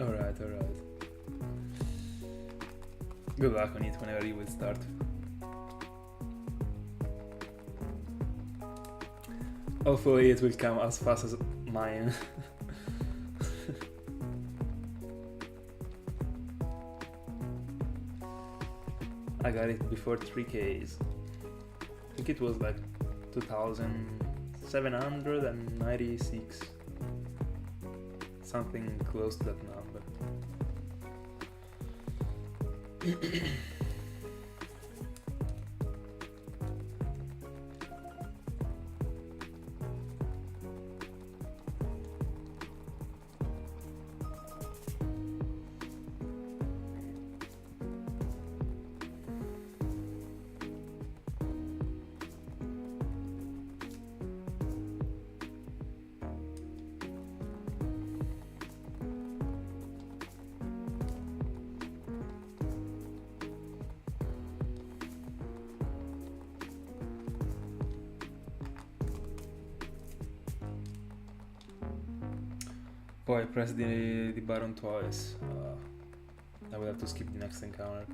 [SPEAKER 1] Alright. Good luck on it whenever you will start. Hopefully it will come as fast as mine. I got it before 3Ks. I think it was like 2,796. Something close to that number. Oh, I pressed the button twice. I will have to skip the next encounter.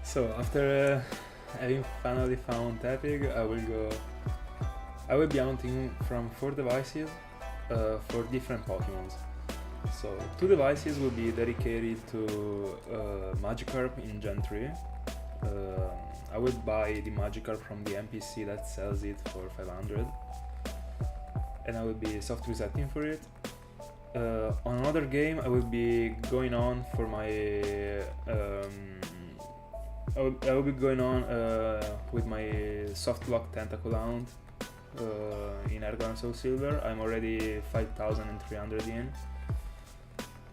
[SPEAKER 1] So after having finally found Tepig, I will be hunting from 4 devices for different Pokemons. So 2 devices will be dedicated to Magikarp in Gen 3. I will buy the Magikarp from the NPC that sells it for 500, and I will be soft resetting for it. On another game, I will be going on for my I will be going on with my soft lock tentacle hound in Ergon Soul Silver. I'm already 5,300 in.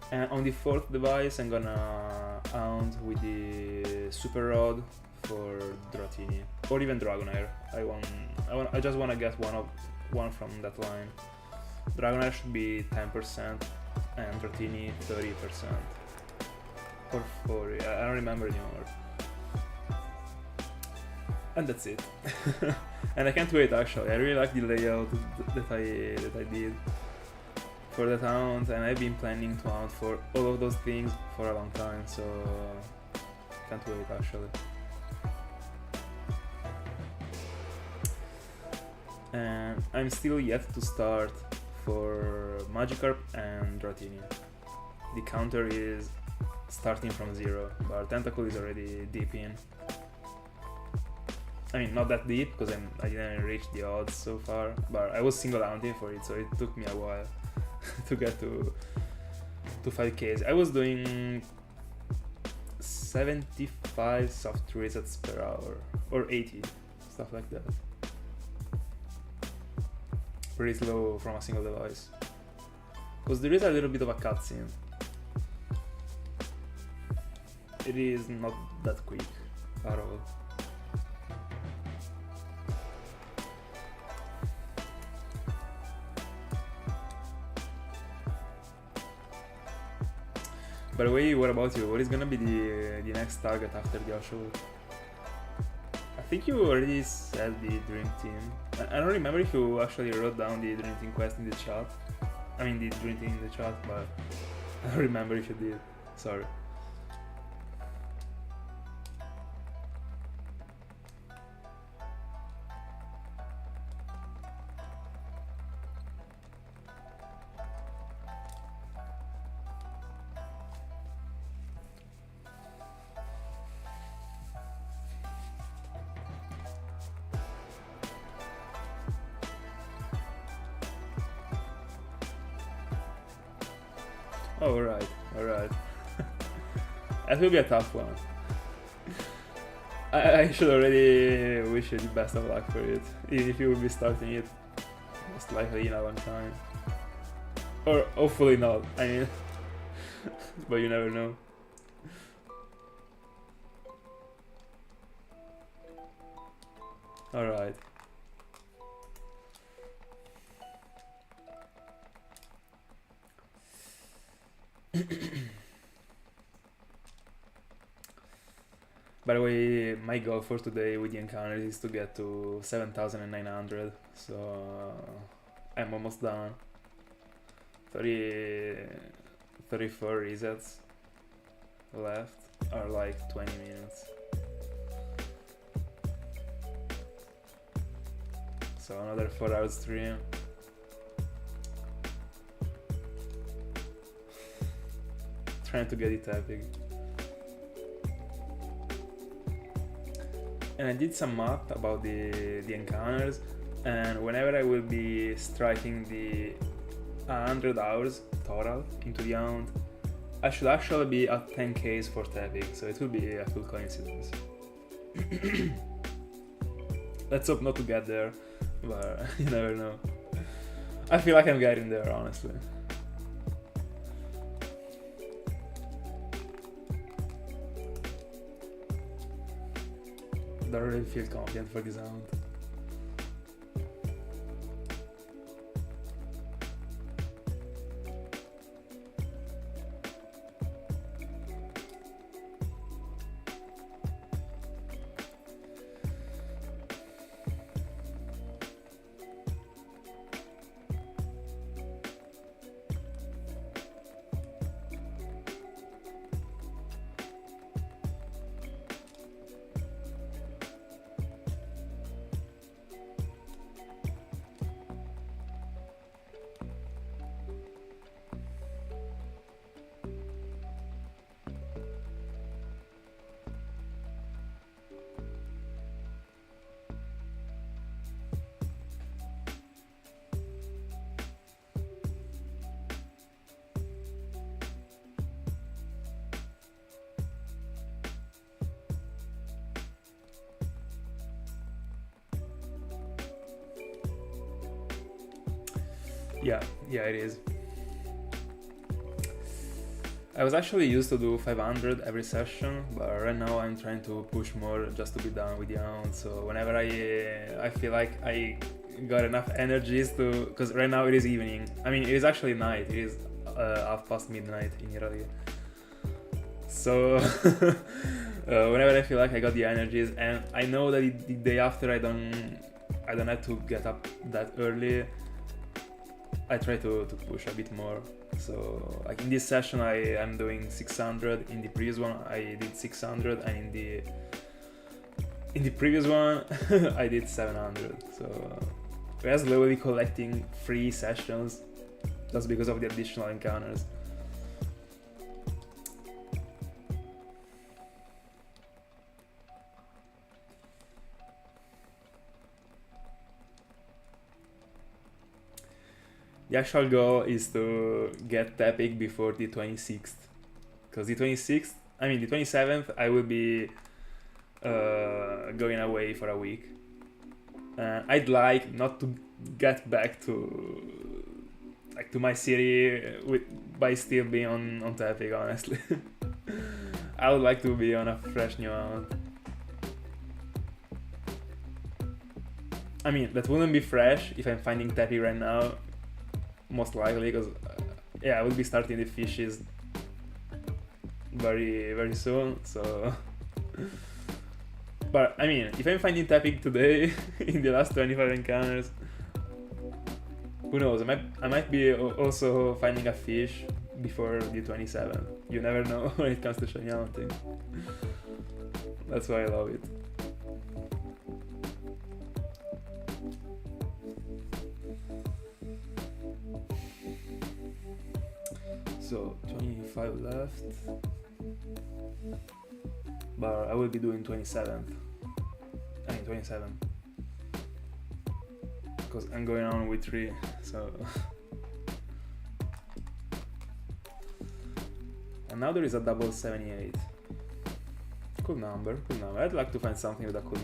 [SPEAKER 1] And on the 4th device, I'm gonna hound with the Super Rod for Dratini or even Dragonair. I just wanna get one from that line. Dragonair should be 10% and Dratini 30% or 40. I don't remember anymore. And that's it. And I can't wait actually. I really like the layout that I did for that hound, and I've been planning to hound for all of those things for a long time, so can't wait actually. And I'm still yet to start for Magikarp and Dratini. The counter is starting from 0, but Tentacle is already deep in. I mean, not that deep because I didn't reach the odds so far, but I was single hunting for it, so it took me a while to get to 5Ks. I was doing 75 soft resets per hour or 80, stuff like that. Pretty slow from a single device, because there is a little bit of a cutscene. It is not that quick at all. By the way, what about you? What is gonna be the next target after the Osho? I think you already said the Dream Team. I don't remember if you actually wrote down the Dream Team quest in the chat. I mean the Dream Team in the chat, but I don't remember if you did. Sorry. Oh, alright. That will be a tough one. I should already wish you the best of luck for it, even if you will be starting it most likely in a long time. Or hopefully not, I mean, but you never know. Alright. By the way, my goal for today with the encounters is to get to 7,900, so I'm almost done. 34 resets left, are like 20 minutes. So another 4-hour stream. Trying to get it Tepig. And I did some math about the encounters, and whenever I will be striking the 100 hours total into the hound, I should actually be at 10Ks for Tepig, so it will be a full coincidence. Let's hope not to get there, but you never know. I feel like I'm getting there, honestly. Don't really feel confident for this round. Yeah, it is. I was actually used to do 500 every session, but right now I'm trying to push more just to be done with the hound. So whenever I feel like I got enough energies to, because right now it is evening. I mean, it is actually night. It is midnight in Italy. So whenever I feel like I got the energies, and I know that the day after I don't have to get up that early, I try to push a bit more. So like in this session I'm doing 600, in the previous one I did 600, and in the previous one I did 700. So we're slowly collecting free sessions just because of the additional encounters. The actual goal is to get Tepig before the 26th. Because the 26th, I mean the 27th, I will be going away for a week. I'd like not to get back to my city by still being on Tepig, honestly. I would like to be on a fresh new island. I mean, that wouldn't be fresh if I'm finding Tepig right now. Most likely, because I will be starting the fishes very very soon. So, but I mean, if I'm finding Tepig today in the last 25 encounters, who knows? I might be also finding a fish before the 27th. You never know when it comes to shiny hunting. That's why I love it. So 25 left, but I will be doing 27th. I mean 27, because I'm going on with 3. So and now there is a double 78. Cool number. I'd like to find something with a cool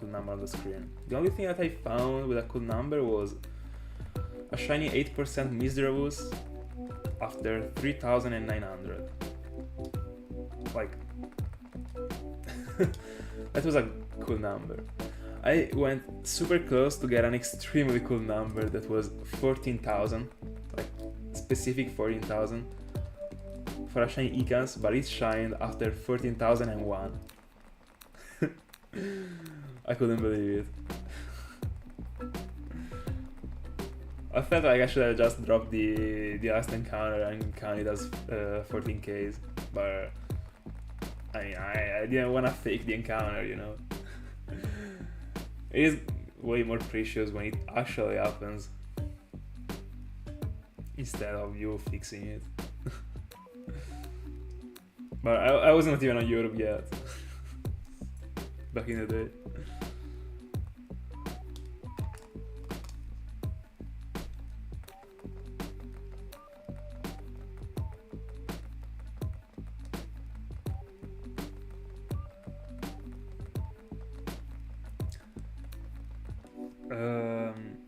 [SPEAKER 1] number on the screen. The only thing that I found with a cool number was a shiny 8% Misdreavus after 3,900. Like, that was a cool number. I went super close to get an extremely cool number that was 14,000, like specific 14,000 for a shiny Icans, but it shined after 14,001. I couldn't believe it. I felt like I should have just dropped the last encounter and counted as 14Ks, but I mean, I didn't want to fake the encounter, you know. It is way more precious when it actually happens instead of you fixing it. But I was not even on Europe yet. Back in the day.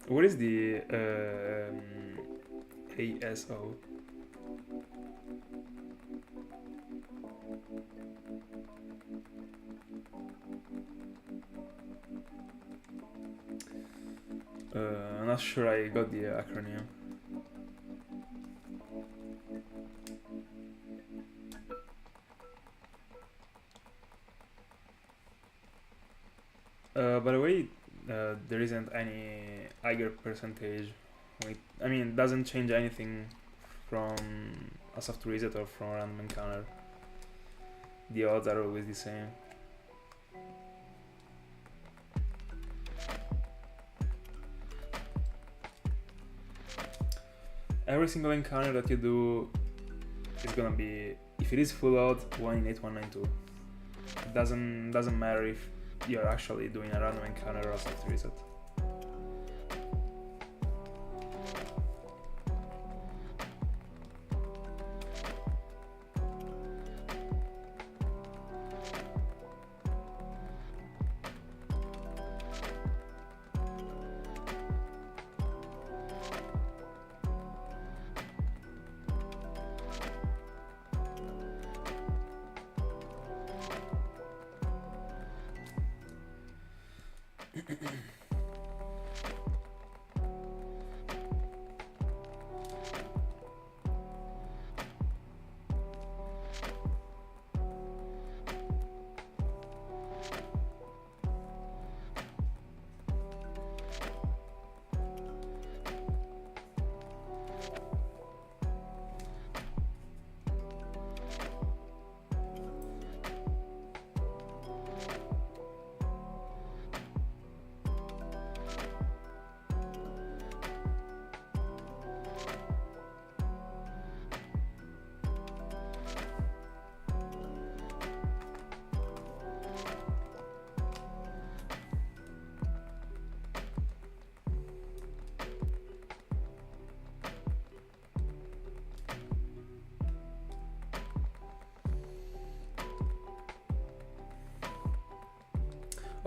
[SPEAKER 1] What is the ASO? I'm not sure I got the acronym. By the way, there isn't any Eiger percentage. I mean, it doesn't change anything from a soft reset or from a random encounter. The odds are always the same. Every single encounter that you do is gonna be, if it is full odds, 1 in 8192. It doesn't matter if you're actually doing a random encounter or a soft reset.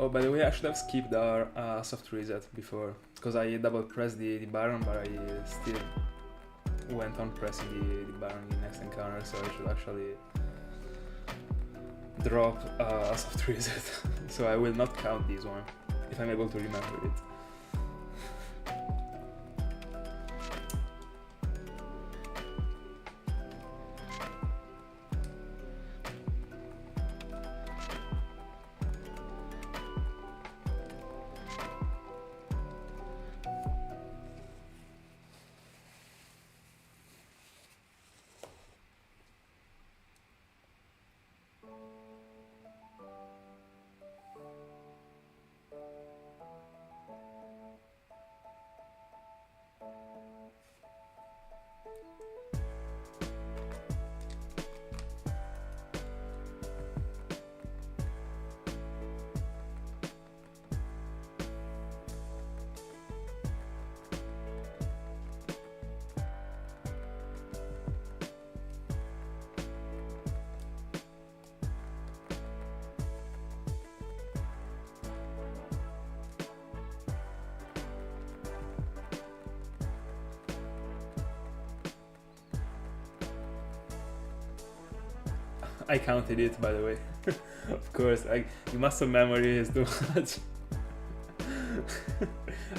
[SPEAKER 1] Oh, by the way, I should have skipped our soft reset before, because I double pressed the Baron, but I still went on pressing the Baron in the next encounter, so I should actually drop a soft reset. So I will not count this one, if I'm able to remember it. I counted it, by the way. Of course, you must have memory is too much.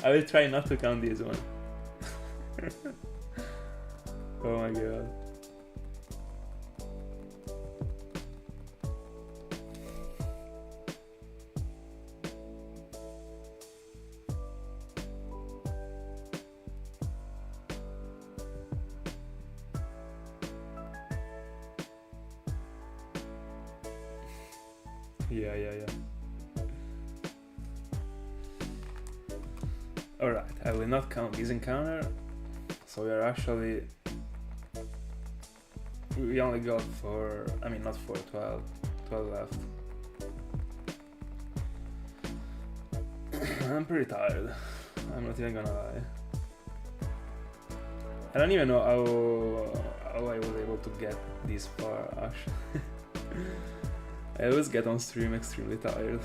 [SPEAKER 1] I will try not to count this one. Oh my god. Yeah. Alright, I will not count this encounter. So we are actually... We only got 4... I mean, not 4, 12. 12 left. I'm pretty tired. I'm not even gonna lie. I don't even know how I was able to get this far, actually. I always get on stream extremely tired.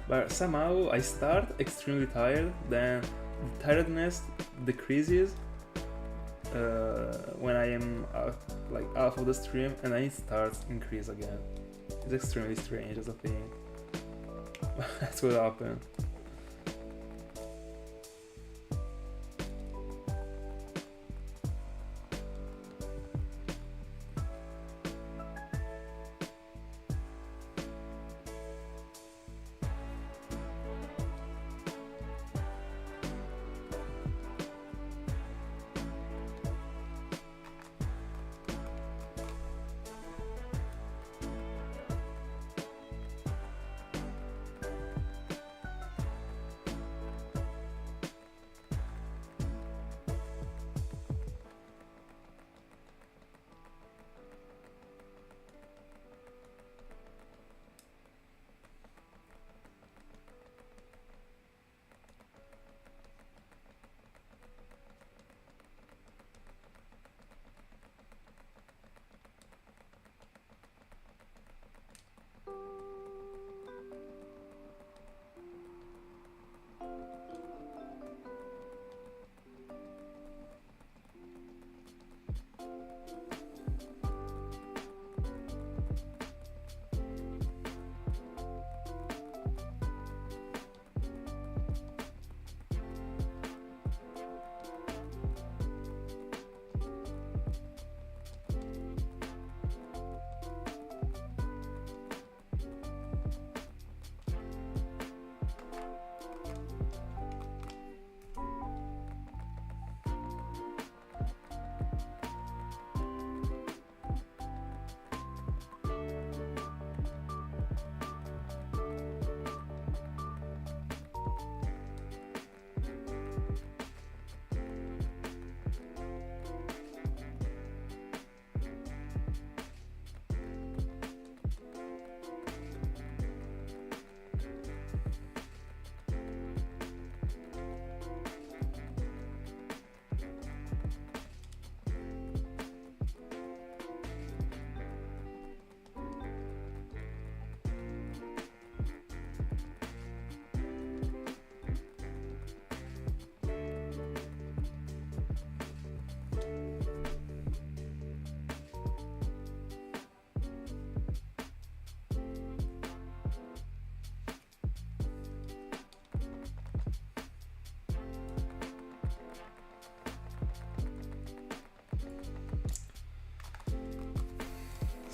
[SPEAKER 1] But somehow I start extremely tired, then the tiredness decreases when I am like half of the stream, and then it starts increase again. It's extremely strange as a thing. That's what happened.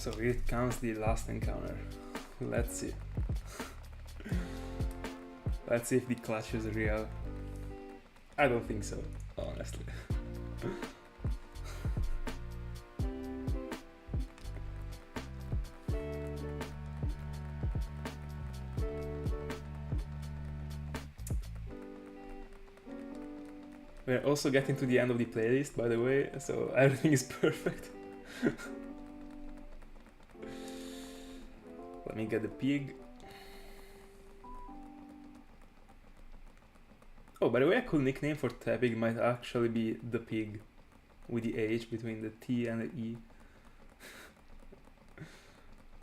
[SPEAKER 1] So here comes the last encounter. Let's see. Let's see if the clutch is real. I don't think so, honestly. We're also getting to the end of the playlist, by the way, so everything is perfect. Let me get the pig. Oh, by the way, a cool nickname for Tepig might actually be the pig, with the H between the T and the E.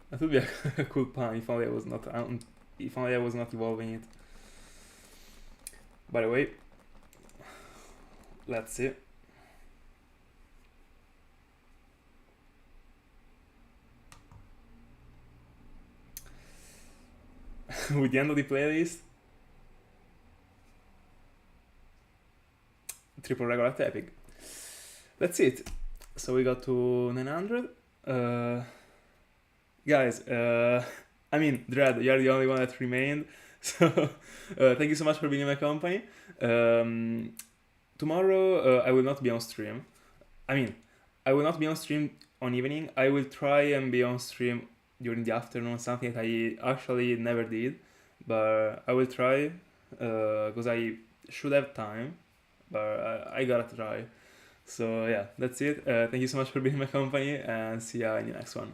[SPEAKER 1] That would be a cool pun if only I was not evolving it. By the way, let's see. With the end of the playlist, triple regular Tepig. That's it. So we got to 900. Guys, I mean, Dread, you're the only one that remained. So thank you so much for being in my company. Tomorrow I will not be on stream. I mean, I will not be on stream on evening. I will try and be on stream during the afternoon, something that I actually never did. But I will try, because I should have time, but I gotta try. So yeah, that's it. Thank you so much for being in my company, and see ya in the next one.